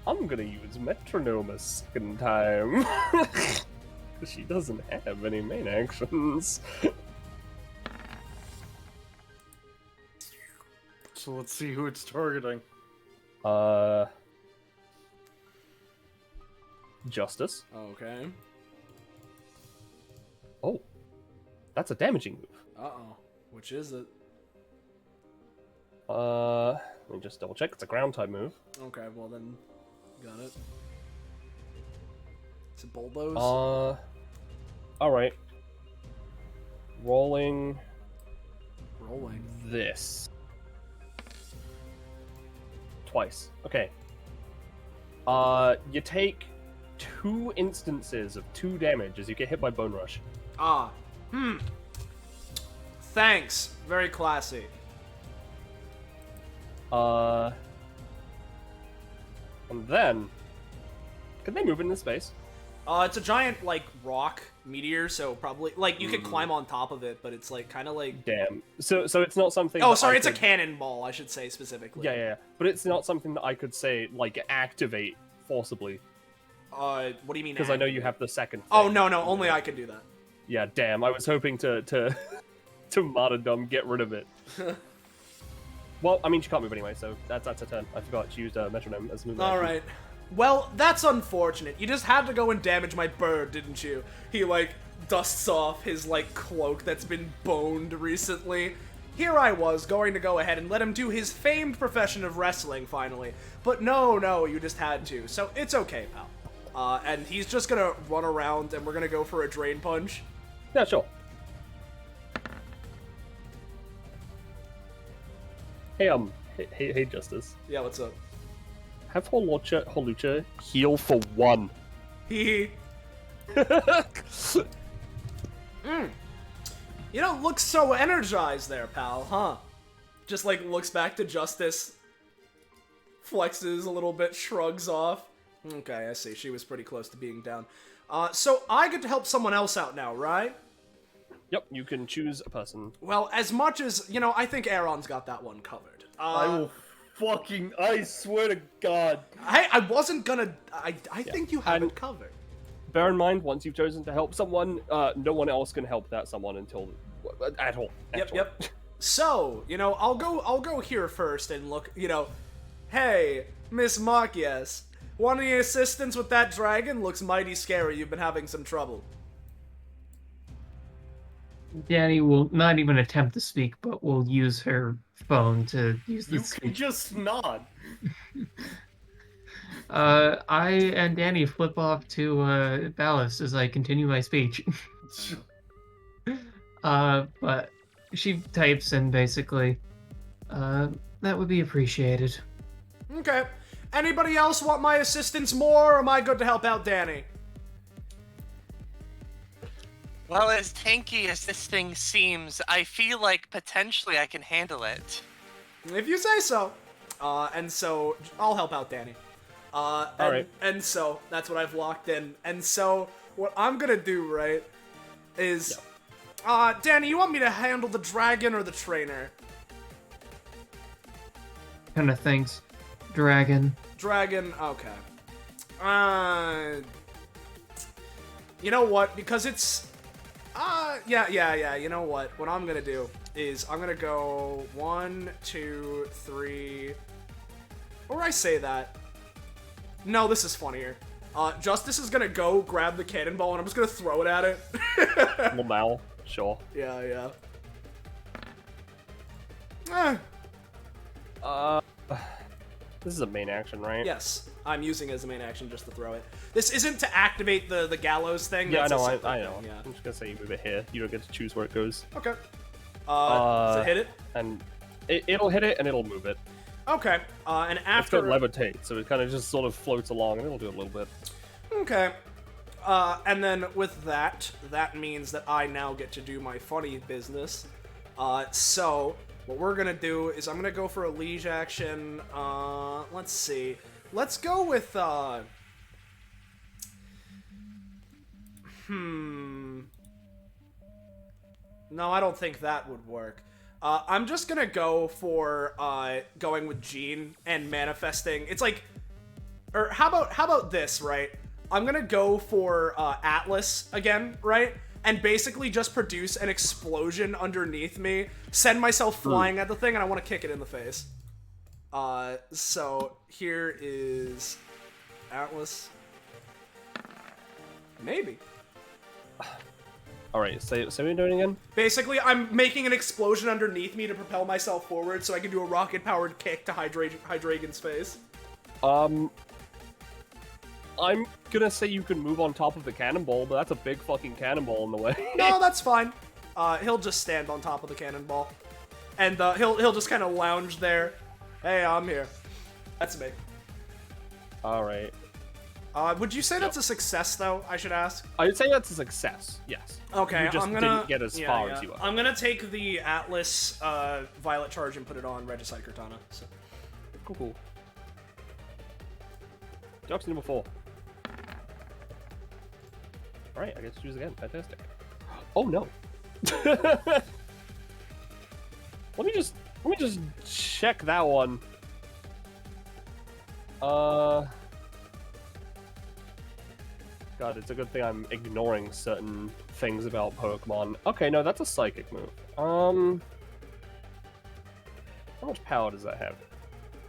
I'm gonna use Metronome a second time. Because she doesn't have any main actions. So let's see who it's targeting. Justice. Okay. Oh. That's a damaging move. Uh-oh. Which is it? Let me just double check. It's a ground type move. Okay, well then, got it. Is it Bulldoze? Alright. Rolling this. Twice. Okay. You take 2 instances of 2 damage as you get hit by Bone Rush. Thanks. Very classy. And then... Can they move into space? It's a giant, like, rock meteor, so probably, like, you could climb on top of it, but it's, like, kind of like... Damn. So it's not something... Oh, that sorry, I it's a could- cannonball, I should say, specifically. Yeah. But it's not something that I could say, like, activate forcibly. What do you mean? Because I know you have the second thing. Oh, no, only I can do that. Yeah, damn. I was hoping to martyrdom get rid of it. Well, I mean, she can't move anyway, so that's a turn. I forgot she used a metronome as a move. Alright. Well, that's unfortunate. You just had to go and damage my bird, didn't you? He, like, dusts off his, like, cloak that's been boned recently. Here I was, going to go ahead and let him do his famed profession of wrestling, finally. But no, you just had to. So, it's okay, pal. And he's just gonna run around, and we're gonna go for a drain punch. Yeah, sure. Hey, Justice. Yeah, what's up? Have Holucha heal for 1. You don't look so energized there, pal, huh? Just, like, looks back to Justice, flexes a little bit, shrugs off. Okay, I see. She was pretty close to being down. So I get to help someone else out now, right? Yep, you can choose a person. Well, as much as, you know, I think Aaron's got that one covered. I swear to God. I wasn't gonna... I think you have it covered. Bear in mind, once you've chosen to help someone, no one else can help that someone until... At all. Yep. So, you know, I'll go here first and look, you know... Hey, Miss Marquez. Want any assistance with that dragon? Looks mighty scary. You've been having some trouble. Danny will not even attempt to speak, but will use her phone to use the You speech. can just nod. I and Danny flip off to Ballast as I continue my speech. But she types in basically, that would be appreciated. Okay. Anybody else want my assistance more, or am I good to help out Danny? Well, as tanky as this thing seems, I feel like potentially I can handle it. If you say so. And so, I'll help out Danny. Alright. And so, that's what I've locked in. And so, what I'm gonna do, right, is... Danny, you want me to handle the dragon or the trainer? Kind of things. Dragon. Dragon, okay. You know what? Because it's... yeah, you know what? What I'm gonna do is I'm gonna go 1, 2, 3... Or I say that. No, this is funnier. Justice is gonna go grab the cannonball and I'm just gonna throw it at it. Lamal, sure. Yeah. This is a main action, right? Yes, I'm using it as a main action just to throw it. This isn't to activate the gallows thing. Yeah, I that's a know, separate I know. thing, yeah. I'm just gonna say you move it here. You don't get to choose where it goes. Okay. Does it hit it? And it'll hit it and it'll move it. Okay. And It's after... got levitate, so it kind of just sort of floats along and it'll do a little bit. Okay. And then with that means that I now get to do my funny business. So, what we're gonna do is I'm gonna go for a liege action. Let's see. Let's go with, No, I don't think that would work. I'm just gonna go for, going with Jean and manifesting. It's like... Or how about this, right? I'm gonna go for Atlas again, right? And basically just produce an explosion underneath me, send myself flying at the thing, and I want to kick it in the face. So here is Atlas. Maybe. Alright, say what you're doing again? Basically, I'm making an explosion underneath me to propel myself forward so I can do a rocket-powered kick to Hydragon's face. I'm gonna say you can move on top of the cannonball, but that's a big fucking cannonball in the way. No, that's fine. He'll just stand on top of the cannonball. And he'll just kind of lounge there. Hey, I'm here. That's me. Alright. Would you say that's a success, though, I should ask? I would say that's a success, yes. Okay, you just I'm gonna... didn't get as far as you were. I'm gonna take the Atlas Violet Charge and put it on Regicide Cortana. So. Cool. Deoxy number 4. Alright, I get to choose again. Fantastic. Oh no. Let me just check that one. God, it's a good thing I'm ignoring certain things about Pokemon. Okay, no, that's a psychic move. How much power does that have?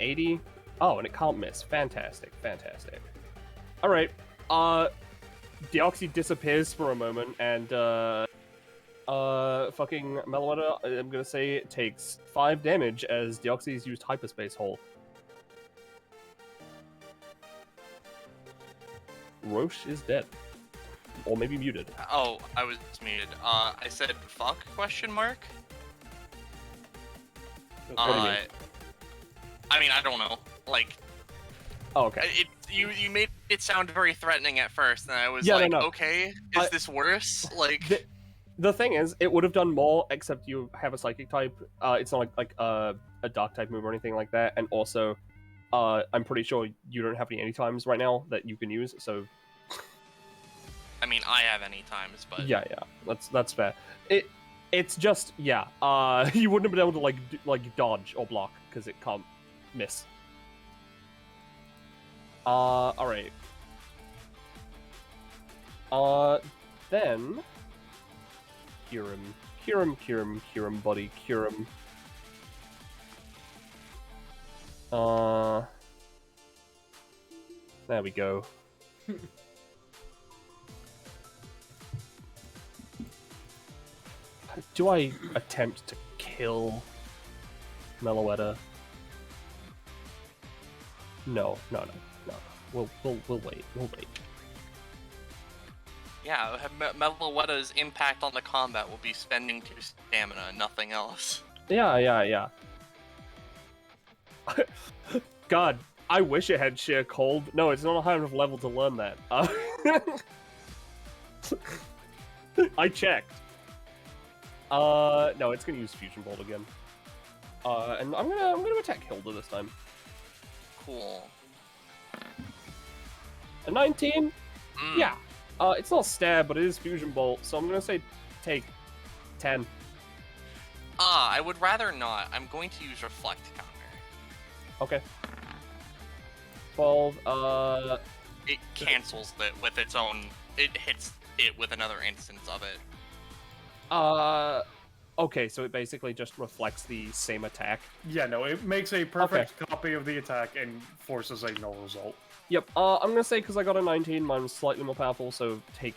80? Oh, and it can't miss. Fantastic, fantastic. Alright, Deoxys disappears for a moment, and, fucking Meloetta, I'm gonna say, it takes 5 damage as Deoxys used Hyperspace Hole. Roche is dead. Or maybe muted. Oh, I was muted. I said fuck, question mark? What do you mean? I mean, I don't know. Like, Oh, okay. You made it sound very threatening at first, and I was Yeah, like, no. okay, is this worse? Like, The thing is, it would have done more, except you have a psychic type. It's not like a dark type move or anything like that, and also, I'm pretty sure you don't have any times right now that you can use. So, I mean, I have any times, but yeah, that's fair. It's just you wouldn't have been able to like dodge or block because it can't miss. All right. Then. Kyurem, buddy, Kyurem. There we go. Do I attempt to kill Meloetta? No. We'll wait. yeah, Meloetta's impact on the combat will be spending 2 stamina and nothing else. Yeah. God, I wish it had sheer cold. No, it's not a high enough level to learn that. I checked. No, it's gonna use Fusion Bolt again. And I'm gonna attack Hilda this time. Cool. A 19? Mm. Yeah. It's not stab, but it is Fusion Bolt, so I'm gonna say take 10. I would rather not. I'm going to use Reflect counter. Okay. 12, It cancels it with its own... It hits it with another instance of it. okay, so it basically just reflects the same attack. Yeah, no, it makes a perfect copy of the attack and forces a null result. Yep, I'm gonna say because I got a 19, mine's slightly more powerful, so take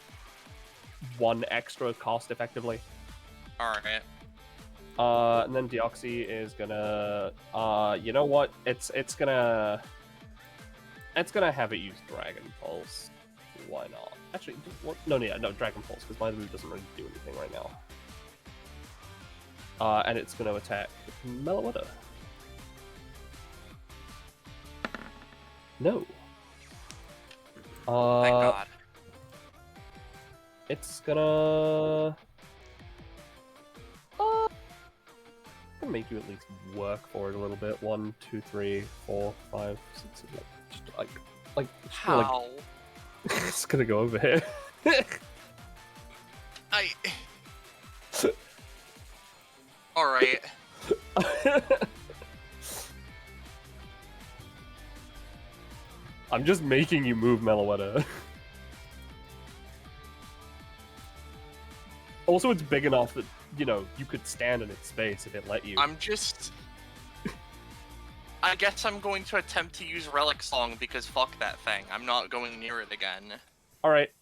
1 extra cost effectively. Alright. And then Deoxys is gonna, you know what? It's gonna have it use Dragon Pulse. Why not? Actually, what? No, Dragon Pulse, because my move doesn't really do anything right now. And it's gonna attack Meloetta. No. Thank God. It's gonna make you at least work for it a little bit. 1, 2, 3, 4, 5, 6, 7, just like How? It's gonna go over here. Alright. I'm just making you move, Meloetta. Also, it's big enough that, you know, you could stand in its space if it let you. I guess I'm going to attempt to use Relic Song because fuck that thing. I'm not going near it again. Alright.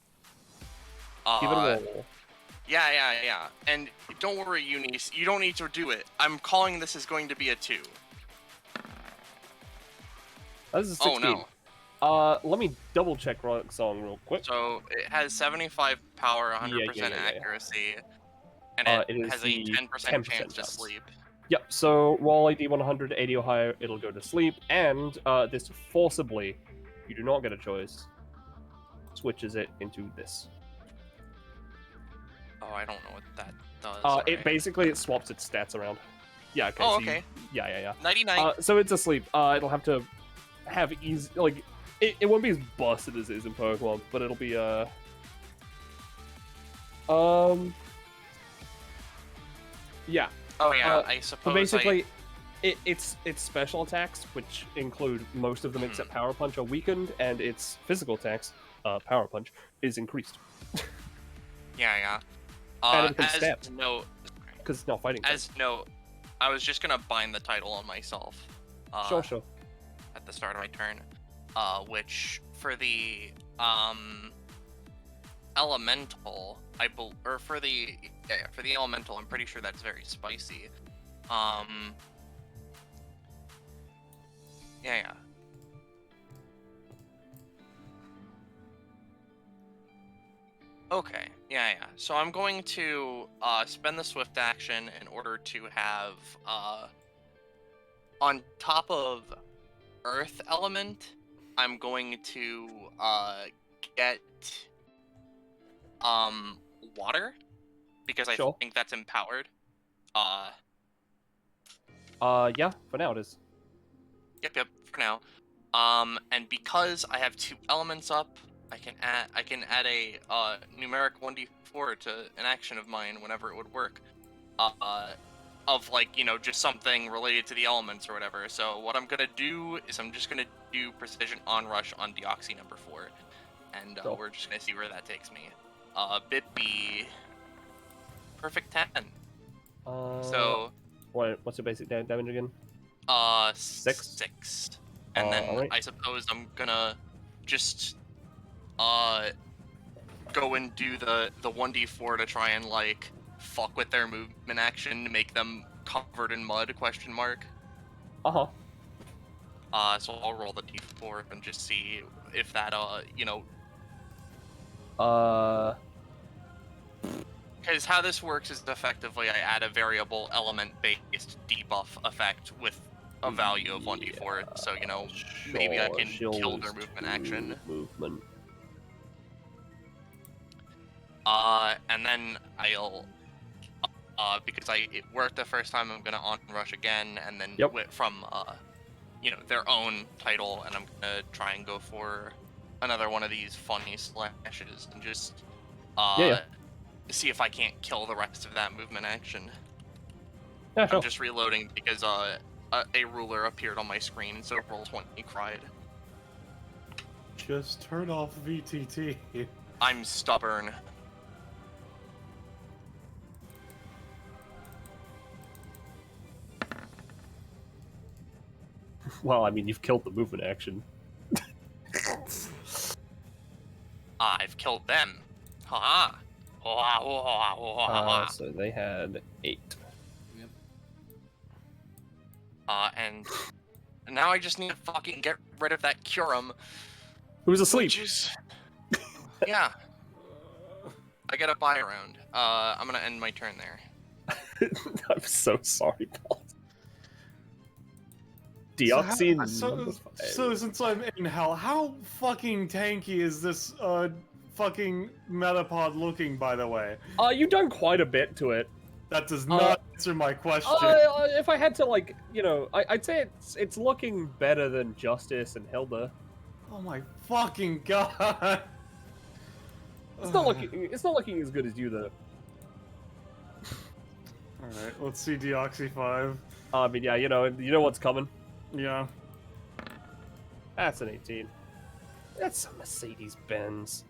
Give it a roll. Yeah. And don't worry, Eunice, you don't need to do it. I'm calling this is going to be a 2. This is a 16. Oh no. Let me double check Relic Song real quick. So it has 75 power, 100% accuracy, and it has a 10% chance to sleep. Yep, so roll a d100, 80 or higher, it'll go to sleep, and this forcibly, you do not get a choice, switches it into this. Oh, I don't know what that does. It basically swaps its stats around. Yeah, okay. Oh, so okay. Yeah. 99. So it's asleep. It'll have to have easy, like, it won't be as busted as it is in Pokemon, but it'll be, Yeah. Oh yeah, I So suppose. basically, its special attacks, which include most of them except Power Punch, are weakened, and its physical attacks, Power Punch, is increased. Yeah. And it becomes As stabbed. no, Because it's not fighting. as no, I was just gonna bind the title on myself. Sure. At the start of my turn, which for the elemental, for the elemental, I'm pretty sure that's very spicy. Yeah. Okay, yeah. So I'm going to spend the swift action in order to have on top of earth element, I'm going to get water because I Sure. think that's empowered. Yeah, for now it is. Yep, for now. And because I have 2 elements up, I can add a numeric 1d4 to an action of mine whenever it would work. Of like, just something related to the elements or whatever. So what I'm gonna do is I'm just gonna do precision onrush on Deoxy number 4, and Cool. we're just gonna see where that takes me. Bit perfect 10. So what's your basic damage again? 6. And then alright. I suppose I'm gonna just go and do the 1d4 to try and like fuck with their movement action to make them covered in mud, question mark. Uh-huh. So I'll roll the d4 and just see if that because how this works is effectively I add a variable element based debuff effect with a value of 1d4, so maybe I can kill their movement action. Movement. And then I'll because it worked the first time, I'm gonna onrush again, and then from their own title, and I'm gonna try and go for another one of these funny slashes and just see if I can't kill the rest of that movement action. Yeah, sure. I'm just reloading because a ruler appeared on my screen, and so roll 20 cried. Just turn off VTT. I'm stubborn. Well, I mean, you've killed the movement action. I've killed them. Ha So they had 8. Yep. And now I just need to fucking get rid of that Curum. Who's asleep? Which is... yeah. I get a buy round. I'm gonna end my turn there. I'm so sorry, Paul. Deoxy. So since I'm in hell, how fucking tanky is this fucking Metapod looking, by the way? You've done quite a bit to it. That does not answer my question. If I had to, I'd say it's looking better than Justice and Hilda. Oh my fucking god! It's not looking as good as you though. All right, let's see Deoxy 5. I mean, yeah, you know what's coming. Yeah. That's an 18. That's a Mercedes-Benz.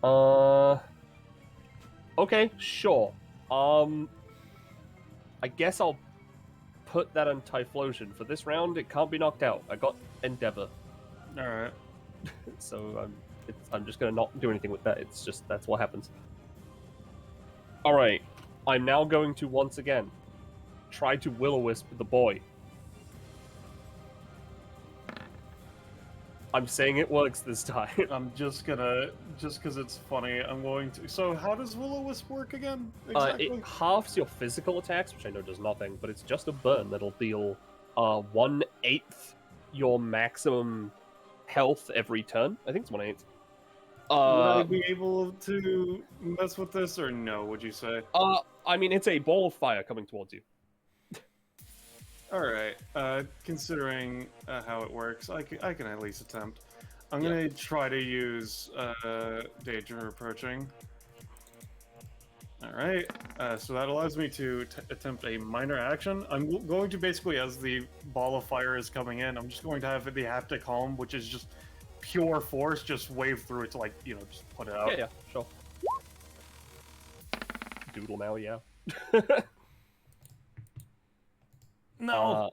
Okay, sure. I guess I'll put that on Typhlosion. For this round, it can't be knocked out. I got Endeavor. Alright. So I'm just gonna not do anything with that. It's just, that's what happens. Alright. I'm now going to, once again, try to Will-O-Wisp the boy. I'm saying it works this time. I'm just gonna, just because it's funny, I'm going to... So how does Will-O-Wisp work again? Exactly? It halves your physical attacks, which I know does nothing, but it's just a burn that'll deal 1/8 your maximum health every turn. I think it's 1/8. Would I be able to mess with this, or no, would you say? I mean, it's a ball of fire coming towards you. Alright, considering how it works, I can at least attempt. I'm gonna try to use Danger Approaching. Alright, so that allows me to attempt a minor action. I'm going to basically, as the ball of fire is coming in, I'm just going to have the haptic home, which is just pure force, just wave through it to, like, you know, just put it out. Yeah, sure. Doodle now, yeah. No!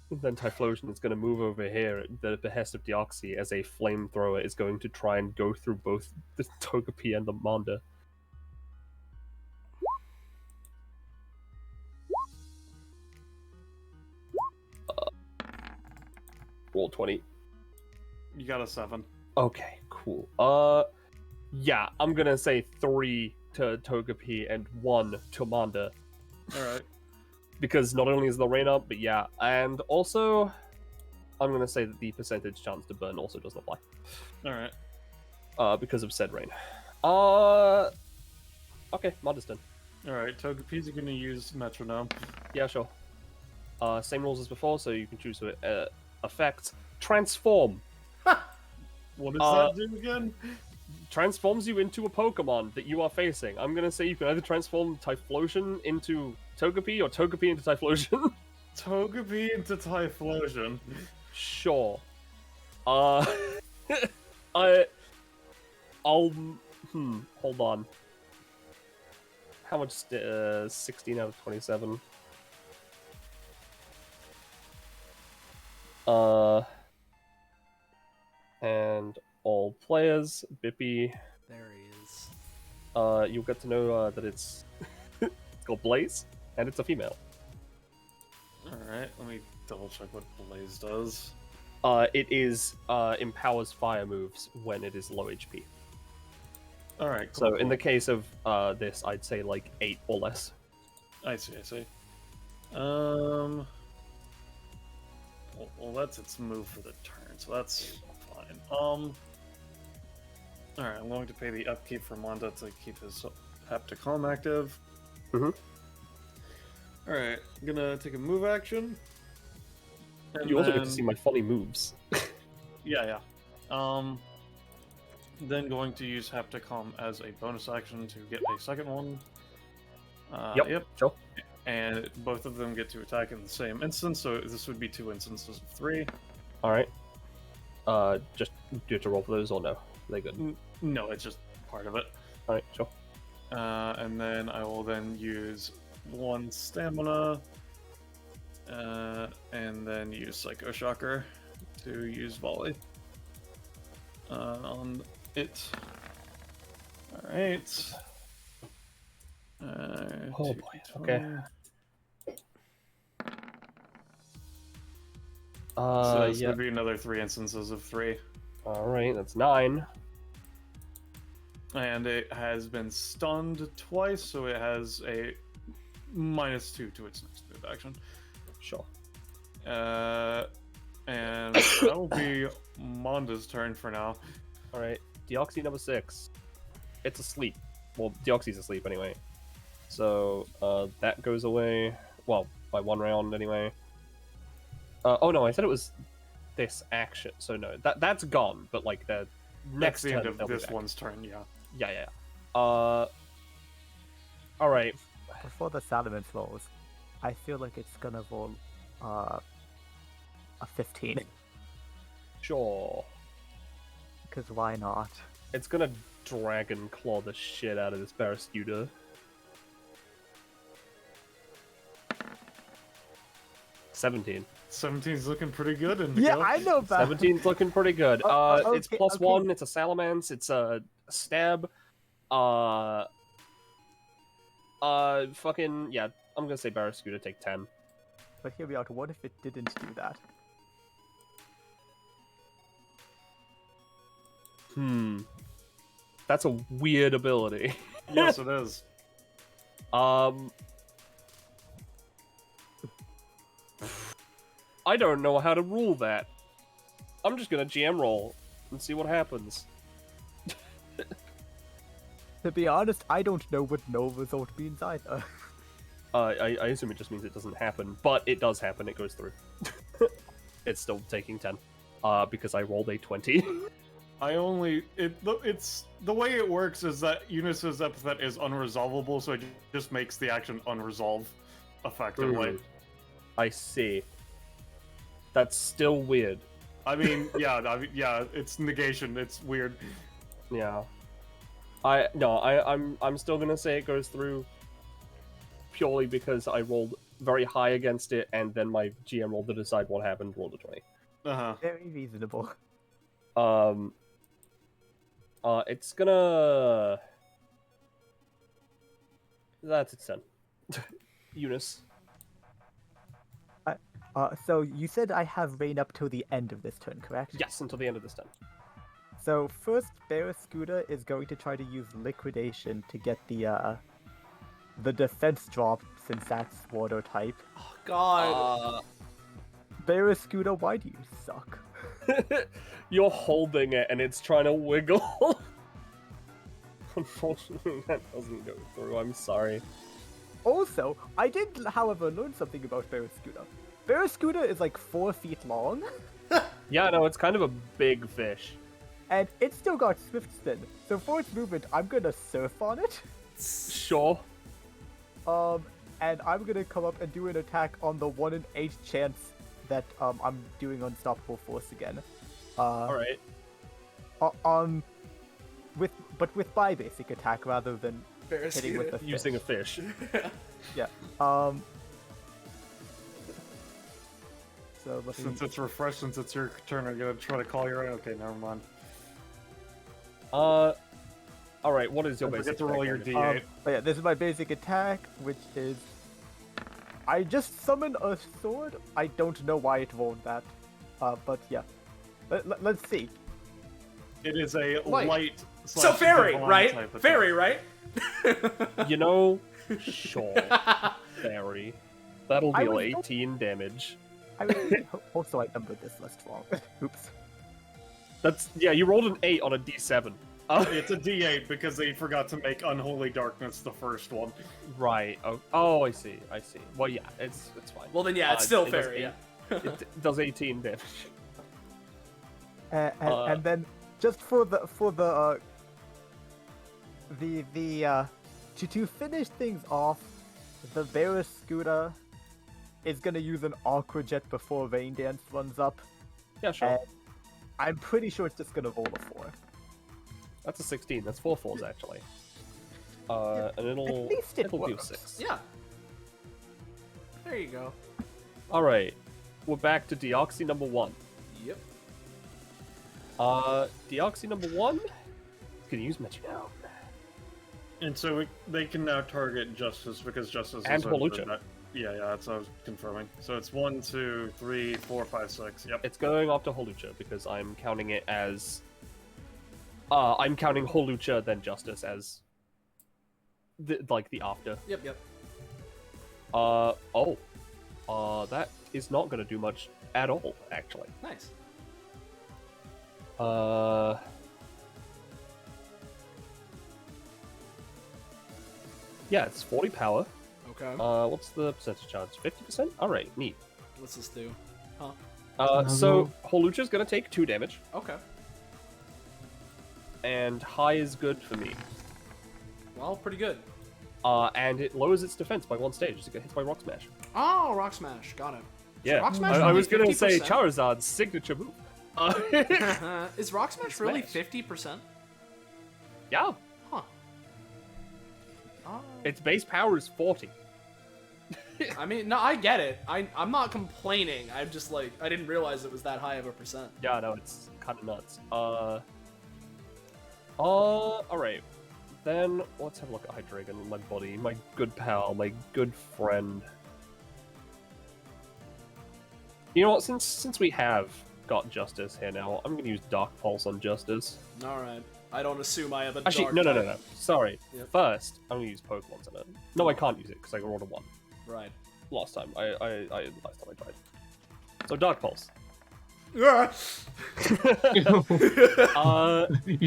Then Typhlosion is going to move over here at the behest of Deoxys as a flamethrower is going to try and go through both the Togepi and the Manda. Roll 20. You got a 7. Okay, cool. Yeah, I'm gonna say 3 to Togepi and 1 to Manda. Alright. Because not only is the rain up, but yeah, and also I'm gonna say that the percentage chance to burn also doesn't apply. Alright. Because of said rain. Okay, Manda's done. Alright, Togepi's gonna use Metronome. Yeah, sure. Same rules as before, so you can choose effect. Transform. What does that do again? Transforms you into a Pokemon that you are facing. I'm gonna say you can either transform Typhlosion into Togepi or Togepi into Typhlosion. Togepi into Typhlosion. Sure. I'll hold on. How much 16 out of 27. And all players, Bippy. There he is. You'll get to know that it's called Blaze, and it's a female. Alright, let me double check what Blaze does. It is empowers fire moves when it is low HP. Alright, cool. So in the case of this, I'd say like 8 or less. I see. Well, that's its move for the turn, so that's fine. Alright, I'm going to pay the upkeep for Manda to keep his haptic home active. Mm-hmm. Alright, I'm gonna take a move action. And You also get to see my funny moves. Yeah. Then going to use haptic home as a bonus action to get a second one. Yep. Sure. And both of them get to attack in the same instance, so this would be 2 instances of 3. Alright. Just do you have to roll for those or no? Are they good? No, it's just part of it. Alright, sure. And then I will then use 1 stamina, and then use Psycho Shocker to use Volley on it. Alright. Oh boy, okay. So this yeah. would be another 3 instances of 3. Alright, that's 9. And it has been stunned twice, so it has a -2 to its next move action. Sure. And that'll be Manda's turn for now. Alright, Deoxys number 6. It's asleep. Well, Deoxys asleep anyway. So, that goes away. Well, by 1 round anyway. Oh no, I said it was this action. So no, that's gone, but like the next That's the turn, end of this one's turn, yeah. Yeah. Alright. Before the Salamence rolls, I feel like it's gonna roll a 15. Sure. Because why not? It's gonna Dragon Claw the shit out of this Barraskewda. 17. 17's looking pretty good. Indigo. Yeah, I know about 17's looking pretty good. Okay, It's plus okay. 1, it's a Salamence, it's a stab. Fucking, yeah, I'm gonna say Barraskewda take 10. But hear me out, what if it didn't do that? That's a weird ability. Yes, it is. I don't know how to rule that. I'm just gonna GM roll and see what happens. To be honest, I don't know what no result means either. I assume it just means it doesn't happen, but it does happen, it goes through. It's still taking 10. Because I rolled a 20. It's the way it works is that Eunice's epithet is unresolvable, so it just makes the action unresolved, effectively. I see. That's still weird. I mean, yeah, it's negation. It's weird. Yeah. I'm still gonna say it goes through purely because I rolled very high against it, and then my GM rolled to decide what happened, rolled a 20. Very reasonable. It's gonna... That's its turn. Eunice. So you said I have rain up till the end of this turn, correct? Yes, until the end of this turn. So first, Barracuda is going to try to use liquidation to get the defense drop, since that's water type. Oh, God. Barracuda, why do you suck? You're holding it and it's trying to wiggle. Unfortunately, that doesn't go through. I'm sorry. Also, I did, however, learn something about Barracuda. Barracuda is like 4 feet long. Yeah, no, it's kind of a big fish. And it's still got Swift Spin. So for its movement, I'm gonna surf on it. Sure. And I'm gonna come up and do an attack on the 1 in 8 chance that I'm doing Unstoppable Force again. Alright. With my basic attack rather than hitting with the fish. Using a fish. Yeah. So Since it's refreshed, since it's your turn, I'm gonna try to call you right. Okay, never mind. Alright, what is your Don't basic forget to roll your attack? D8. But yeah, this is my basic attack, which is... I just summoned a sword. I don't know why it rolled that. But yeah. Let's see. It is a Light. light. So fairy, divine right? type attack. Fairy, right? You know, sure. Fairy. That'll I deal was- 18 damage. I mean, also I numbered this list wrong. Oops. That's... Yeah, you rolled an 8 on a D7. It's a D8 because they forgot to make Unholy Darkness the first one. Right. Oh, I see. I see. Well, yeah, it's fine. Well, then, yeah, it's still it does fairy, yeah. It does 18 damage. And then just for the to finish things off, the Barracuda is gonna use an Aqua Jet before Rain Dance runs up. Yeah, sure. And I'm pretty sure it's just gonna roll a 4. That's a 16. That's 4 4s, actually. And it'll... At least it it'll do works. 6. Yeah. There you go. Alright. We're back to Deoxy number 1. Yep. Deoxy number 1 can use Metronome. And so they can now target Justice because Justice And is over Holucha. that. Yeah, that's what I was confirming. So it's 1, 2, 3, 4, 5, 6. Yep. It's going after Holucha because I'm counting it as... I'm counting Holucha then Justice as... the after. Yep. That is not going to do much at all, actually. Nice. Yeah, it's 40 power. Okay. What's the percentage chance? 50%? Alright, neat. What's this do? Huh? So Holucha's gonna take 2 damage, Okay. and high is good for me. Well, pretty good. And it lowers its defense by 1 stage as it gets hit by Rock Smash. Oh, Rock Smash. Got it. Yeah, Rock Smash I only was gonna say 50%? Charizard's signature move. Is Rock Smash It's really Smash. 50%? Yeah, Huh. Oh. its base power is 40. I mean, no, I get it. I'm not complaining. I'm just like, I didn't realize it was that high of a percent. Yeah, no, it's kind of nuts. Alright. Then, let's have a look at Hydreigon, my buddy, my good pal, my good friend. You know what, since we have got Justice here now, I'm gonna use Dark Pulse on Justice. Alright. I don't assume I have a Actually, dark no. type. Sorry. Yep. First, I'm gonna use Pokemons on it. No, I can't use it, because I rolled a 1. Right. Last time I tried. So, Dark Pulse. You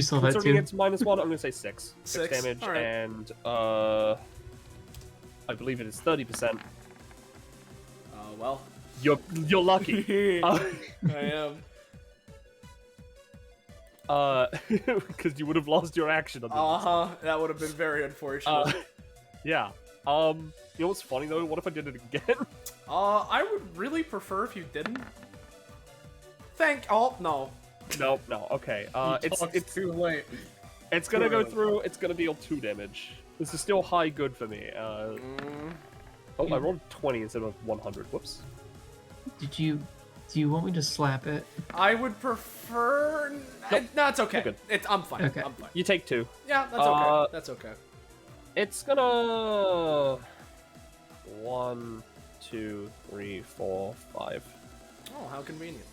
saw that Considering too. it's -1, I'm gonna say 6. 6 6? damage, Alright. and I believe it is 30%. Well. You're lucky. I am. Because you would have lost your action on this. That would have been very unfortunate. Yeah. You know what's funny though? What if I did it again? I would really prefer if you didn't. Oh, no. No. Okay. It's too late. It's gonna go through. It's gonna deal 2 damage. This is still high good for me. Oh, I rolled 20 instead of 100. Whoops. Do you want me to slap it? I would prefer. Nope. No, it's okay. Good. I'm fine. Okay. I'm fine. You take 2. Yeah, that's okay. That's okay. It's gonna 1, 2, 3, 4, 5. Oh, how convenient.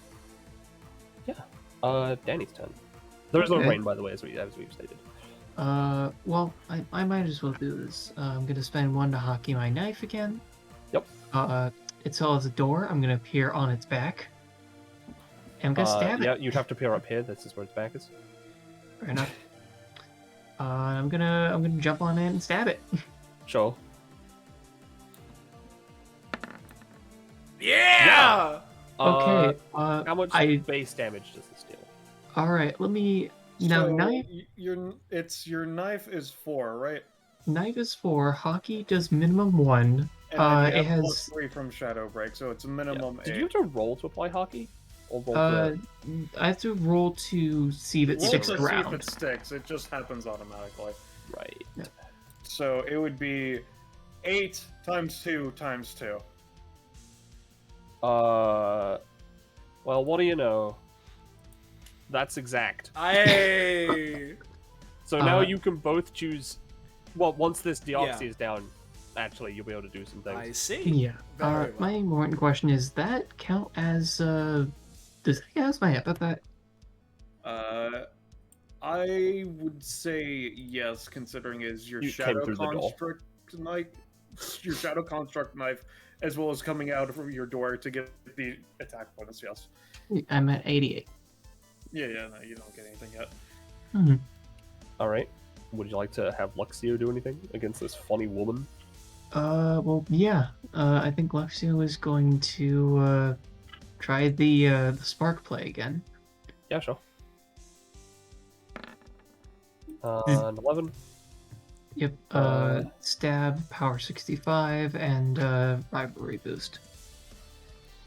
Yeah. Danny's turn. There is no Okay. rain, by the way, as we've stated. Well, I might as well do this. I'm gonna spend 1 to hockey my knife again. Yep. It still has a door. I'm gonna appear on its back. And I'm gonna stab Yeah, it. you'd have to appear up here. This is where its back is. Fair enough. I'm gonna jump on it and stab it. Sure. Yeah! Okay. How much I base damage does this deal? all right. Let me now. So, Knife your knife is 4, right? knife is 4. Hockey does minimum 1. And then you It have has +3 from Shadow Break, so it's a Yeah. minimum 8. Did you have to roll to apply hockey? Or roll I have to roll to see if it Roll sticks to see if around. it sticks. It just happens automatically. Right. So it would be 8 times 2 times 2. Well, what do you know? That's exact. So now you can both choose. Well, once this deoxy is down, actually, you'll be able to do some things. I see. Yeah. Very well. My important question is, that count as does that count as my epithet? I would say yes, considering is your You came shadow through the door. construct knife, your shadow construct knife, as well as coming out of your door to get the attack bonus. Yes. I'm at 88. Yeah, no, you don't get anything yet. Hmm. All right. Would you like to have Luxio do anything against this funny woman? Well, yeah. I think Luxio is going to try the spark play again. Yeah, sure. An 11. Yep. Stab, power 65, and rivalry boost.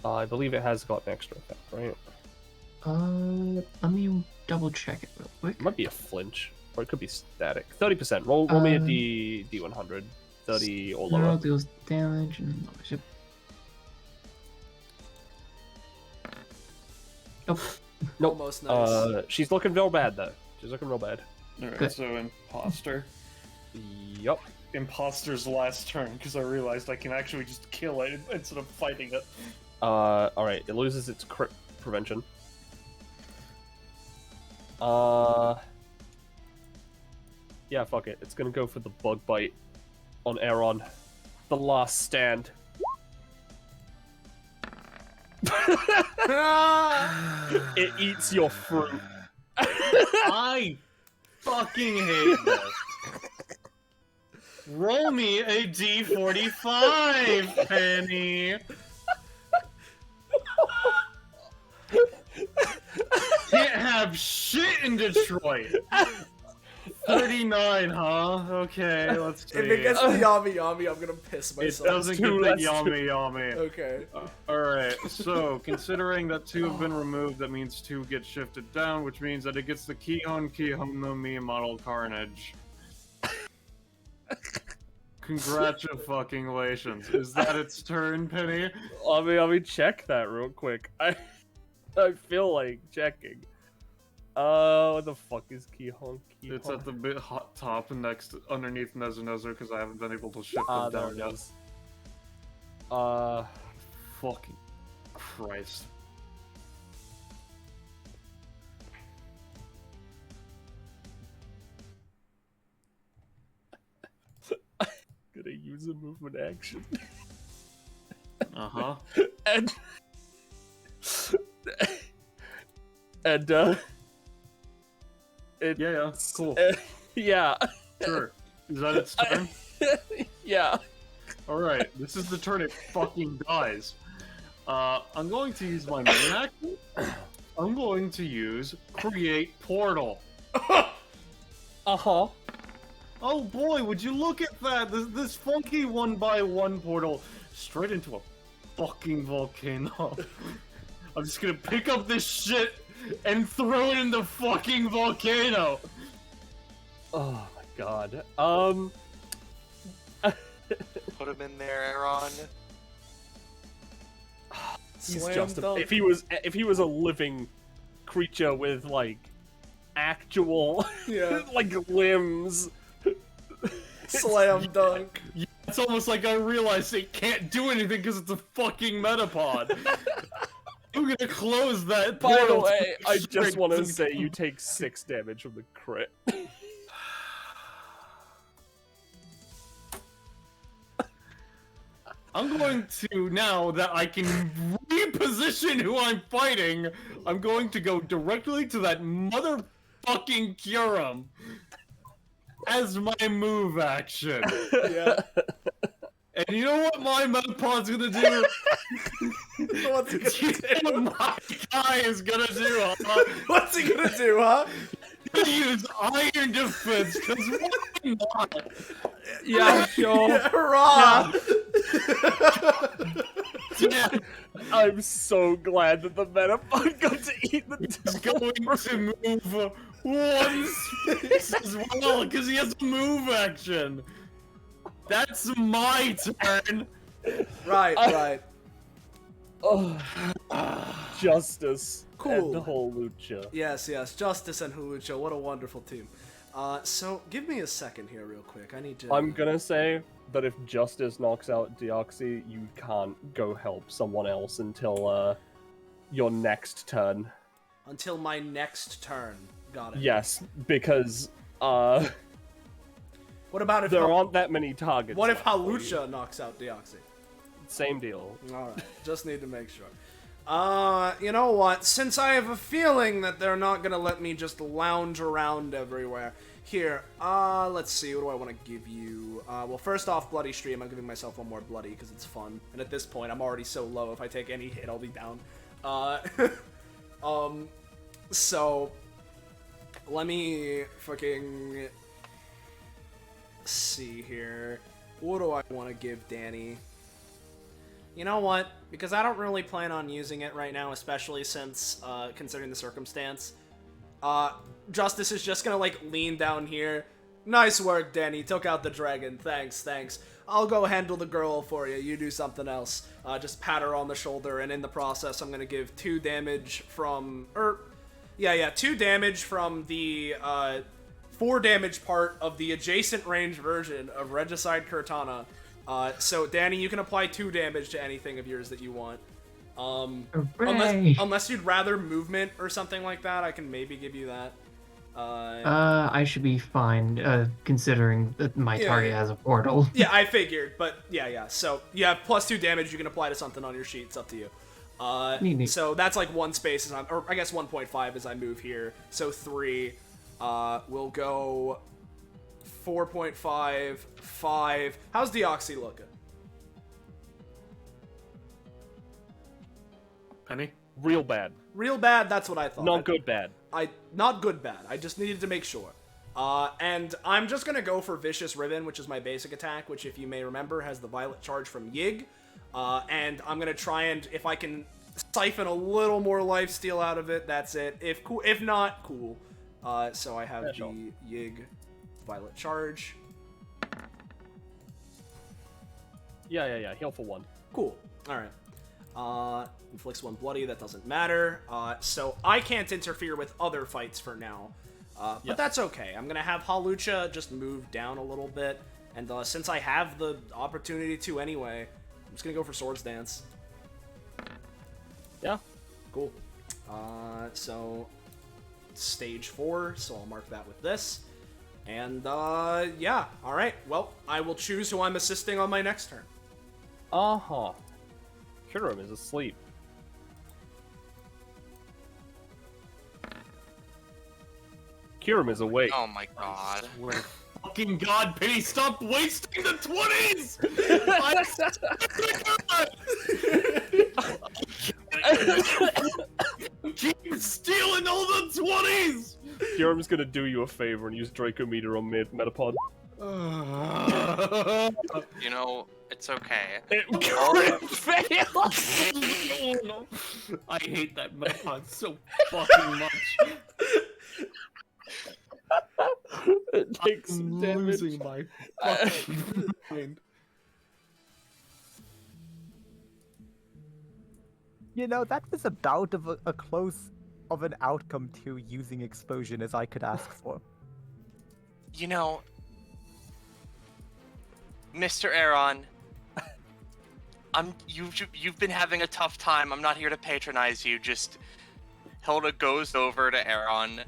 I believe it has got an extra effect, right? Let me double check it real quick. It might be a flinch, or it could be static. 30%. Roll me a D100. 30 or Neural lower. deals damage and yep. Nope. Nope. Almost nice. She's looking real bad though. She's looking real bad. Alright, Good. so imposter. Yup. Imposter's last turn, because I realized I can actually just kill it instead of fighting it. Alright, it loses its crit prevention. Yeah, fuck it. It's gonna go for the bug bite on Aaron. The last stand. It eats your fruit. I fucking hate this. Roll me a D45, Penny. Can't have shit in Detroit. 39, huh? Okay, let's see. If it gets the yami yami, I'm gonna piss It myself. doesn't get Two, the that's yummy yummy. Okay. Alright, so considering that 2 have been removed, that means 2 get shifted down, which means that it gets the Kihon no Mi model Carnage. Congratulations. Is that its turn, Penny? Let me check that real quick. I feel like checking. What the fuck is Kihon? It's at the bit hot top and underneath Nezunezu because I haven't been able to shift them there down it yet. is. Fucking Christ. Gonna use a movement action. Uh-huh. and Yeah, cool. Yeah. Sure. Is that its turn? Yeah. Alright, this is the turn it fucking dies. I'm going to use my main action. I'm going to use Create Portal. Uh-huh. Oh boy, would you look at that? This funky 1x1 portal straight into a fucking volcano. I'm just gonna pick up this shit and throw it in the fucking volcano. Oh my god. Put him in there, Aaron. He's Slam just dunk. if he was a living creature with like actual Yeah. like limbs. Slam dunk. Yeah, it's almost like I realized it can't do anything because it's a fucking metapod. I'm gonna close that By the portal. way, I just straight want to to- say you take 6 damage from the crit. I'm going to, now that I can reposition who I'm fighting, I'm going to go directly to that motherfucking Kyurem as my move action. Yeah. And you know what my metapod's gonna do? What's he You gonna know do? what my guy is gonna do, huh? What's he gonna do, huh? Use iron defense, because why not? Yeah, sure. Hurrah! Yeah, I'm so glad that the Metapod got to eat the he's going to move one space as well, because he has a move action. That's my turn. Right, right. Oh, Justice Cool. and Holucha. Yes, yes. Justice and Hulucha, what a wonderful team. So, give me a second here real quick. I need to... I'm gonna say that if Justice knocks out Deoxy, you can't go help someone else until your next turn. Until my next turn. Got it. Yes, because What about if... there aren't that many targets. What if left for you. Halucha knocks out Deoxy? Same deal. Alright, just need to make sure. You know what? Since I have a feeling that they're not gonna let me just lounge around everywhere. Here, let's see, what do I want to give you? Well, first off, Bloody Stream. I'm giving myself one more Bloody, because it's fun. And at this point, I'm already so low, if I take any hit, I'll be down. So... Let me fucking... see here. What do I want to give Danny? You know what? Because I don't really plan on using it right now, especially since, considering the circumstance. Justice is just gonna, like, lean down here. Nice work, Danny. Took out the dragon. Thanks, thanks. I'll go handle the girl for you. You do something else. Just pat her on the shoulder, and in the process, I'm gonna give 2 damage from... 2 damage from the, 4 damage part of the adjacent range version of Regicide Cortana. So, Danny, you can apply 2 damage to anything of yours that you want. Hooray! Unless you'd rather movement or something like that, I can maybe give you that. I should be fine, considering that my target has a portal. Yeah, I figured, but yeah. So, yeah, plus 2 damage you can apply to something on your sheet. It's up to you. Neat. So that's like 1 space, as or I guess 1.5 as I move here. So 3. We'll go 4.5, 5. How's Deoxy looking? Penny? Real bad. Real bad, that's what I thought. Not good bad. Not good bad. I just needed to make sure. And I'm just gonna go for Vicious Ribbon, which is my basic attack, which, if you may remember, has the Violet Charge from Yig. And I'm gonna try and, if I can siphon a little more lifesteal out of it, that's it. If not, cool. So I have sure. the Yig Violet Charge. Yeah. Heal for 1. Cool. Alright. Inflicts 1 bloody, that doesn't matter. So I can't interfere with other fights for now. But that's okay. I'm gonna have Halucha just move down a little bit. And since I have the opportunity to anyway, I'm just gonna go for Swords Dance. Yeah. Cool. So stage 4, so I'll mark that with this. And yeah, alright. Well, I will choose who I'm assisting on my next turn. Uh-huh. Kyurem is asleep. Kyurem is awake. Oh my god. Fucking God, Penny, stop wasting the 20s! I keep just gonna do you a favor and use Draco Meter on Metapod. You know, it's okay. It failed! No. I hate that Metapod so fucking much. It takes I'm damage. losing my fucking mind. You know, that was about a close of an outcome to using explosion as I could ask for. You know, Mr. Aaron, you've been having a tough time. I'm not here to patronize you. Just Hilda goes over to Aaron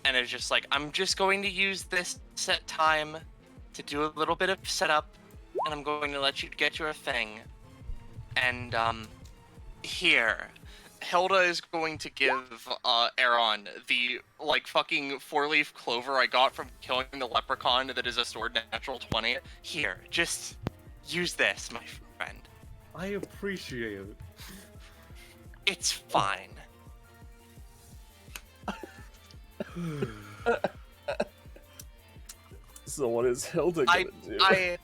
and is just like, I'm just going to use this set time to do a little bit of setup, and I'm going to let you get your thing. And here, Hilda is going to give Aaron the like fucking 4-leaf clover I got from killing the leprechaun that is a sword natural 20. Here, just use this, my friend. I appreciate it. It's fine. So what is Hilda gonna do?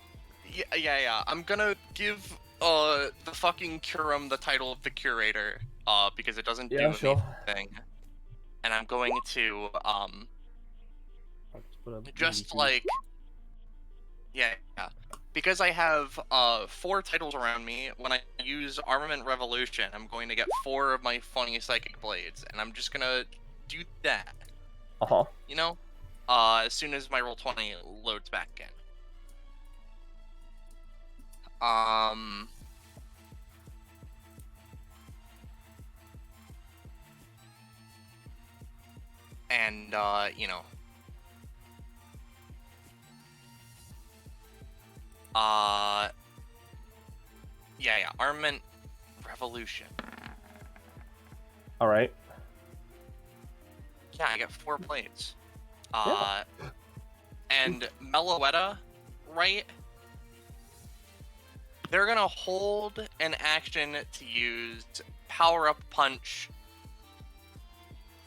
Yeah. I'm gonna give the fucking Curum the title of the curator, because it doesn't do anything. And I'm going to just like because I have 4 titles around me. When I use Armament Revolution, I'm going to get 4 of my funny psychic blades, and I'm just gonna do that. You know, as soon as my roll 20 loads back in. And you know, yeah, Armament Revolution. All right. Yeah, I get 4 blades. And Meloetta, right? They're gonna hold an action to use Power Up Punch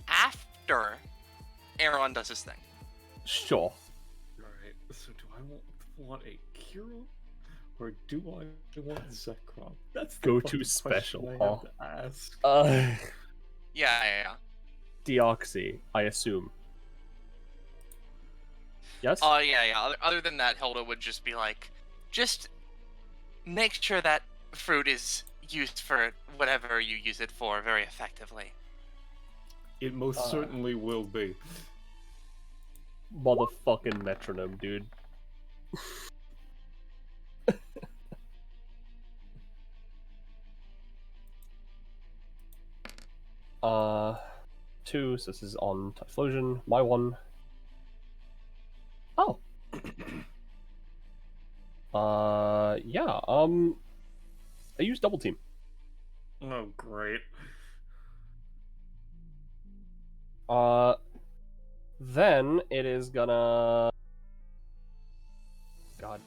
after Aaron does his thing. Sure. Alright, so do I want a Kiro? Or do I want Zekrom? That's the Go fucking to special, question I have to ask. Yeah. Deoxy, I assume. Yes? Yeah. Other than that, Hilda would just be like, just make sure that fruit is used for whatever you use it for very effectively. It most certainly will be. Motherfucking metronome, dude. Two, so this is on Typhlosion. My one. Oh. Yeah, I use double team. Oh, great. Then it is gonna... God.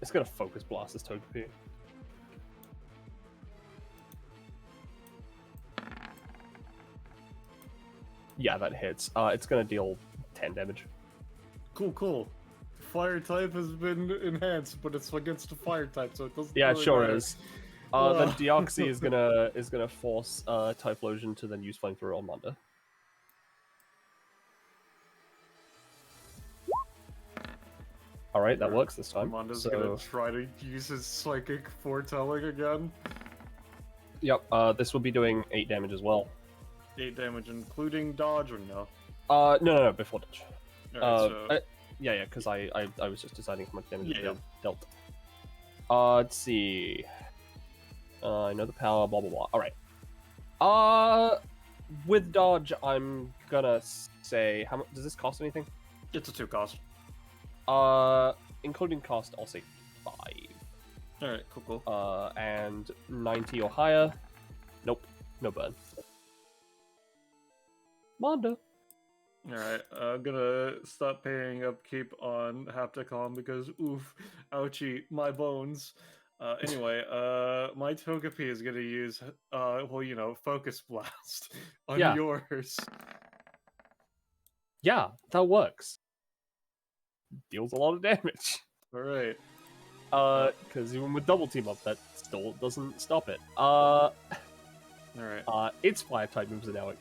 It's gonna focus blast this Togepi. Yeah, that hits. It's gonna deal 10 damage. Cool. Fire type has been enhanced, but it's against a fire type, so it doesn't. Yeah, really it sure matter. is. Then Deoxy is gonna force Typhlosion to then use Flamethrower on Manda. Alright, that works this time. Manda's gonna try to use his psychic foretelling again. Yep, this will be doing 8 damage as well. 8 damage including dodge or no? No, before dodge. Alright, Yeah, because I was just deciding how much damage it Yeah. dealt. Let's see. I know the power, blah blah blah. Alright. With dodge, I'm gonna say, how much does this cost anything? It's a 2 cost. Including cost, I'll say 5. Alright, cool. And 90 or higher. Nope, no burn. Manda. Alright, I'm gonna stop paying upkeep on Hapticon because, oof, ouchie, my bones. Anyway, my Togepi is gonna use, Focus Blast on yours. Yeah, that works. Deals a lot of damage. All right. Because even with double team up, that still doesn't stop it. All right. Its 5-type moves are now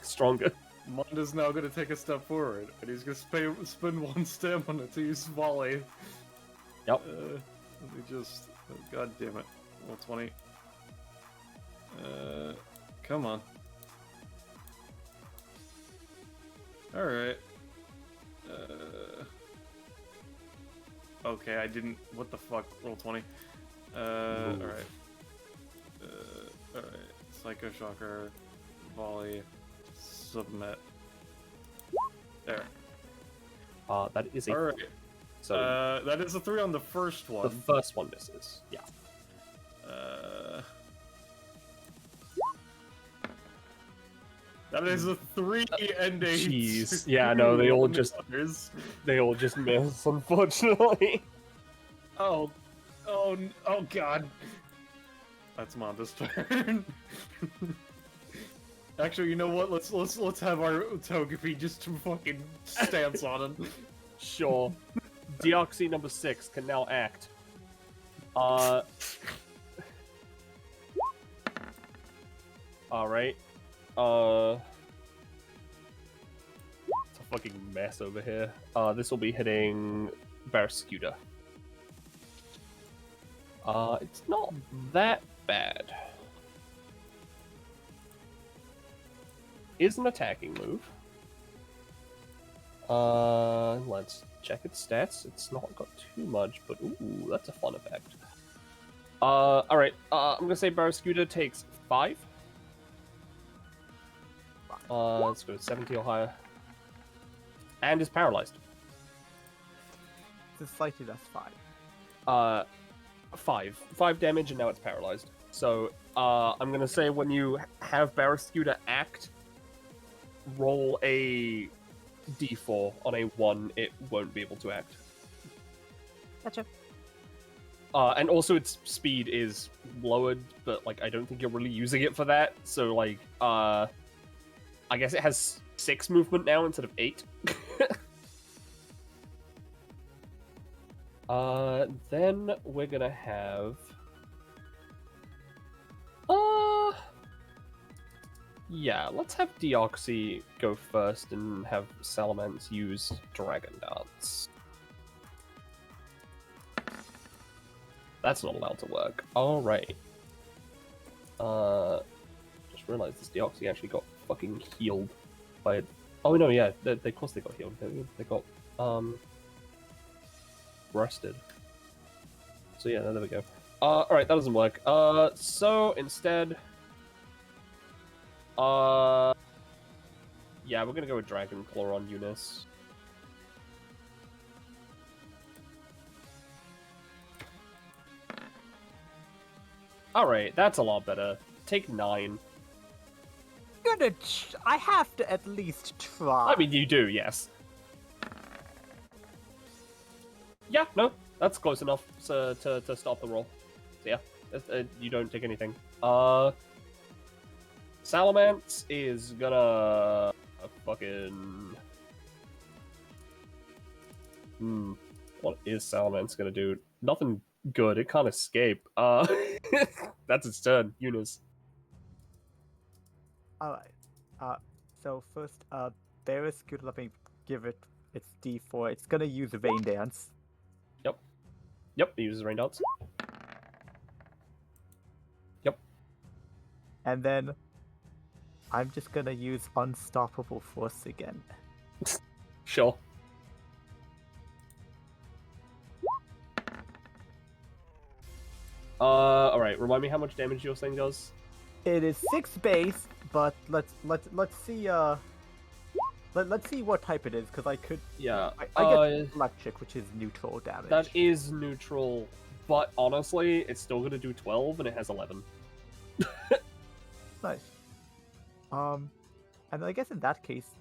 stronger. Monda's now gonna take a step forward, and he's gonna spend 1 stamina to use volley. Yep. Let me just. Oh, God damn it. Roll 20. Come on. Alright. Okay, I didn't. What the fuck? Roll 20. Alright. Alright. Psycho Shocker. Volley. Submit. There. That is a. Alright. So that is a 3 on the first one. the first one misses. Yeah. That is a 3 and 8. Jeez. Yeah, no, they all just miss, unfortunately. Oh God. That's Monda's turn. Actually, you know what? Let's have our Togepi just fucking stance on him. Sure. Deoxy number 6 can now act. Alright. It's a fucking mess over here. This will be hitting Barrascuda. It's not that bad. Is an attacking move. Let's check its stats. It's not got too much, but ooh, that's a fun effect. Alright, I'm gonna say Barrascuda takes 5. Let's go 70 or higher. And is paralyzed. It's slightly less 5. 5 damage, and now it's paralyzed. So, I'm gonna say when you have Barrascuda act, roll a d4. On a 1, it won't be able to act. Gotcha. And also its speed is lowered, but, like, I don't think you're really using it for that. So, like, I guess it has 6 movement now instead of 8. Then we're gonna have... yeah, let's have Deoxy go first and have Salamence use Dragon Dance. That's not allowed to work. Alright. Just realized this Deoxy actually got fucking healed by it. Oh no, yeah, of course they got healed. They got, rested. So yeah, there we go. Alright, that doesn't work. So instead... yeah, we're gonna go with Dragon Claw on Eunice. Alright, that's a lot better. Take 9. I have to at least try. I mean, you do, yes. Yeah, no, that's close enough to stop the roll. So yeah, you don't take anything. Salamence is gonna fucking... What is Salamence gonna do? Nothing good. It can't escape. That's its turn. Eunice. Alright. So first, Barrascuda, let me give it its D4. It's gonna use Rain Dance. Yep, it uses Rain Dance. Yep. And then I'm just gonna use Unstoppable Force again. Sure. Alright, remind me how much damage your thing does? It is 6 base, but let's see let's see what type it is, because I could Yeah. I get electric, which is neutral damage. That is neutral, but honestly, it's still gonna do 12 and it has 11. Nice. And I guess in that case,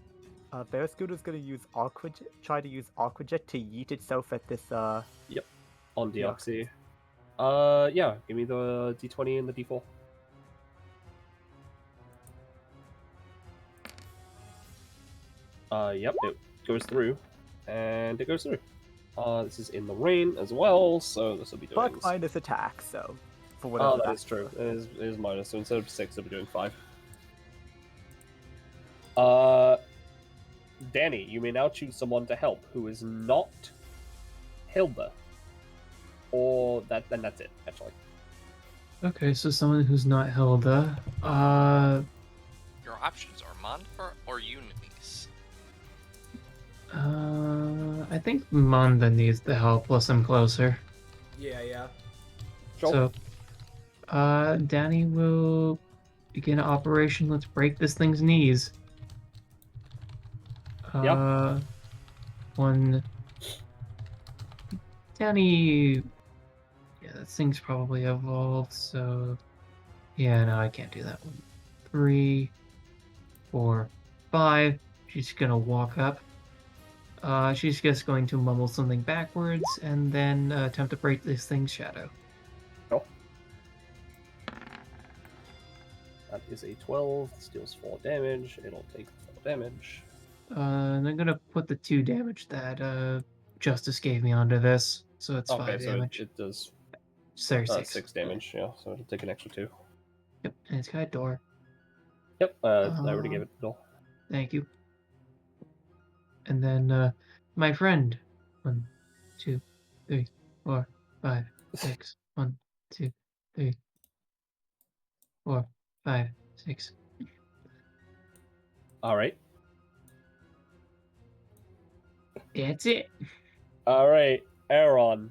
Barrascuda is gonna use try to use Aqua Jet to yeet itself at this Yep. On Deoxy. Yeah, give me the D20 and the D4. Yep, goes through, and it goes through. This is in the rain as well, so this will be doing. But minus attack, so for whatever. Oh, that is true. It is minus, so instead of 6, it'll be doing 5. Danny, you may now choose someone to help who is not Hilda. Or then that's it, actually. Okay, so someone who's not Hilda. Your options are Monfer or Unimis. I think Manda needs the help, plus I'm closer. Yeah. So, Danny will begin operation. Let's break this thing's knees. Yep. One. Danny. Yeah, that thing's probably evolved, so. Yeah, no, I can't do that one. 3, 4, 5. She's gonna walk up. She's just going to mumble something backwards and then attempt to break this thing's shadow. Oh. That is a 12. Steals 4 damage. It'll take 4 damage. And I'm gonna put the 2 damage that Justice gave me onto this, so it's 5 damage. It does. Sorry, 6. 6 damage, yeah, so it'll take an extra 2. Yep, and it's got a door. Yep, I already gave it the door. Thank you. And then, my friend. 1, 2, 3, 4, 5, 6. 1, 2, 3, 4, 5, 6. Alright. That's it. Alright, Aaron.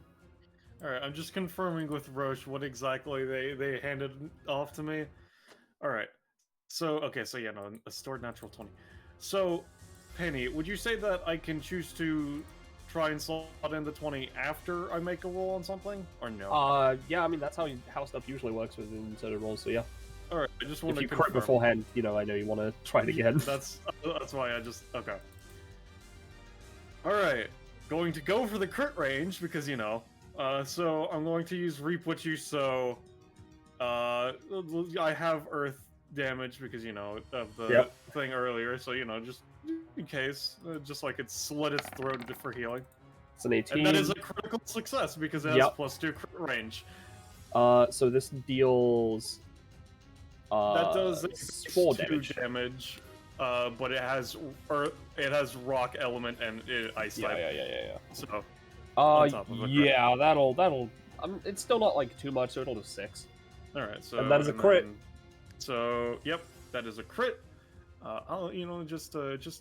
Alright, I'm just confirming with Roche what exactly they handed off to me. Alright. So, okay, so yeah, no, a stored natural 20. So, Penny, would you say that I can choose to try and slot in the 20 after I make a roll on something, or no? Yeah, I mean, that's how stuff usually works with inserted rolls, so yeah. Alright, I just want if to you crit beforehand, you know, I know you want to try it again. That's why I just... Okay. Alright, going to go for the crit range, because, you know, so I'm going to use Reap What You Sow. I have Earth damage because, you know, of the thing earlier, so, you know, just in case, just like it slit its throat for healing. It's an 18. And that is a critical success because it has +2 crit range. So this deals... that does 4 damage, but it has rock element and ice type. Yeah. So, on top of it, that'll. It's still not like too much, so it'll do 6. All right, so and that is a crit. So, yep, that is a crit. I'll, you know, just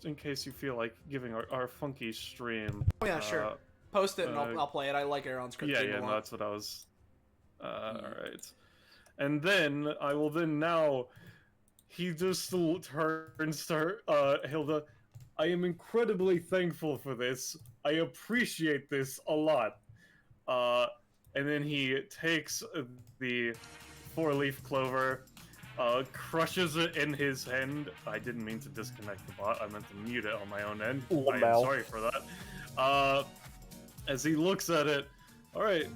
in case you feel like giving our funky stream. Oh yeah, sure. Post it and I'll play it. I like Aaron's crit. Yeah, no, that's what I was. All right. And then I will now. He just turns to Hilda. I am incredibly thankful for this. I appreciate this a lot. And then he takes the 4-leaf clover, crushes it in his hand. I didn't mean to disconnect the bot. I meant to mute it on my own end. I am sorry for that. As he looks at it, all right.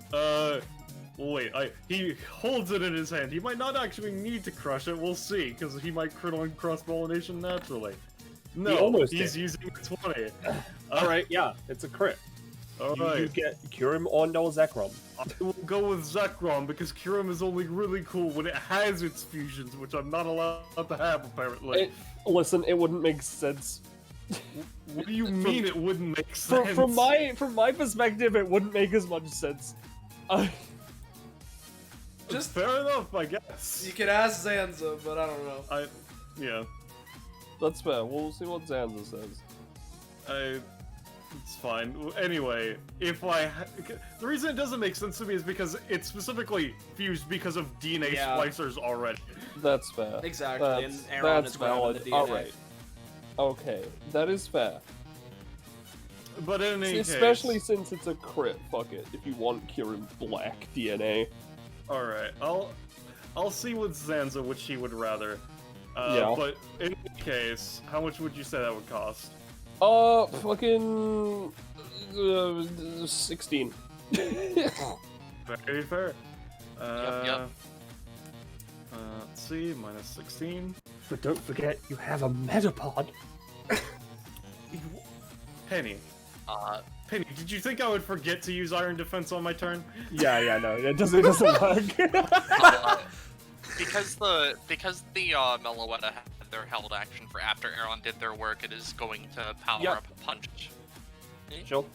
Wait, he holds it in his hand. He might not actually need to crush it. We'll see, because he might crit on cross-pollination naturally. No, he's using a 20. Alright, yeah, it's a crit. Alright. You get Kyurem or no Zekrom. I will go with Zekrom, because Kyurem is only really cool when it has its fusions, which I'm not allowed to have, apparently. Listen, it wouldn't make sense. What do you mean it wouldn't make sense? From my perspective, it wouldn't make as much sense. Just fair enough, I guess. You could ask Zanza, but I don't know. Yeah. That's fair. We'll see what Zanza says. It's fine. Anyway, the reason it doesn't make sense to me is because it's specifically fused because of DNA splicers already. That's fair. Exactly, and Aaron is valid. the DNA. Alright. Okay, that is fair. But in any especially case, since it's a crit, fuck it. If you want Kyurem black DNA. Alright, I'll see with Zanza which she would rather. Yeah. But in any case, how much would you say that would cost? Fucking 16. Very fair. Yep. Let's see, minus 16. But don't forget, you have a Metapod. Penny. Penny, did you think I would forget to use Iron Defense on my turn? Yeah, no, it doesn't work. Because the Meloetta had their held action for after Aeron did their work, it is going to power up Punch. Sure.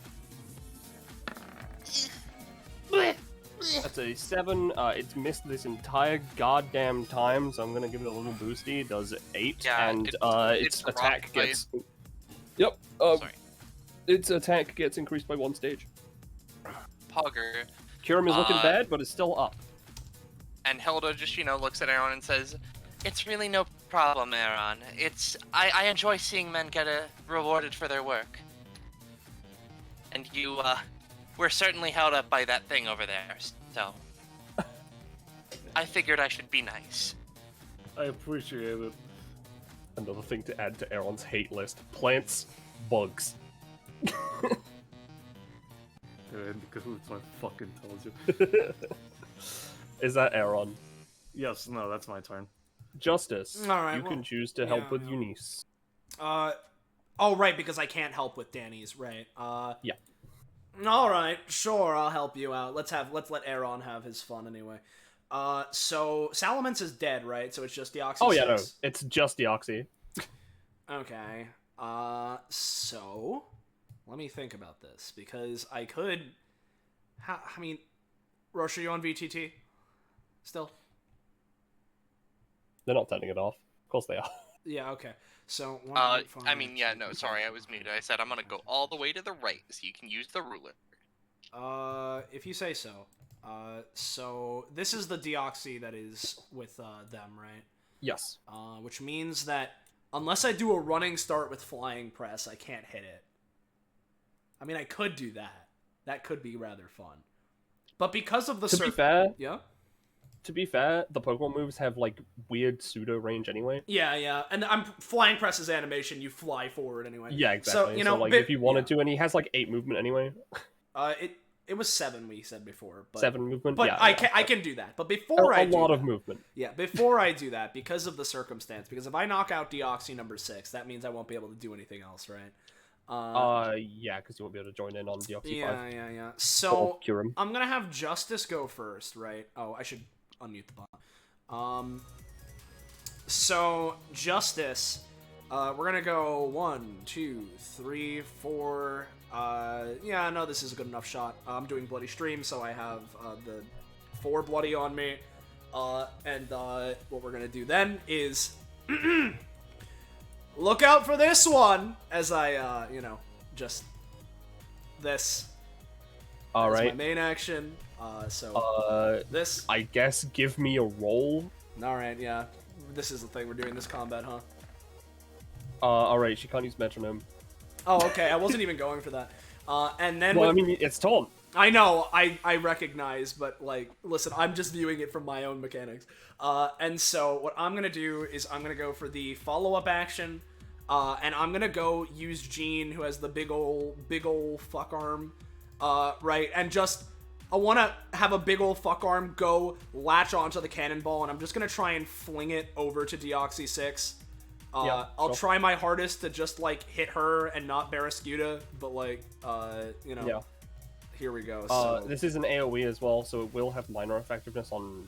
That's a 7. It's missed this entire goddamn time, so I'm gonna give it a little boosty. It does 8, Yeah, and its dropped attack by- gets. Yep. Sorry. Its attack gets increased by 1 stage. Pugger. Kyurem is looking bad, but it's still up. And Hilda just, looks at Aeron and says, "It's really no problem, Aeron. I enjoy seeing men get rewarded for their work. And you, we're certainly held up by that thing over there, so I figured I should be nice." I appreciate it. Another thing to add to Aeron's hate list: plants, bugs. Good, because I fucking told you. Is that Aeron? Yes, no, that's my turn. Justice. Alright, you well, can choose to help with yeah. Eunice. Oh, right, because I can't help with Danny's, right. Yeah. Alright, sure, I'll help you out. Let's let Aeron have his fun anyway. So, Salamence is dead, right? So it's just Deoxys. Oh yeah, no, it's just Deoxy. Okay. So, let me think about this, because I could... I mean, Roche, are you on VTT? Still? They're not turning it off. Of course they are. Yeah, okay. So, I mean, yeah, no, sorry, I was muted. I said I'm gonna go all the way to the right, so you can use the ruler. If you say so. So, this is the Deoxy that is with, them, right? Yes. Which means that unless I do a running start with Flying Press, I can't hit it. I mean, I could do that. That could be rather fun. But because of the To be fair, yeah? To be fair, the Pokemon moves have, like, weird pseudo range anyway. Yeah. And Flying Press's animation, you fly forward anyway. Yeah, exactly. So, like, if you wanted to, and he has, like, 8 movement anyway. It was 7 we said before. But, 7 movement? But yeah, I can do that. But before I do a lot that, of movement. Yeah, before I do that, because of the circumstance, because if I knock out Deoxy number 6, that means I won't be able to do anything else, right? Yeah, because you won't be able to join in on Deoxy 5. Yeah. So, Kyurem. I'm gonna have Justice go first, right? Oh, I should unmute the bot. So, Justice, we're gonna go 1, 2, 3, 4, yeah, no, this is a good enough shot. I'm doing Bloody Stream, so I have, the 4 Bloody on me, and, what we're gonna do then is... Look out for this one! As I, just... This. Alright. That's my main action. This. I guess give me a roll. Alright, yeah. This is the thing, we're doing this combat, huh? Alright, she can't use Metronome. Oh, okay, I wasn't even going for that. And then... Well, I mean, it's taunt. I know, I recognize, but, like, listen, I'm just viewing it from my own mechanics. And so, what I'm gonna do is I'm gonna go for the follow-up action, and I'm gonna go use Jean, who has the big ol' fuck arm, right, and just... I want to have a big ol' fuck arm go latch onto the cannonball, and I'm just going to try and fling it over to Deoxy 6. Yeah, I'll try my hardest to just, like, hit her and not Barraskewda, but, like, Yeah. Here we go. So, this is an AoE as well, so it will have minor effectiveness on...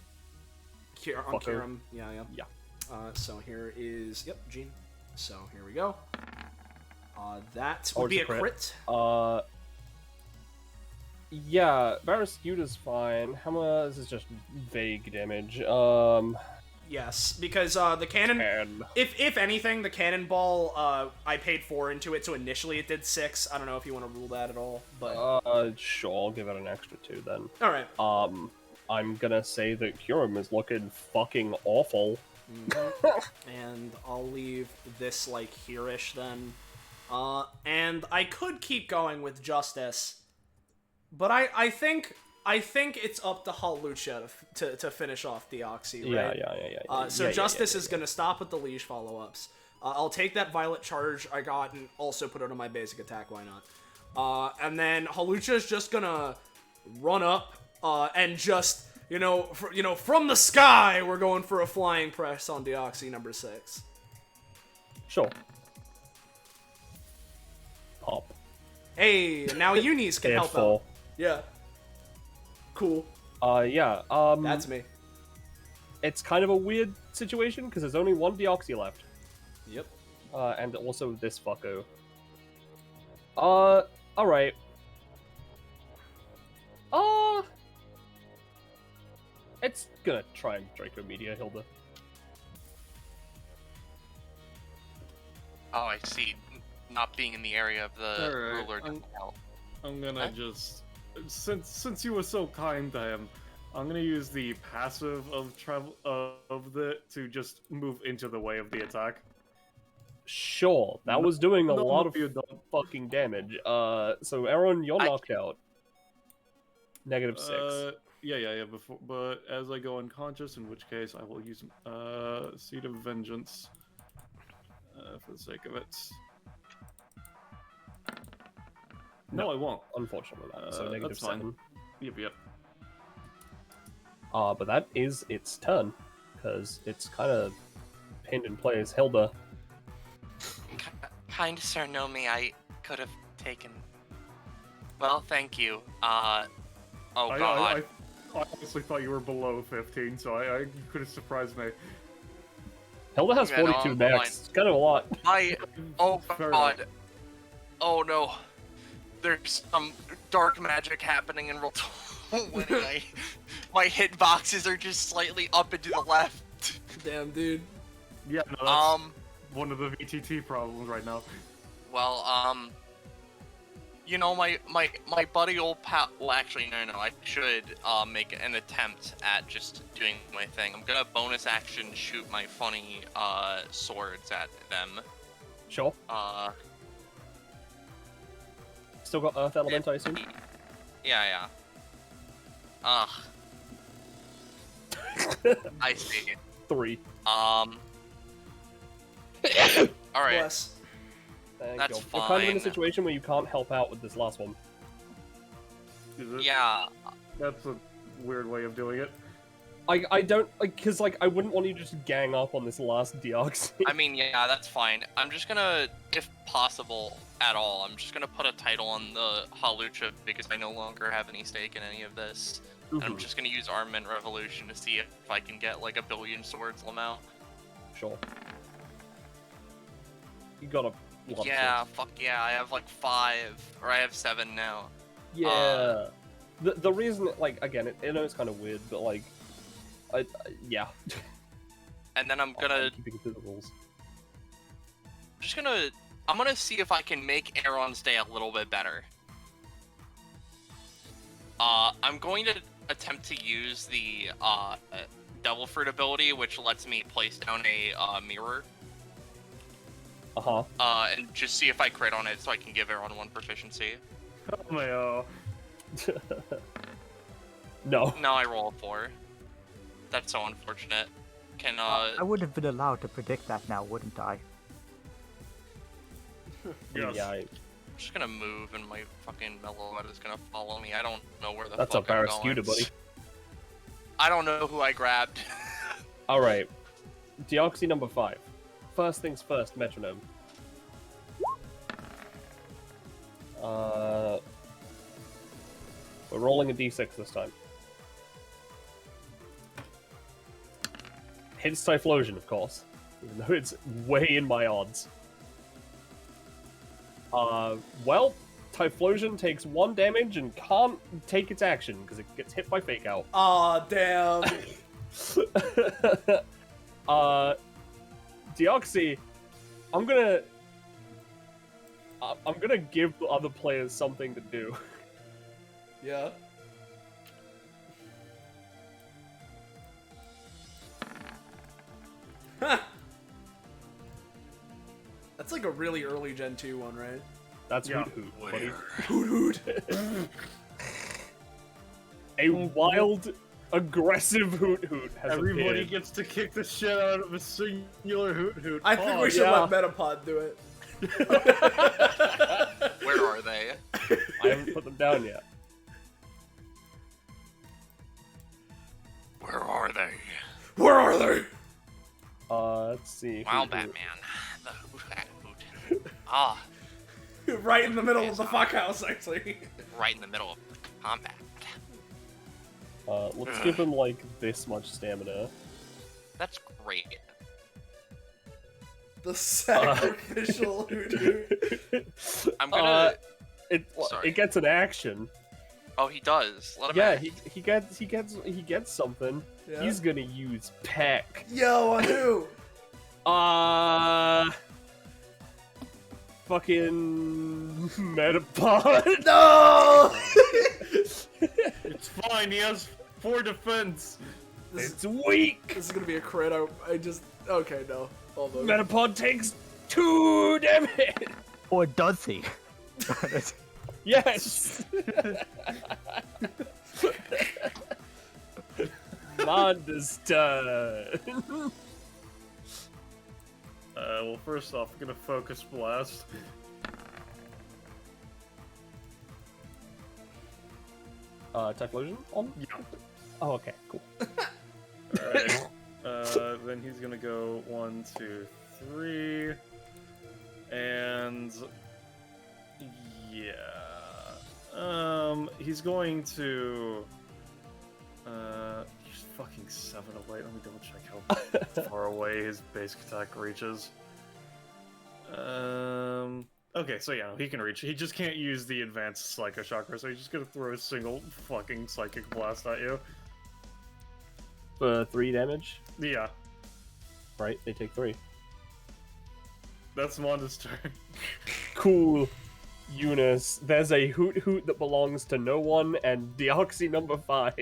on Kyurem. Yeah. Yeah. So here is... Yep, Jean. So here we go. That would be a crit. Yeah, Barraskewda's fine. How much? This is just vague damage. Yes, because the cannon... If anything, the cannonball, I paid 4 into it, so initially it did 6. I don't know if you want to rule that at all, but... Sure, I'll give it an extra 2 then. Alright. I'm gonna say that Kyurem is looking fucking awful. And I'll leave this, like, here-ish then. And I could keep going with Justice, but I think it's up to Hawlucha to finish off Deoxy, right? Yeah. So Justice is gonna stop with the leash follow-ups. I'll take that Violet Charge I got and also put it on my basic attack, why not? And then Hawlucha is just gonna run up and just, from the sky, we're going for a Flying Press on Deoxy number 6. Sure. Pop. Hey, now Eunice can help out. Yeah. Cool. Yeah. That's me. It's kind of a weird situation because there's only one Deoxy left. Yep. And also this fucko. Alright. It's gonna try and Draco Media Hilda. Oh, I see. Not being in the area of the Alright, ruler doesn't help. I'm gonna just since you were so kind to him, I'm gonna use the passive of travel to just move into the way of the attack. Sure, that was doing a No, lot of you don't. fucking damage. So Aaron, you're knocked out. -6. Yeah. Before, but as I go unconscious, in which case I will use Seed of Vengeance for the sake of it. No, I won't. Unfortunately, not. So that's fine. -7. Yep. But that is its turn, because it's kind of pinned in place. Hilda. Kind Sir Nomi, I could have taken. Well, thank you. Oh god. I honestly thought you were below 15, so you could have surprised me. Hilda has Yeah, no, 42 I'm max. fine. It's kind of a lot. Oh Fair god. enough. Oh no. There's some dark magic happening in roll 20. My hitboxes are just slightly up and to the left. Damn, dude. Yeah, no, that's one of the VTT problems right now. Well, you know, my buddy old pal. Well, actually, no. I should make an attempt at just doing my thing. I'm gonna bonus action shoot my funny swords at them. Sure. Still got Earth Element, I assume? Yeah. I see. 3. Alright. Bless. Thank That's you. You're kind of in a fine. situation where you can't help out with this last one. Is it? Yeah. That's a weird way of doing it. I don't, because, I wouldn't want you to just gang up on this last Deoxy. I mean, yeah, that's fine. I'm just gonna, if possible at all, I'm just gonna put a title on the Halucha because I no longer have any stake in any of this. And I'm just gonna use Armament Revolution to see if I can get, like, 1 billion swords Lamau. Sure. You got a lot Yeah, of fuck yeah, I have, like, 5, or I have 7 now. Yeah. The reason, again, I know it's kind of weird, but, yeah. And then I'm gonna... Keeping to the rules. I'm gonna see if I can make Aaron's day a little bit better. I'm going to attempt to use the Devil Fruit ability, which lets me place down a mirror. And just see if I crit on it so I can give Aaron 1 proficiency. Oh my No. No, I roll a 4. That's so unfortunate. Can I would have been allowed to predict that now, wouldn't I? Yes. Yeah, I'm just gonna move and my fucking Mellow is gonna follow me. I don't know where the that's a fuck I'm going. Barrascuda, buddy. I don't know who I grabbed. Alright. Deoxy number 5. First things first, metronome. We're rolling a d6 this time. Hits Typhlosion, of course. Even though it's way in my odds. Well, Typhlosion takes 1 damage and can't take its action because it gets hit by Fake Out. Aw, damn. Deoxy, I'm gonna give the other players something to do. Yeah. Huh. That's like a really early Gen 2 one, right? That's Hoot Hoot, buddy. Hoot Hoot. A wild, aggressive Hoot Hoot has Everybody appeared. gets to kick the shit out of a singular Hoot Hoot. I think we should let Metapod do it. Where are they? I haven't put them down yet. Where are they? Where are they? Let's see. Wow, Hoot Hoot. Batman. The Hoot Hat Hoot. Ah. Right in the middle of the fuck house, actually. Right in the middle of the combat. Let's give him like this much stamina. That's great. The sacrificial hoodoo. I'm gonna. It gets an action. Oh, he does. Let him. Yeah, act. he gets something. Yeah. He's gonna use Peck. Yo, on who? Fucking Metapod. No! It's fine. He has 4 defense. It's weak. This is gonna be a crit. I just. Okay, no. Almost. Metapod takes 2 damage. Or does he? Yes. Monda's turn. Well, first off, I'm gonna focus blast. Typhlosion on? Yeah. Oh, okay, cool. Alright. Then he's gonna go 1, 2, 3. And... yeah... he's going to... he's fucking 7 away. Let me double check how far away his basic attack reaches. Okay, so yeah, he can reach. He just can't use the advanced Psycho Chakra, so he's just gonna throw a single fucking Psychic Blast at you. For 3 damage? Yeah. Right, they take 3. That's Monda's turn. Cool. Eunice, there's a hoot hoot that belongs to no one, and Deoxy number 5,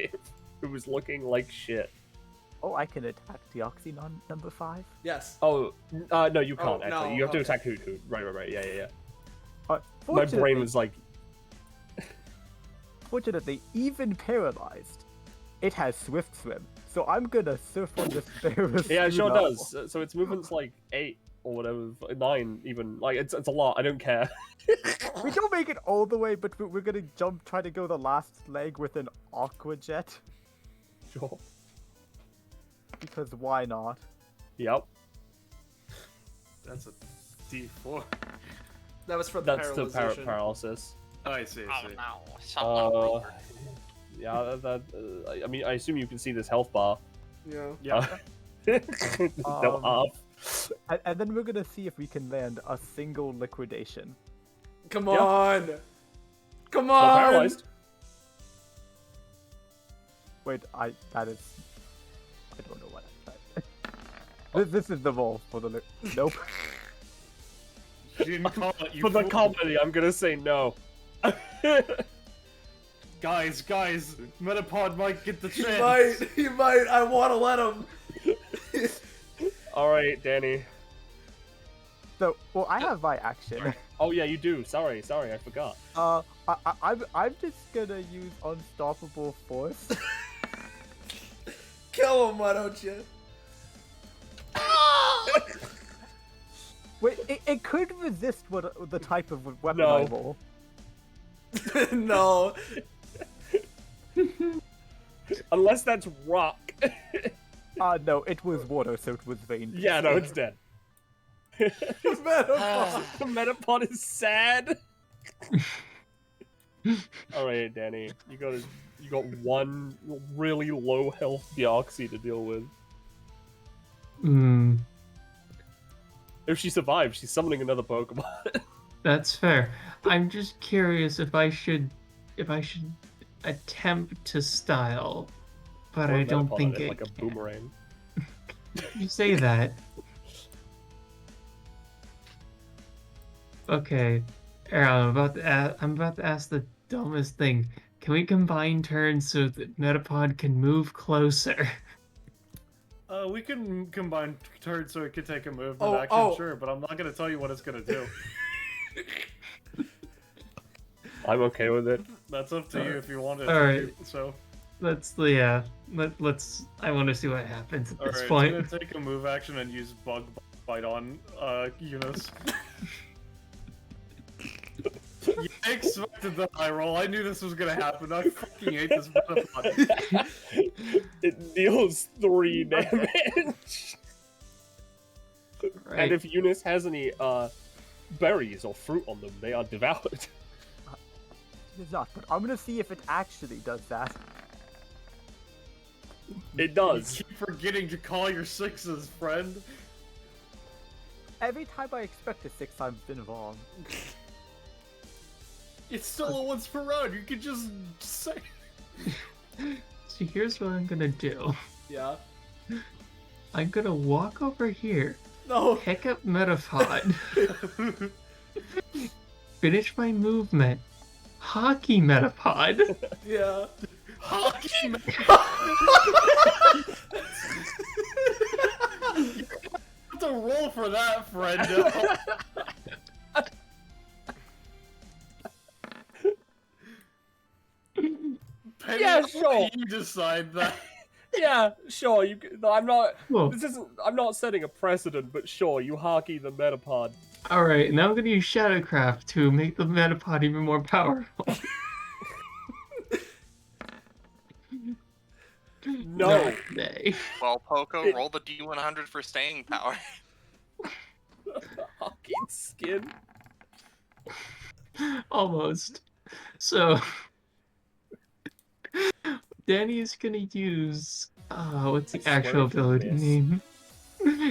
who is looking like shit. Oh, I can attack Deoxynon number 5? Yes. Oh, no, you can't, no, actually. You have to okay. attack hoot hoot. Right, yeah. My Fortunately, brain was like... Fortunately, even paralyzed, it has Swift Swim. So I'm gonna surf on this Ferris Yeah, it sure wheel. does. So its movement's like 8 or whatever, 9 even. Like, it's a lot, I don't care. We don't make it all the way, but we're gonna try to go the last leg with an Aqua Jet. Sure. Because why not? Yep. That's a D4. That was for the That's the paralyzation. paralysis. Oh, I see, I Oh see. no! Someone Yeah, I mean, I assume you can see this health bar. Yeah. Yeah. No up. And then we're gonna see if we can land a single liquidation. Come Yeah. on! Come Still on! paralyzed. Wait, I don't know what I said. This is the roll for the nope. You didn't call it, you For the fool. comedy, I'm gonna say no. Guys, Metapod might get the He chance. might, I wanna let him! Alright, Danny. So, well, I have my action. Oh yeah, you do. Sorry, I forgot. I'm just gonna use Unstoppable Force. Kill him, why don't you? Wait, it could resist what the type of weapon No. I roll. No. Unless that's rock. No, it was water, so it was vain. Yeah, no, it's dead. Metapod. Metapod is sad. Alright, Danny. You got one really low health Deoxy to deal with. Hmm. If she survives, she's summoning another Pokemon. That's fair. I'm just curious if I should attempt to style, but Or I don't Metapod think it it like a can. boomerang. You say that. Okay, Aaron, I'm about to ask the dumbest thing. Can we combine turns so that Metapod can move closer? We can combine turns so it can take a movement Oh, action, oh. sure, but I'm not gonna tell you what it's gonna do. I'm okay with it. That's up to you if you want it. Alright. So, Let's I want to see what happens at this alright, point. it's gonna take a move action and use Bug Bite on Eunice. You expected the high roll. I knew this was gonna happen. I fucking hate this Metapod. It deals 3 damage. Right. And if Eunice has any berries or fruit on them, they are devoured. It is not, but I'm gonna see if it actually does that. It does. You keep forgetting to call your sixes, friend. Every time I expect a 6, I've been wrong. It's still a once per round. You can just say. So here's what I'm gonna do. Yeah. I'm gonna walk over here, No. pick up Metapod, finish my movement, hockey Metapod. Yeah. Hockey. You have to roll for that, friend. Penny, Yeah, I'll let sure. You decide that. Yeah, sure. I'm not. Cool. This isn't. I'm not setting a precedent, but sure, you hockey the Metapod. Alright, now I'm gonna use Shadowcraft to make the Metapod even more powerful. No. Nay. Well, Poco, roll the D100 for staying power. Hockey skin. Almost. So, Danny is gonna use. What's the I swear actual if you ability miss. name?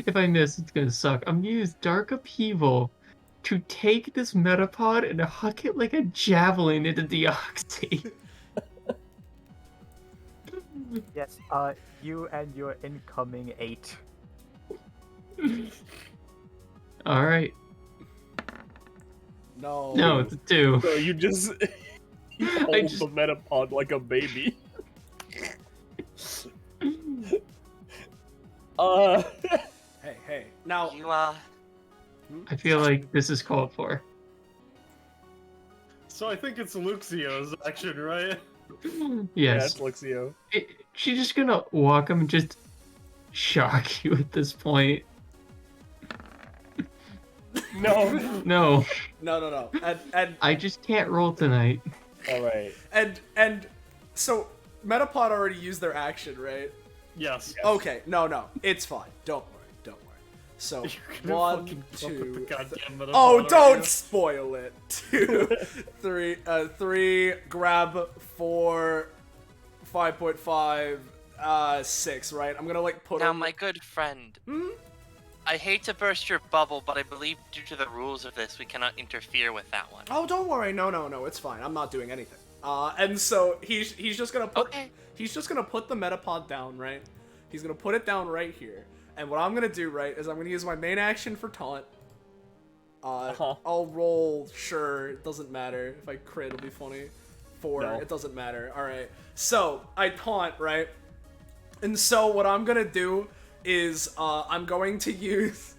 If I miss, it's gonna suck. I'm gonna use Dark Upheaval to take this Metapod and huck it like a javelin into Deoxy. Yes, you and your incoming 8. Alright. No. No, it's a 2. So you just you hold just- the Metapod like a baby. Hey. Now, You, I feel like this is called for. So I think it's Luxio's action, right? Yeah, Yes. it's Luxio. She's just gonna walk him and just shock you at this point. No. No, no. And I just can't roll tonight. All right. and so Metapod already used their action, right? Yes. Okay. No. It's fine. Don't worry. So You're gonna 1, fucking jump at the 2. goddamn Metapod, Oh, aren't don't you? spoil it. 2, 3, 3. Grab 4, 5.5, 6. Right. I'm gonna like put now, on my good friend. Hmm? I hate to burst your bubble, but I believe due to the rules of this, we cannot interfere with that one. Oh, don't worry. No. It's fine. I'm not doing anything. And so he's just gonna put Okay. he's just gonna put the Metapod down, right? He's gonna put it down right here. And what I'm gonna do, right, is I'm gonna use my main action for taunt. I'll roll. Sure, it doesn't matter if I crit. It'll be funny. 4. No. It doesn't matter. All right. So I taunt, right? And so what I'm gonna do is I'm going to use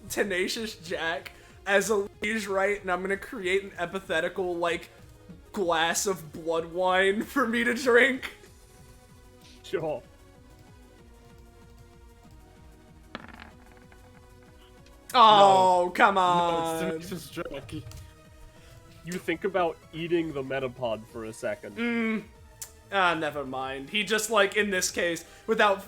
Tenacious Jack as a liege, right? And I'm gonna create an hypothetical like glass of blood wine for me to drink. Sure. Oh, come No, on. it's Tenacious Jack. You think about eating the Metapod for a second. Never mind. He just, like, in this case, without,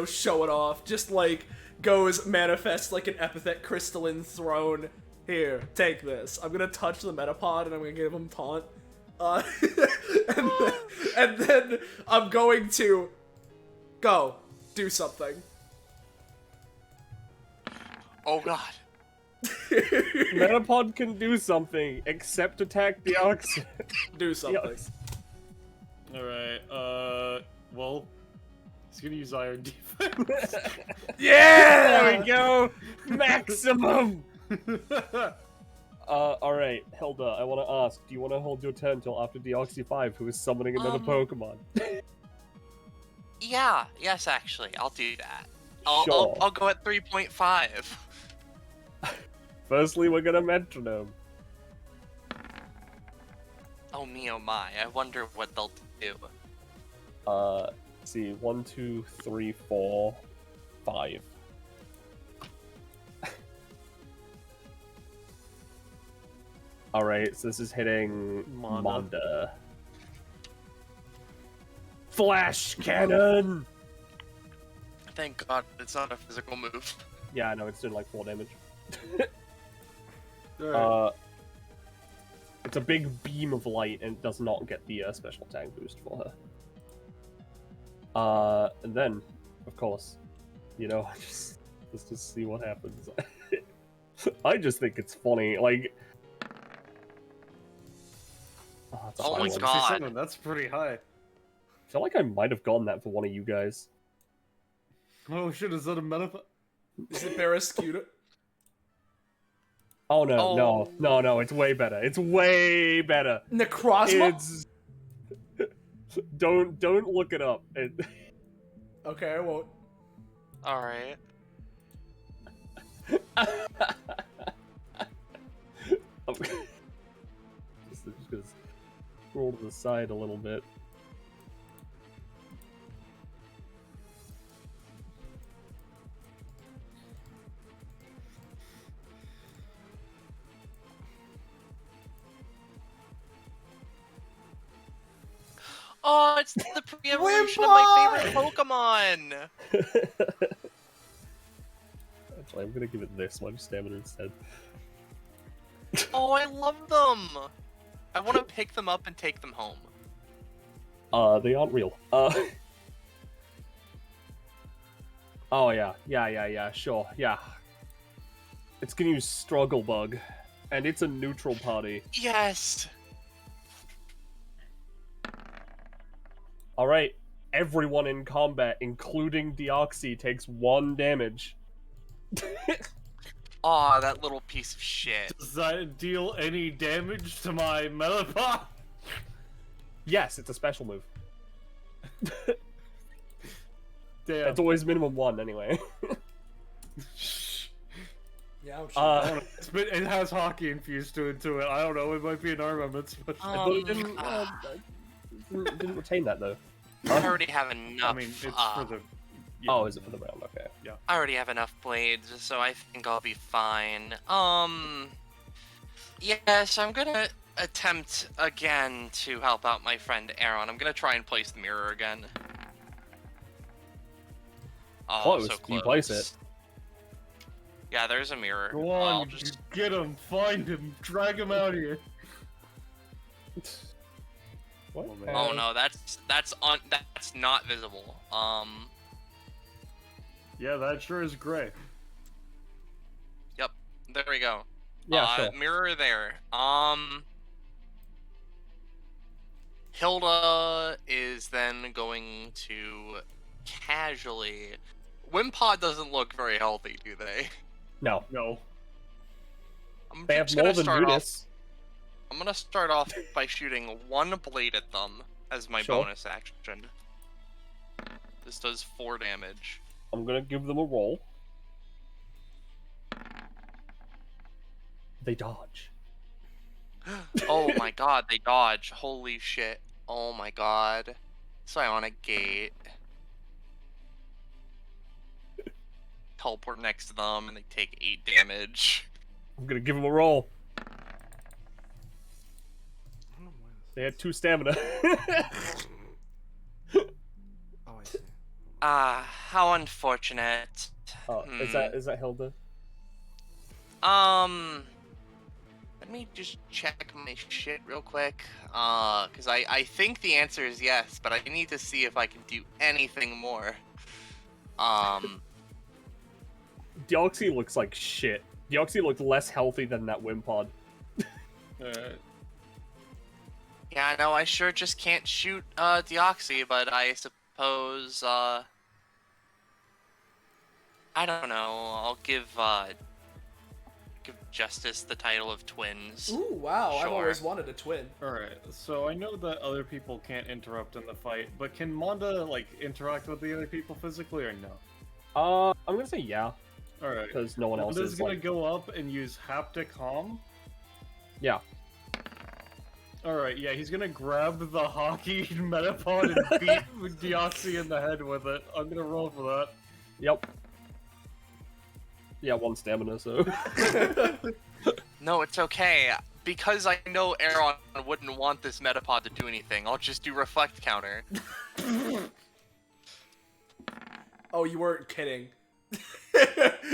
showing off, just, like, goes, manifests, like, an epithet crystalline throne. Here, take this. I'm gonna touch the Metapod, and I'm gonna give him taunt. And then I'm going to go do something. Oh god. Metapod can do something except attack the ox. Do something. Alright, well, he's gonna use Iron Defense. Yeah! There we go. Maximum. Alright, Hilda, I want to ask, do you want to hold your turn till after Deoxy 5, who is summoning another Pokemon? Yeah, yes, actually, I'll do that. Sure. I'll go at 3.5. Firstly, we're gonna metronome. Oh me, oh my, I wonder what they'll do. Let's see, 1, 2, 3, 4, 5. Alright, so this is hitting Manda. Flash cannon! Thank god it's not a physical move. Yeah, no, it's doing like 4 damage. Alright. It's a big beam of light and it does not get the special attack boost for her. And then, of course, you know, let's just see what happens. I just think it's funny, like... it's a Oh high my one. God. 67, that's pretty high. I feel like I might have gotten that for one of you guys. Oh shit, is that a meta? Is it Barraskewda? Oh no, Oh. no, it's way better. It's way better. Necrozma? It's... don't look it up. Okay, I won't. Alright. I'm just gonna scroll to the side a little bit. Oh, it's the pre-evolution of my favorite Pokemon! Actually, I'm gonna give it this one stamina instead. Oh, I love them! I want to pick them up and take them home. They aren't real. Oh yeah, sure, yeah. It's gonna use Struggle Bug, and it's a neutral party. Yes! Alright, everyone in combat, including Deoxys, takes 1 damage. Aw, that little piece of shit. Does that deal any damage to my Metapod? Yes, it's a special move. Damn. It's always minimum 1 anyway. Yeah, I'm sure. It has hockey infused into it. I don't know. It might be an armament. But But it didn't retain that though. I already have enough. I mean, it's for the. Oh, is it for the round? Okay. Yeah. I already have enough blades, so I think I'll be fine. Yes, I'm gonna attempt again to help out my friend Aaron. I'm gonna try and place the mirror again. Oh, Close. so close. You place it. Yeah, there's a mirror. Go I'll on, just... get him, find him, drag him out here. What? Oh no, that's not visible. Yeah, that sure is gray. Yep. There we go. Yeah, sure. Mirror there. Hilda is then going to casually. Wimpod doesn't look very healthy, do they? No. No. I'm They have just more gonna than start off. Munis. I'm gonna start off by shooting 1 blade at them as my Sure. bonus action. This does 4 damage. I'm gonna give them a roll. They dodge. Oh my god, they dodge. Holy shit. Oh my god. Psionic Gate. Teleport next to them and they take 8 damage. I'm gonna give them a roll. They had 2 stamina. Oh, I see. How unfortunate. Is that Hilda? Let me just check my shit real quick. Cause I think the answer is yes, but I need to see if I can do anything more. Deoxys looks like shit. Deoxys looked less healthy than that Wimpod. Yeah, no, I sure just can't shoot Deoxys, but I suppose I don't know. I'll give Justice the title of twins. Ooh, wow, I've Sure. always wanted a twin. Alright, so I know that other people can't interrupt in the fight, but can Monda, like, interact with the other people physically or no? I'm gonna say yeah. Alright. Because no one else Monda's is gonna like... go up and use Haptic Hom. Yeah. Alright, yeah, he's gonna grab the hockey Metapod and beat Deoxys in the head with it. I'm gonna roll for that. Yep. Yeah, 1 stamina, so... No, it's okay. Because I know Aaron wouldn't want this Metapod to do anything, I'll just do Reflect Counter. Oh, you weren't kidding.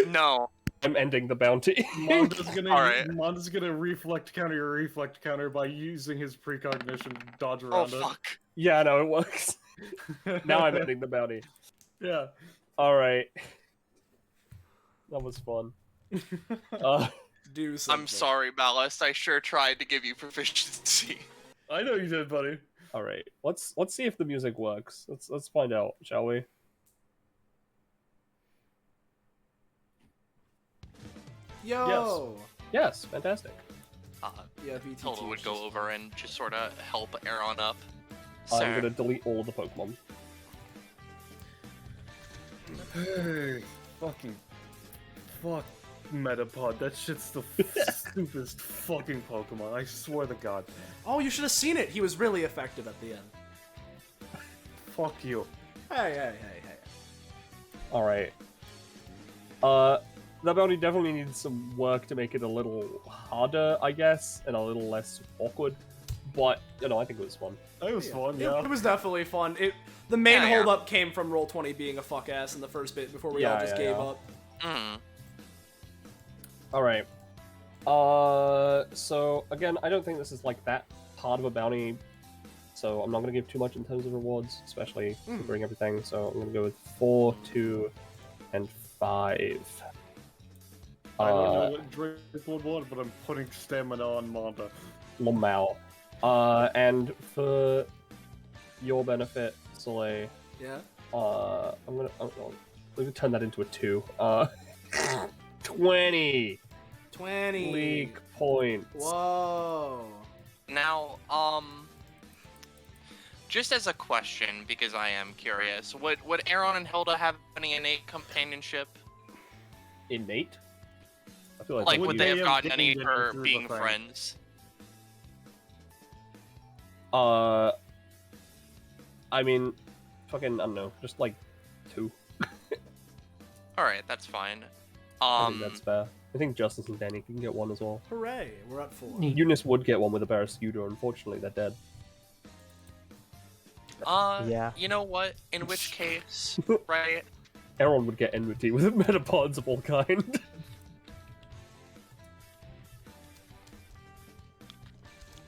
No. I'm ending the bounty. Monda's gonna reflect counter by using his precognition to dodge around it. fuck. Yeah, no, it works. Now I'm ending the bounty. Yeah. Alright. That was fun. Do something. I'm sorry, Ballast. I sure tried to give you proficiency. I know you did, buddy. Alright. Let's see if the music works. Let's find out, shall we? Yo! Yes, fantastic. Yeah, VTT Hilda would go over and just sort of help Aaron up. I'm Sir. gonna delete all the Pokemon. Hey, fuck Metapod. That shit's the stupidest fucking Pokemon. I swear to God. Oh, you should have seen it. He was really effective at the end. Fuck you. Hey. Alright. The bounty definitely needs some work to make it a little harder, I guess, and a little less awkward. But, you know, I think it was fun. It was fun, yeah. It was definitely fun. The main Yeah, yeah. holdup came from Roll20 being a fuck ass in the first bit before we all just gave up. Alright. So, again, I don't think this is, like, that hard of a bounty, so I'm not going to give too much in terms of rewards, especially considering everything, so I'm going to go with 4, 2, and 5. I don't know what Drake would want, but I'm putting stamina on Manda. Lamau. And for your benefit, Soleil, Yeah? I'm gonna turn that into a 2. 20! 20! League points. Whoa! Now, just as a question, because I am curious, would Aaron and Hilda have any innate companionship? Innate? I feel Like, that's would they have have gotten gained any it for through being the thing? friends? I mean, fucking, I don't know, just like 2. Alright, that's fine. I think that's fair. I think Justice and Danny can get 1 as well. Hooray, we're at 4. Eunice would get 1 with a Barrascuda, unfortunately they're dead. Yeah. You know what? In which case, right? Aaron would get enmity with Metapods of all kind.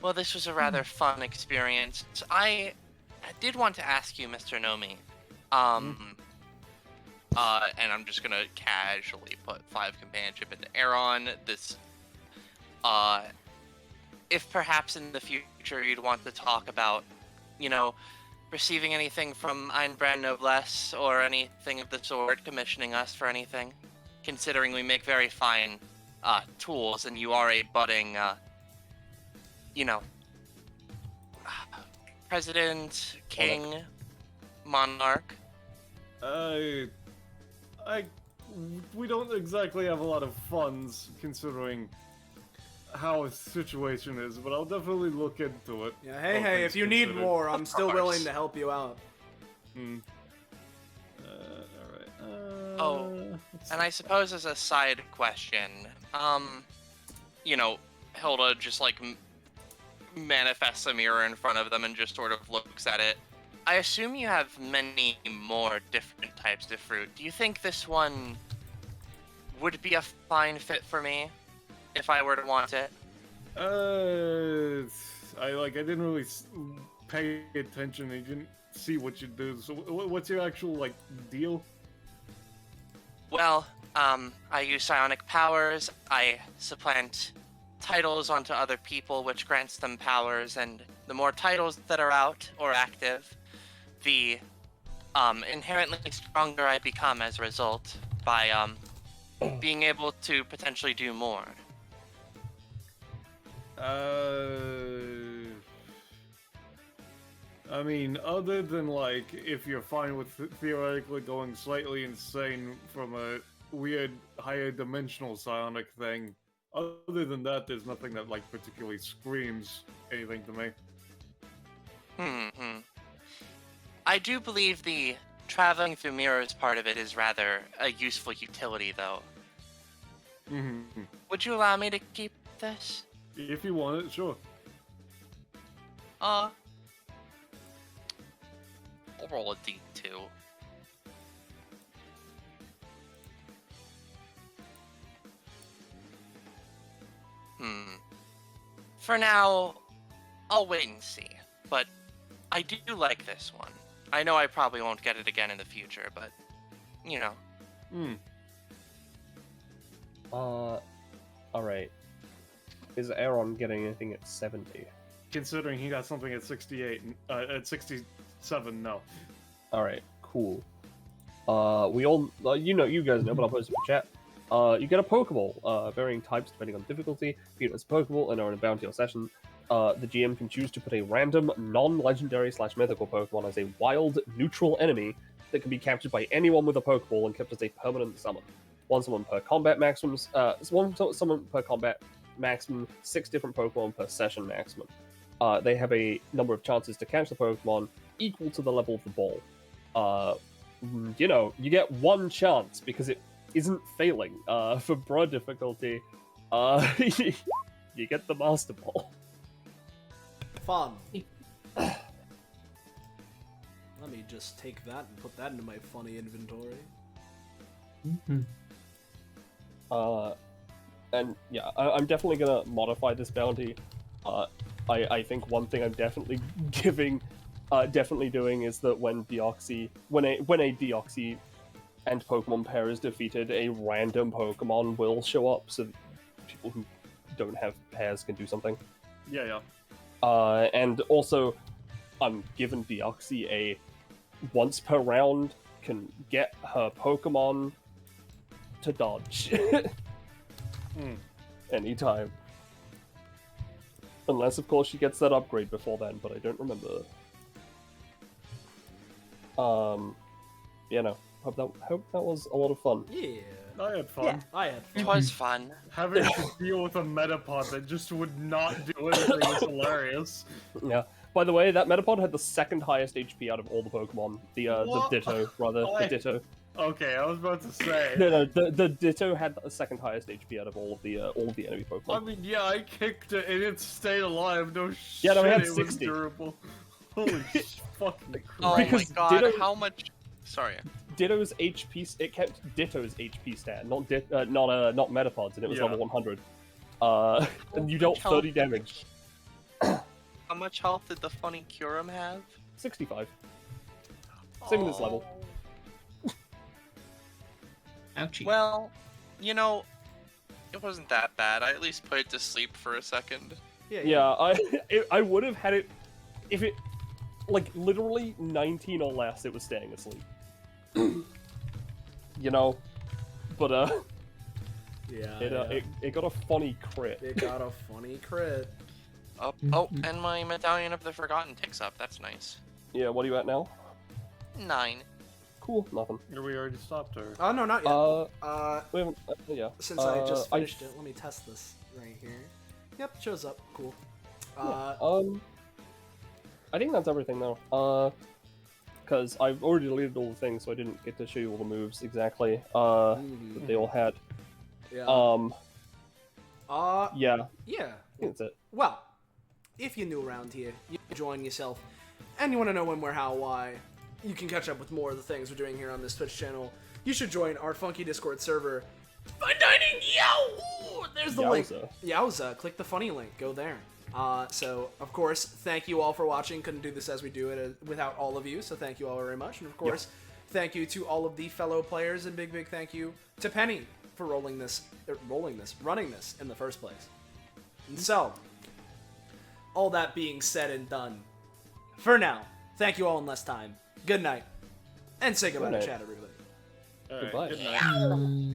Well, this was a rather fun experience. I did want to ask you, Mr. Nomi, and I'm just gonna casually put 5 companionship into Aaron. This, if perhaps in the future you'd want to talk about, you know, receiving anything from Einbrand Noblesse or anything of the sort, commissioning us for anything, considering we make very fine tools, and you are a budding, you know, president, king, monarch. We don't exactly have a lot of funds considering how his situation is, but I'll definitely look into it. Yeah, hey, if you need more, I'm still willing to help you out. Alright. And I suppose as a side question, you know, Hilda just like manifests a mirror in front of them and just sort of looks at it. I assume you have many more different types of fruit. Do you think this one would be a fine fit for me if I were to want it? I didn't really pay attention. I didn't see what you do. So what's your actual like deal? Well, I use psionic powers. I supplant titles onto other people, which grants them powers, and the more titles that are out or active, the inherently stronger I become as a result by being able to potentially do more. I mean, other than like if you're fine with theoretically going slightly insane from a weird higher dimensional psionic thing, other than that, there's nothing that like particularly screams anything to me. I do believe the traveling through mirrors part of it is rather a useful utility, though. Would you allow me to keep this? If you want it, sure. I'll roll a d2. For now, I'll wait and see. But I do like this one. I know I probably won't get it again in the future, but, you know. Alright. Is Aaron getting anything at 70? Considering he got something at 68, at 67, no. Alright, cool. We all, you guys know, but I'll post it in chat. You get a Pokeball, varying types depending on difficulty. If you get a Pokeball and are in a bounty or session, the GM can choose to put a random, non-legendary/mythical Pokemon as a wild, neutral enemy that can be captured by anyone with a Pokeball and kept as a permanent summon. One summon per combat maximum, 6 different Pokemon per session maximum. They have a number of chances to catch the Pokemon equal to the level of the ball. You get one chance because it isn't failing. For broad difficulty, you get the Master Ball. Fun. Let me just take that and put that into my funny inventory. And yeah, I'm definitely gonna modify this bounty. I think one thing I'm definitely doing is that when a Deoxys and Pokemon pair is defeated, a random Pokemon will show up, so people who don't have pairs can do something. Yeah. And also, I'm giving Deoxys a once per round can get her Pokemon to dodge. Anytime. Unless, of course, she gets that upgrade before then, but I don't remember. Hope that was a lot of fun. Yeah. I had fun. Yeah, I had fun. It was fun. Having to deal with a Metapod that just would not do anything was hilarious. Yeah. By the way, that Metapod had the second highest HP out of all the Pokemon. The Ditto, rather. The Ditto. Okay, I was about to say. No, the Ditto had the second highest HP out of all of the enemy Pokemon. I mean, yeah, I kicked it and it stayed alive. No shit, Yeah, no, we had it 60. was durable. Holy fucking crap. Oh Because my god, Ditto- how much... Sorry. Ditto's HP, it kept Ditto's HP stat, not Metapod's, and it was level 100. And you dealt 30 damage. How much health did the funny Kyurem have? 65. Same in this level. Ouchie. Well, it wasn't that bad. I at least put it to sleep for a second. Yeah, I would have had it if it, like, literally 19 or less, it was staying asleep. But it got a funny crit. It got a funny crit. Oh, and my Medallion of the Forgotten ticks up. That's nice. Yeah, what are you at now? 9. Cool, nothing. We already stopped her. Oh, no, not yet. We haven't, yeah. Since I just finished it, let me test this right here. Yep, shows up. Cool. I think that's everything though. Because I've already deleted all the things, so I didn't get to show you all the moves exactly. That they all had. Yeah. Yeah. Yeah. I think that's it. Well, if you're new around here, you join yourself, and you want to know when, where, how, why, you can catch up with more of the things we're doing here on this Twitch channel. You should join our funky Discord server. Fun dining, yo! There's the link. Yowza. Click the funny link. Go there. So, of course, thank you all for watching. Couldn't do this as we do it without all of you, so thank you all very much. And, of course, thank you to all of the fellow players, and big thank you to Penny for running this in the first place. And so, all that being said and done, for now, thank you all in less time. Good night, and say goodbye to chat, everybody. All right, Goodbye. good night.